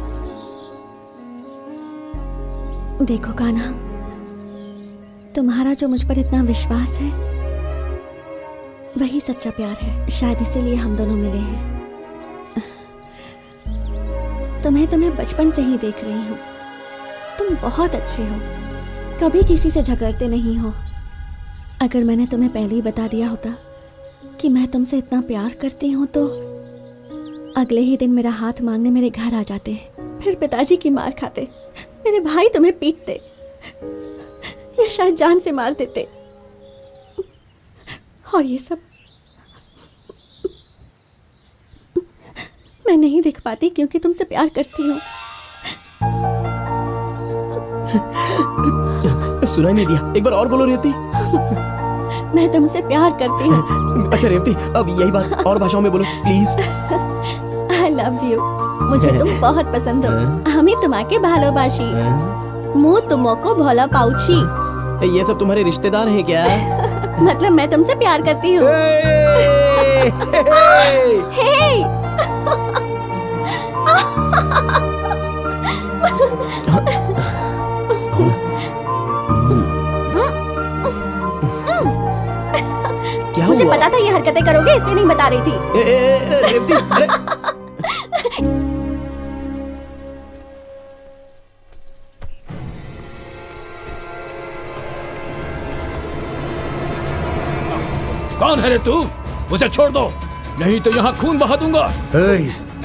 देखो कान्हा, तुम्हारा जो मुझ पर इतना विश्वास है वही सच्चा प्यार है। शायद इसीलिए हम दोनों मिले हैं। तुम्हें बचपन से ही देख रही हूँ। तुम बहुत अच्छे हो, कभी किसी से झगड़ते नहीं हो। अगर मैंने तुम्हें पहले ही बता दिया होता कि मैं तुमसे इतना प्यार करती हूँ तो अगले ही दिन मेरा हाथ मांगने मेरे घर आ जाते, फिर पिताजी की मार खाते, मेरे भाई तुम्हें पीटते या शायद जान से मार देते। और ये सब मैं नहीं देख पाती क्योंकि तुमसे प्यार करती हूँ। सुनाई नहीं दिया, एक बार और बोलो रेवती। मैं तुमसे प्यार करती हूँ। अच्छा रेवती, अब यही बात और भाषाओं में बोलो प्लीज। I love you. मुझे तुम बहुत पसंद हो। हमें तुम्हारे भालोबाशी। मुँह तुमको भोला पाउची। ये सब तुम्हारे रिश्तेदार हैं क्या? मतलब मैं तुमसे प्यार करती हूँ। क्या मुझे हुआ? पता था ये हरकतें करोगे, इसलिए नहीं बता रही थी। रेवती, अरे कौन है रे तू? उसे छोड़ दो, नहीं तो यहाँ खून बहा दूंगा।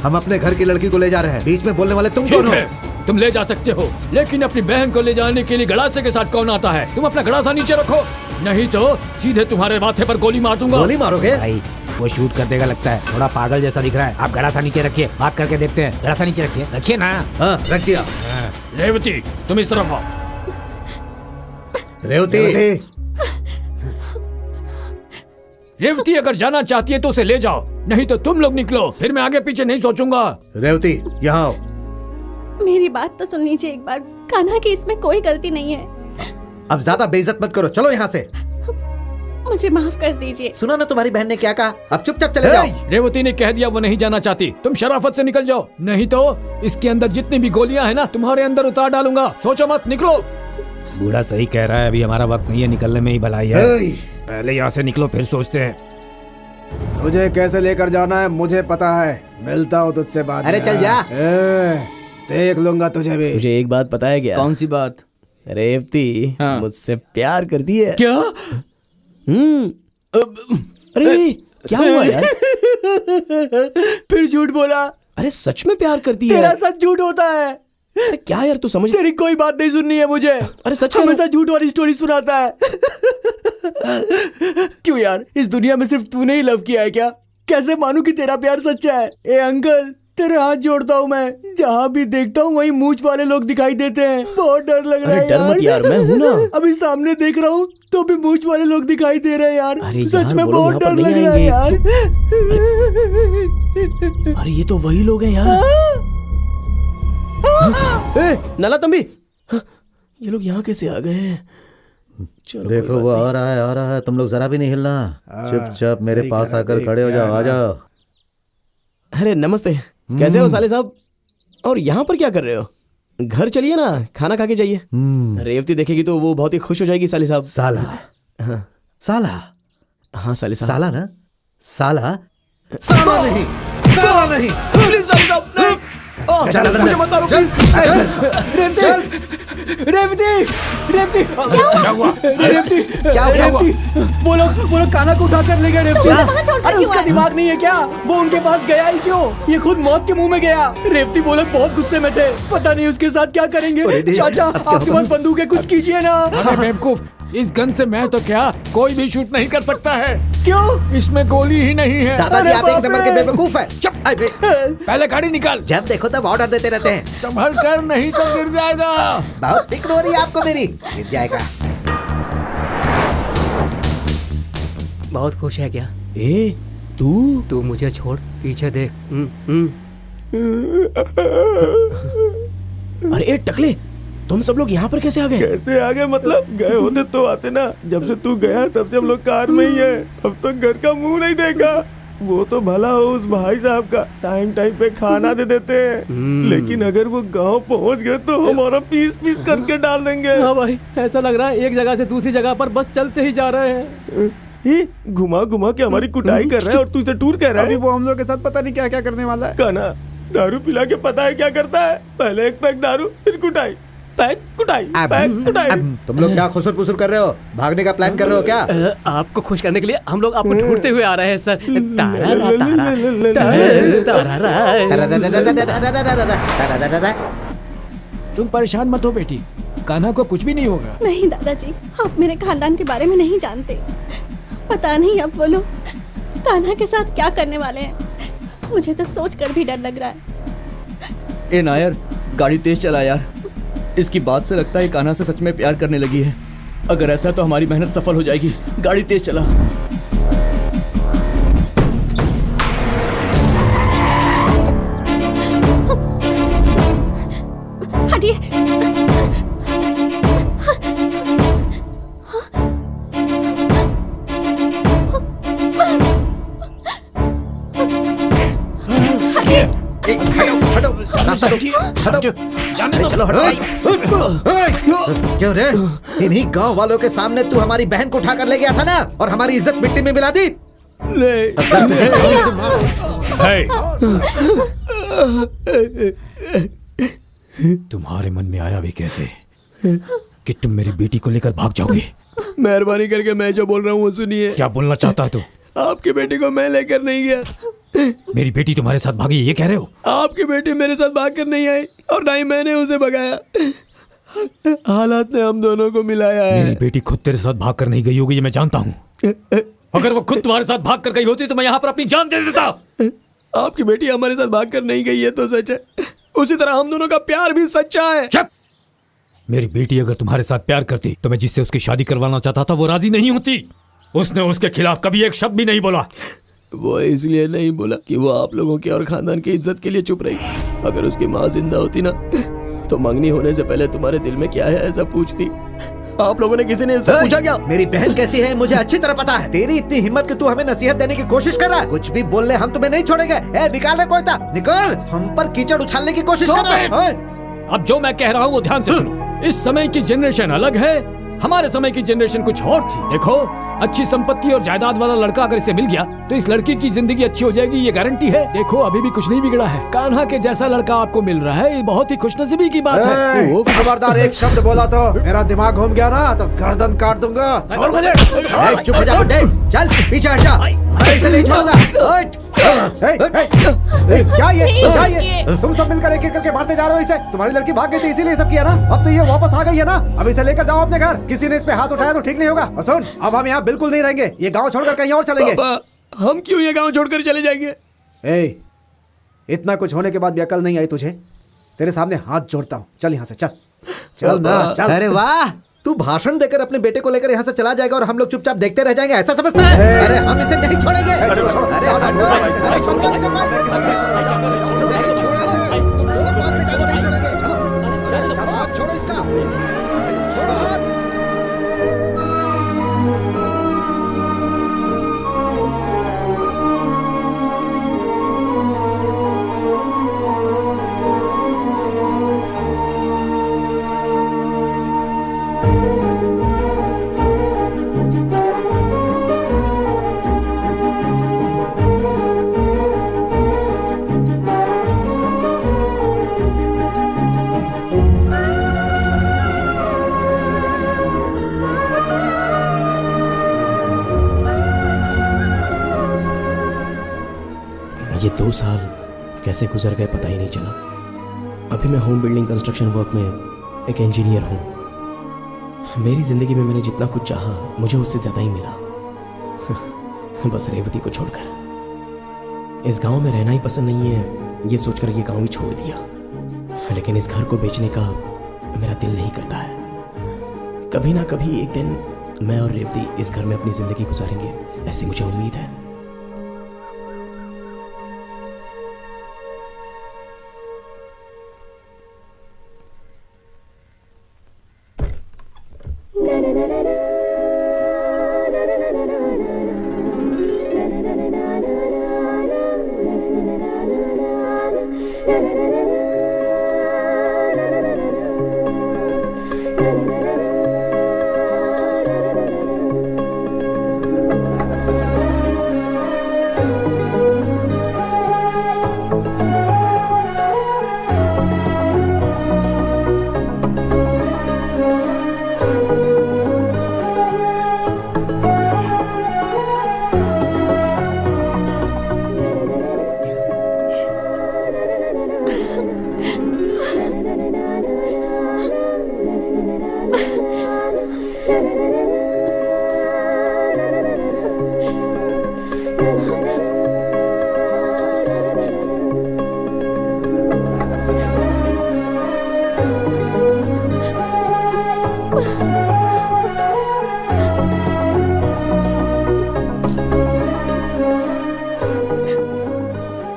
हम अपने घर की लड़की को ले जा रहे हैं, बीच में बोलने वाले तुम कौन ठीक हो? है, तुम ले जा सकते हो, लेकिन अपनी बहन को ले जाने के लिए गड़ासे के साथ कौन आता है? तुम अपना गड़ासा नीचे रखो, नहीं तो सीधे तुम्हारे माथे पर गोली मार दूंगा। गोली मारोगे? भाई वो शूट कर देगा लगता है, थोड़ा पागल जैसा दिख रहा है। आप गड़ासा नीचे रखिए, बात करके देखते हैं। गड़ासा नीचे रखिए, रखिए ना। हाँ रख दिया। रेवती तुम इस तरफ आओ। रेवती, रेवती अगर जाना चाहती है तो उसे ले जाओ, नहीं तो तुम लोग निकलो, फिर मैं आगे पीछे नहीं सोचूंगा। रेवती यहाँ आओ। मेरी बात तो सुन लीजिए एक बार। कान्हा की इसमें कोई गलती नहीं है। अब ज्यादा बेइज्जत मत करो, चलो यहाँ से। मुझे माफ कर दीजिए। सुना ना तुम्हारी बहन ने क्या कहा, अब चुपचाप चले जाओ। रेवती ने कह दिया वो नहीं जाना चाहती, तुम शराफत से निकल जाओ, नहीं तो इसके अंदर जितनी भी गोलियां है ना तुम्हारे अंदर उतार डालूंगा। सोचो मत, निकलो। बूढ़ा सही कह रहा है, अभी हमारा वक्त नहीं है, निकलने में ही भलाई है। पहले यहाँ से निकलो, फिर सोचते हैं। तुझे कैसे लेकर जाना है मुझे पता है, मिलता हूँ तुझसे बाद में। अरे चल जा। देख लूंगा तुझे भी। मुझे एक बात पता है क्या? कौन सी बात? रेवती मुझसे प्यार करती है। क्या? अरे क्या हुआ यार? फिर झूठ बोला। अरे सच में प्यार करती है। तेरा सच झूठ होता है। अरे क्या यार तू समझ। तेरी कोई बात नहीं सुननी है मुझे। अरे सच हमेशा झूठ वाली स्टोरी सुनाता है। क्यों यार, इस दुनिया में सिर्फ तूने ही लव किया है क्या? कैसे मानूं कि तेरा प्यार सच्चा है? ए अंकल, तेरे हाथ जोड़ता हूँ मैं, जहाँ भी देखता हूँ वहीं मूंछ वाले लोग दिखाई देते हैं। बहुत डर लग रहा है। अरे डर मत यार, मैं हूँ ना। अभी सामने देख रहा हूँ तो भी मूंछ वाले लोग दिखाई दे रहे हैं यार। अरे सच यार, में वो लोग बहुत यहाँ डर पर लग नहीं रहा है यार। अरे ये तो वही लोग हैं यार। ए, नाला तंबी, ये लोग यहाँ कैसे आ गए? चलो देखो वो आ रहा है, तुम लोग जरा भी नहीं हिलना, चुपचाप मेरे पास आकर खड़े हो जाओ, आ जाओ। अरे नमस्ते, कैसे हो साले साहब? और यहाँ पर क्या कर रहे हो? घर चलिए ना, खाना खा के जाइए। रेवती देखेगी तो वो बहुत ही खुश हो जाएगी साले साहब। साला? हाँ साला? हाँ साले साहब। साला ना? साला? साला नहीं, साला नहीं। प्लीज साले साहब, नहीं। चल अंदर। मुझे मत मारो, चल, प्लीज। चल, रेवती, रेवती रेवती क्या हुआ? रेवती क्या हुआ? रेवती वो लोग कान्हा को उठा कर ले गए रेवती। उसे वहाँ छोड़कर अरे क्यों उसका आए? दिमाग नहीं है क्या? वो उनके पास गया ही क्यों? ये खुद मौत के मुंह में गया। रेवती वो लोग बहुत गुस्से में थे, पता नहीं उसके साथ क्या करेंगे। चाचा आपके पास बंदूक है, कुछ कीजिए ना। अरे बेवकूफ, इस गन से मैं तो क्या कोई भी शूट नहीं कर सकता है। क्यों? इसमें गोली ही नहीं है। दादाजी आप एक बाप नंबर के रे। बेवकूफ है। चुप। पहले गाड़ी निकाल। जब देखो तब ऑर्डर देते रहते हैं। संभल कर, नहीं तो गिर जाएगा। बहुत फिक्र हो रही है आपको मेरी। गिर जाएगा। बहुत खुश है क्या? ए तू मुझे छोड़, पीछे देख। अरे ए टकले, तुम सब लोग यहाँ पर कैसे आ गए? कैसे आ गए मतलब? गए होते तो आते ना। जब से तू गया तब से हम लोग कार में ही है। अब तो घर का मुंह नहीं देखा। वो तो भला हो उस भाई साहब का, टाइम टाइम पे खाना दे देते हैं। लेकिन अगर वो गांव पहुंच गए तो हमारा पीस पीस करके डाल देंगे। हाँ भाई, ऐसा लग रहा है एक जगह से दूसरी जगह पर बस चलते ही जा रहे हैं। घुमा घुमा के हमारी कुटाई कर रहा है और तू इसे टूर कह रहा अभी है। वो हम लोग के साथ पता नहीं क्या क्या करने वाला है। कान्हा दारू पिला के पता है क्या करता है? पहले एक पैक दारू, फिर कुटाई, पैक कुटाई, पैक कुटाई। तुम लोग क्या खुसुर पुसुर कर रहे हो? भागने का प्लान कर रहे हो क्या? आपको खुश करने के लिए हम लोग आपको ढूंढते हुए आ रहे हैं सर। तुम परेशान मत हो बेटी, कान्हा को कुछ भी नहीं होगा। नहीं दादाजी, आप मेरे खानदान के बारे में नहीं जानते। पता नहीं अब वो लोग कान्हा के साथ क्या करने वाले हैं। मुझे तो सोच कर भी डर लग रहा है। ए नायर, गाड़ी तेज चला यार। इसकी बात से लगता है कान्हा से सच में प्यार करने लगी है। अगर ऐसा तो हमारी मेहनत सफल हो जाएगी। गाड़ी तेज चला। हटिए। चलो हटो। क्यों रे? इन्हीं गांव वालों के सामने तू हमारी बहन को उठाकर ले गया था ना, और हमारी इज्जत मिट्टी में मिला दी। तुम्हारे मन में आया भी कैसे कि तुम मेरी बेटी को लेकर भाग जाओगे? मेहरबानी करके मैं जो बोल रहा हूँ वो सुनिए। क्या बोलना चाहता है तू? आपकी बेटी को मैं लेकर नहीं गया। मेरी बेटी तुम्हारे साथ भागी, ये कह रहे हो? आपकी बेटी मेरे साथ भाग कर नहीं आई और ना ही मैंने उसे भगाया। हालात ने हम दोनों को मिलाया है। मेरी बेटी खुद तेरे साथ भाग कर नहीं गई होगी, ये मैं जानता हूँ। अगर वो खुद तुम्हारे साथ भाग कर गई होती तो मैं यहाँ पर अपनी जान दे देता। आपकी बेटी हमारे साथ भाग कर नहीं गई है तो सच है, उसी तरह हम दोनों का प्यार भी सच्चा है। चुप! मेरी बेटी अगर तुम्हारे साथ प्यार करती तो मैं जिससे उसकी शादी करवाना चाहता था वो राजी नहीं होती। उसने उसके खिलाफ कभी एक शब्द भी नहीं बोला। वो इसलिए नहीं बोला कि वो आप लोगों की और खानदान की इज्जत के लिए चुप रही। अगर उसकी माँ जिंदा होती ना तो मंगनी होने से पहले तुम्हारे दिल में क्या है ऐसा पूछती। आप लोगों ने किसी ने इससे पूछा क्या? मेरी बहन कैसी है मुझे अच्छी तरह पता है। तेरी इतनी हिम्मत कि तू हमें नसीहत देने की कोशिश कर रहा है। कुछ भी बोल ले, हम तुम्हें नहीं छोड़ेंगे। ए, निकाल रे कोयता, निकाल। हम पर कीचड़ उछालने की कोशिश कर रहा है। अब जो मैं कह रहा हूँ वो ध्यान से सुनो। इस समय की जनरेशन अलग है, हमारे समय की जनरेशन कुछ और थी। देखो, अच्छी संपत्ति और जायदाद वाला लड़का अगर इसे मिल गया तो इस लड़की की जिंदगी अच्छी हो जाएगी, ये गारंटी है। देखो, अभी भी कुछ नहीं बिगड़ा है। कान्हा के जैसा लड़का आपको मिल रहा है, ये बहुत ही खुशनसीबी की बात है। खबरदार, एक शब्द बोला तो मेरा दिमाग घूम गया ना तो गर्दन काट दूंगा। चुप हो जा बुड्ढे, चल पीछे हट जा। मैं इसे नहीं छोड़ूंगा। क्या ये? तुम सब मिलकर एक एक करके मारते जा रहे हो इसे। तुम्हारी लड़की भाग गई थी इसीलिए सब किया ना। अब तो ये वापस आ गई है ना, अब इसे लेकर जाओ अपने घर। किसी ने इस पे हाथ उठाया तो ठीक नहीं होगा। और सुन, अब हम यहाँ बिल्कुल नहीं रहेंगे। ये गांव छोड़कर कहीं और चलेंगे। हम क्यों ये गांव छोड़कर चले जाएंगे? इतना कुछ होने के बाद भी अकल नहीं आई तुझे? तेरे सामने हाथ जोड़ता हूँ, चल यहाँ से, चल चल ना, चल। अरे वाह, तू भाषण देकर अपने बेटे को लेकर यहाँ से चला जाएगा और हम लोग चुपचाप देखते रह जाएंगे, ऐसा समझता है? अरे हम इसे नहीं छोड़ेंगे। छोड़ो इसका। 2 साल कैसे गुजर गए पता ही नहीं चला। अभी मैं होम बिल्डिंग कंस्ट्रक्शन वर्क में एक इंजीनियर हूँ। मेरी जिंदगी में मैंने जितना कुछ चाहा मुझे उससे ज्यादा ही मिला, बस रेवती को छोड़कर। इस गांव में रहना ही पसंद नहीं है ये सोचकर ये गांव ही छोड़ दिया, लेकिन इस घर को बेचने का मेरा दिल नहीं करता है। कभी ना कभी एक दिन मैं और रेवती इस घर में अपनी जिंदगी गुजारेंगे, ऐसी मुझे उम्मीद है।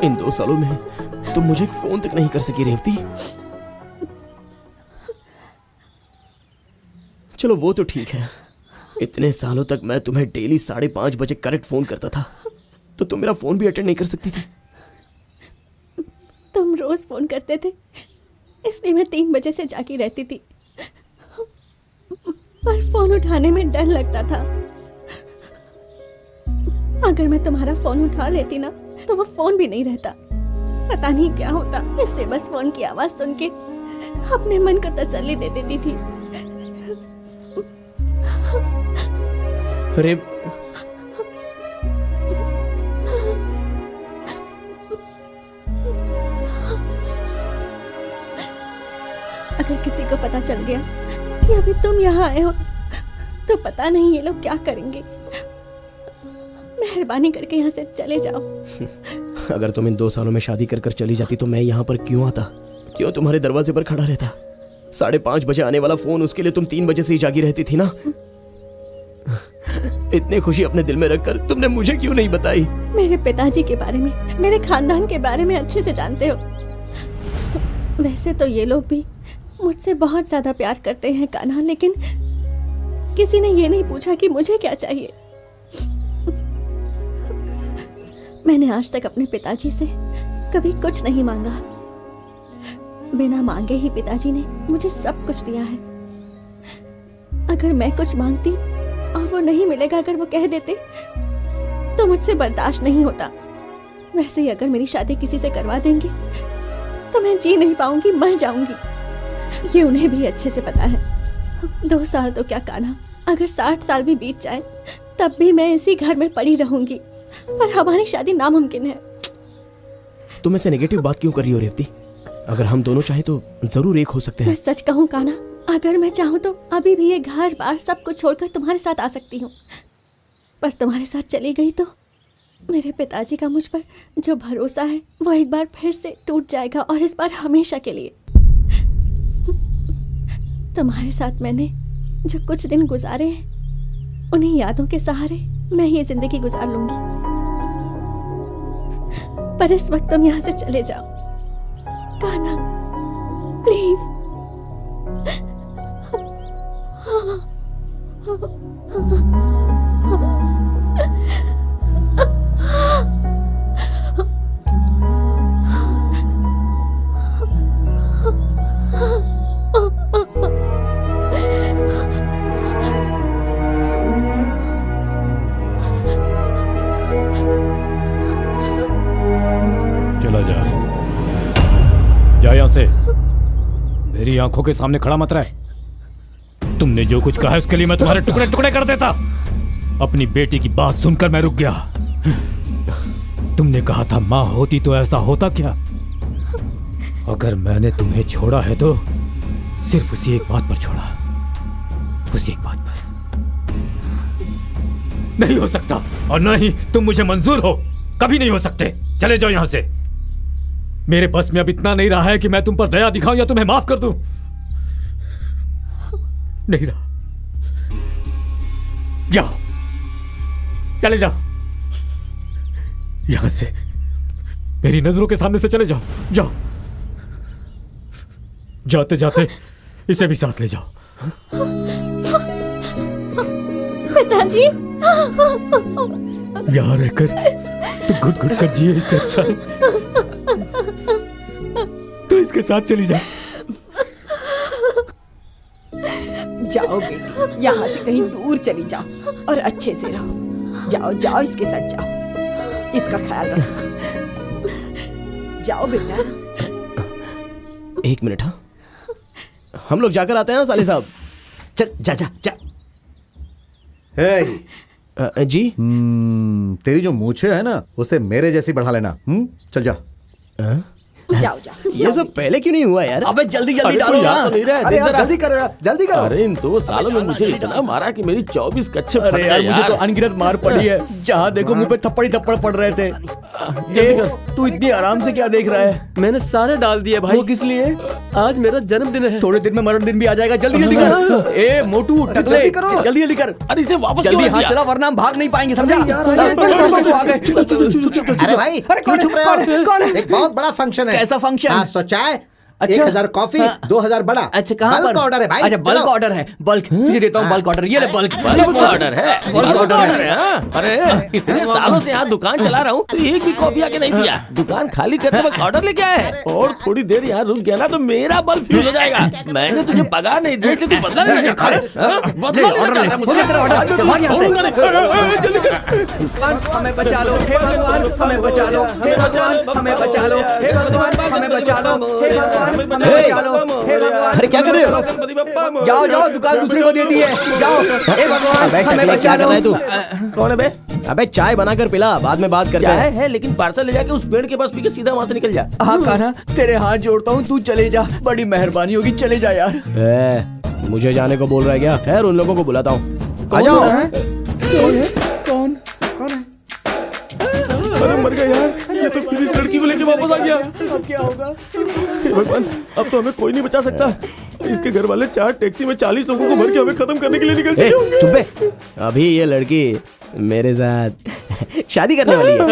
इन 2 सालों में तुम मुझे एक फोन तक नहीं कर सकी रेवती। चलो वो तो ठीक है, इतने सालों तक मैं तुम्हें डेली 5:30 बजे करेक्ट फोन करता था, तो तुम मेरा फोन भी अटेंड नहीं कर सकती थी। तुम रोज फोन करते थे, इसलिए मैं 3 बजे से जागी रहती थी, पर फोन उठाने में डर लगता था। अगर मैं तुम्हारा फोन उठा लेती ना तो वो फोन भी नहीं रहता, पता नहीं क्या होता। इसलिए बस फोन की आवाज सुन के अपने मन को तसल्ली दे देती थी। अरे अगर किसी को पता चल गया कि अभी तुम यहाँ आए हो तो पता नहीं ये लोग क्या करेंगे। मेहरबानी करके यहाँ से चले जाओ। अगर तुम इन 2 सालों में शादी कर कर चली जाती तो मैं यहाँ पर क्यों आता, क्यों तुम्हारे दरवाजे पर खड़ा रहता? 5:30 बजे आने वाला फोन, उसके लिए तुम 3 बजे से ही जागी रहती थी ना। इतनी खुशी अपने दिल में रखकर तुमने मुझे क्यों नहीं बताई? मेरे पिताजी के बारे में, मेरे खानदान के बारे में अच्छे से जानते हो। वैसे तो ये लोग भी मुझसे बहुत ज्यादा प्यार करते हैं कान्हा, लेकिन किसी ने ये नहीं पूछा कि मुझे क्या चाहिए। मैंने आज तक अपने पिताजी से कभी कुछ नहीं मांगा। बिना मांगे ही पिताजी ने मुझे सब कुछ दिया है। अगर मैं कुछ मांगती और वो नहीं मिलेगा, अगर वो कह देते, तो मुझसे बर्दाश्त नहीं होता। वैसे ही अगर मेरी शादी किसी से करवा देंगे तो मैं जी नहीं पाऊंगी, मर जाऊंगी। ये उन्हें भी अच्छे से पता है। 2 साल तो क्या कान्हा, अगर 60 साल भी बीत जाए तब भी मैं इसी घर में पड़ी रहूंगी, पर हमारी शादी नामुमकिन है। तुम ऐसे नेगेटिव बात क्यों कर रही हो रेवती? अगर हम दोनों चाहे तो जरूर एक हो सकते हैं। मैं सच कहूँ कान्हा, अगर मैं चाहूँ तो अभी भी ये घर बार सब कुछ छोड़कर तुम्हारे साथ आ सकती हूँ, पर तुम्हारे साथ चली गई तो मेरे पिताजी का मुझ पर जो भरोसा है वो एक बार फिर से टूट जाएगा, और इस बार हमेशा के लिए। तुम्हारे साथ मैंने जो कुछ दिन गुजारे हैं, उन्हीं यादों के सहारे मैं ये जिंदगी गुजार लूंगी। पर इस वक्त तुम यहाँ से चले जाओ कान्हा, प्लीज। चला जा यहाँ से, मेरी आंखों के सामने खड़ा मत रहे। तुमने जो कुछ कहा उसके लिए मैं तुम्हारे टुकड़े टुकड़े कर देता। अपनी बेटी की बात सुनकर मैं रुक गया। तुमने कहा था माँ होती तो ऐसा होता क्या? अगर मैंने तुम्हें छोड़ा है तो सिर्फ उसी एक बात पर छोड़ा, उसी एक बात पर। नहीं हो सकता, और न ही तुम मुझे मंजूर हो, कभी नहीं हो सकते। चले जाओ यहां से। मेरे बस में अब इतना नहीं रहा है कि मैं तुम पर दया दिखाऊं या तुम्हें माफ कर दूं। नहीं रहा। जाओ, चले जाओ यहां से, मेरी नजरों के सामने से चले जाओ। जाओ, जाते जाते इसे भी साथ ले जाओ। पिताजी, यहाँ रहकर तो घुट घुट कर जिए, इससे अच्छा है तो इसके साथ चली जा। जाओ बेटी, यहाँ से कहीं दूर चली जाओ और अच्छे से रहो। जाओ जाओ, इसके साथ जाओ, इसका ख्याल रखो। जाओ बेटा। एक मिनट, हाँ हम लोग जाकर आते हैं साले साहब। चल जा जा जा। जी तेरी जो मूछें है ना उसे मेरे जैसी बढ़ा लेना। चल जा। जाओ जाओ। ये सब पहले क्यों नहीं हुआ यार? अबे जल्दी जल्दी अरे डालो कोई याद ना। तो नहीं रहा है, अरे देख यार जरा। जल्दी करो यार, जल्दी करो। अरे इन 2 सालों में मुझे इतना मारा कि मेरी 24 कच्चे फट गए अरे यार मुझे तो यार। अनगिनत मार पड़ी है। जहाँ देखो मुंह पे थप्पड़ ही थप्पड़ पड़ रहे थे। ये तू इतनी आराम से क्या देख रहा है? मैंने सारे डाल दिए भाई। वो किस लिए? आज मेरा जन्मदिन है। थोड़े दिन में मरण दिन भी आ जाएगा। जल्दी जल्दी कर। ए मोटू, टकले, जल्दी करो। जल्दी जल्दी कर। अरे इसे वापस जल्दी क्यों हाथ दिया? चला वरना हम भाग नहीं पाएंगे, समझा? यार, आ गए। अरे भाई क्यों छुप रहे हो? कौन है? एक बहुत बड़ा फंक्शन है। कैसा फंक्शन? 500 चाय, अच्छा। 1000 कॉफी, 2000 बड़ा। अच्छा कहाँ बल्क पर? ऑर्डर है भाई। अच्छा बल्क चलो। ऑर्डर है। बल्क तुझे देता हूँ बल्क ऑर्डर। ये ले बल्क। बल्क ऑर्डर है। बल्क ऑर्डर है। हाँ? अरे इतने सालों से यहाँ दुकान चला रहा हूँ तो एक भी कॉफी आके नहीं दिया। दुकान खाली करते वक्त ऑर्डर लेके आया है। और थोड़ी देर यहाँ रुक गया ना तो मेरा बल्ब फ्यूज हो जाएगा। मैंने तुझे पगार नहीं दी इसलिए तू बदला नहीं चाहता है? बदला लेना चाहता है मुझसे? हमें बचा लो हे भगवान, हमें बचा लो हे भगवान, हमें बचा लो हे भगवान, हमें बचा लो हे भगवान, हमें बचा लो हे भगवान। अरे क्या कर रहे हो? जाओ जाओ, दुकान दूसरे को दे दी है। जाओ हे भगवान, हमें बचा लो। तू कौन है बे? अबे चाय बनाकर पिला, बाद में बात करते चाय हैं। है लेकिन पार्सल ले जाके उस पेड़ के पास पी के सीधा वहाँ से निकल जा। हाँ कान्हा, तेरे हाथ जोड़ता हूँ, तू चले जा। बड़ी मेहरबानी होगी, चले जा यार। मुझे जाने को बोल रहा है क्या? खैर उन लोगों को बुलाता हूँ। आ जाओ। कौन? अरे मर गया यार, ये तो फिर इस लड़की को लेके वापस आ गया। अब क्या होगा? हे भगवान, अब तो हमें कोई नहीं बचा सकता। इसके घर वाले 4 टैक्सी में 40 लोगों को भर के हमें खत्म करने के लिए निकल चुके होंगे। चुप बे। अभी ये लड़की मेरे साथ शादी करने वाली है।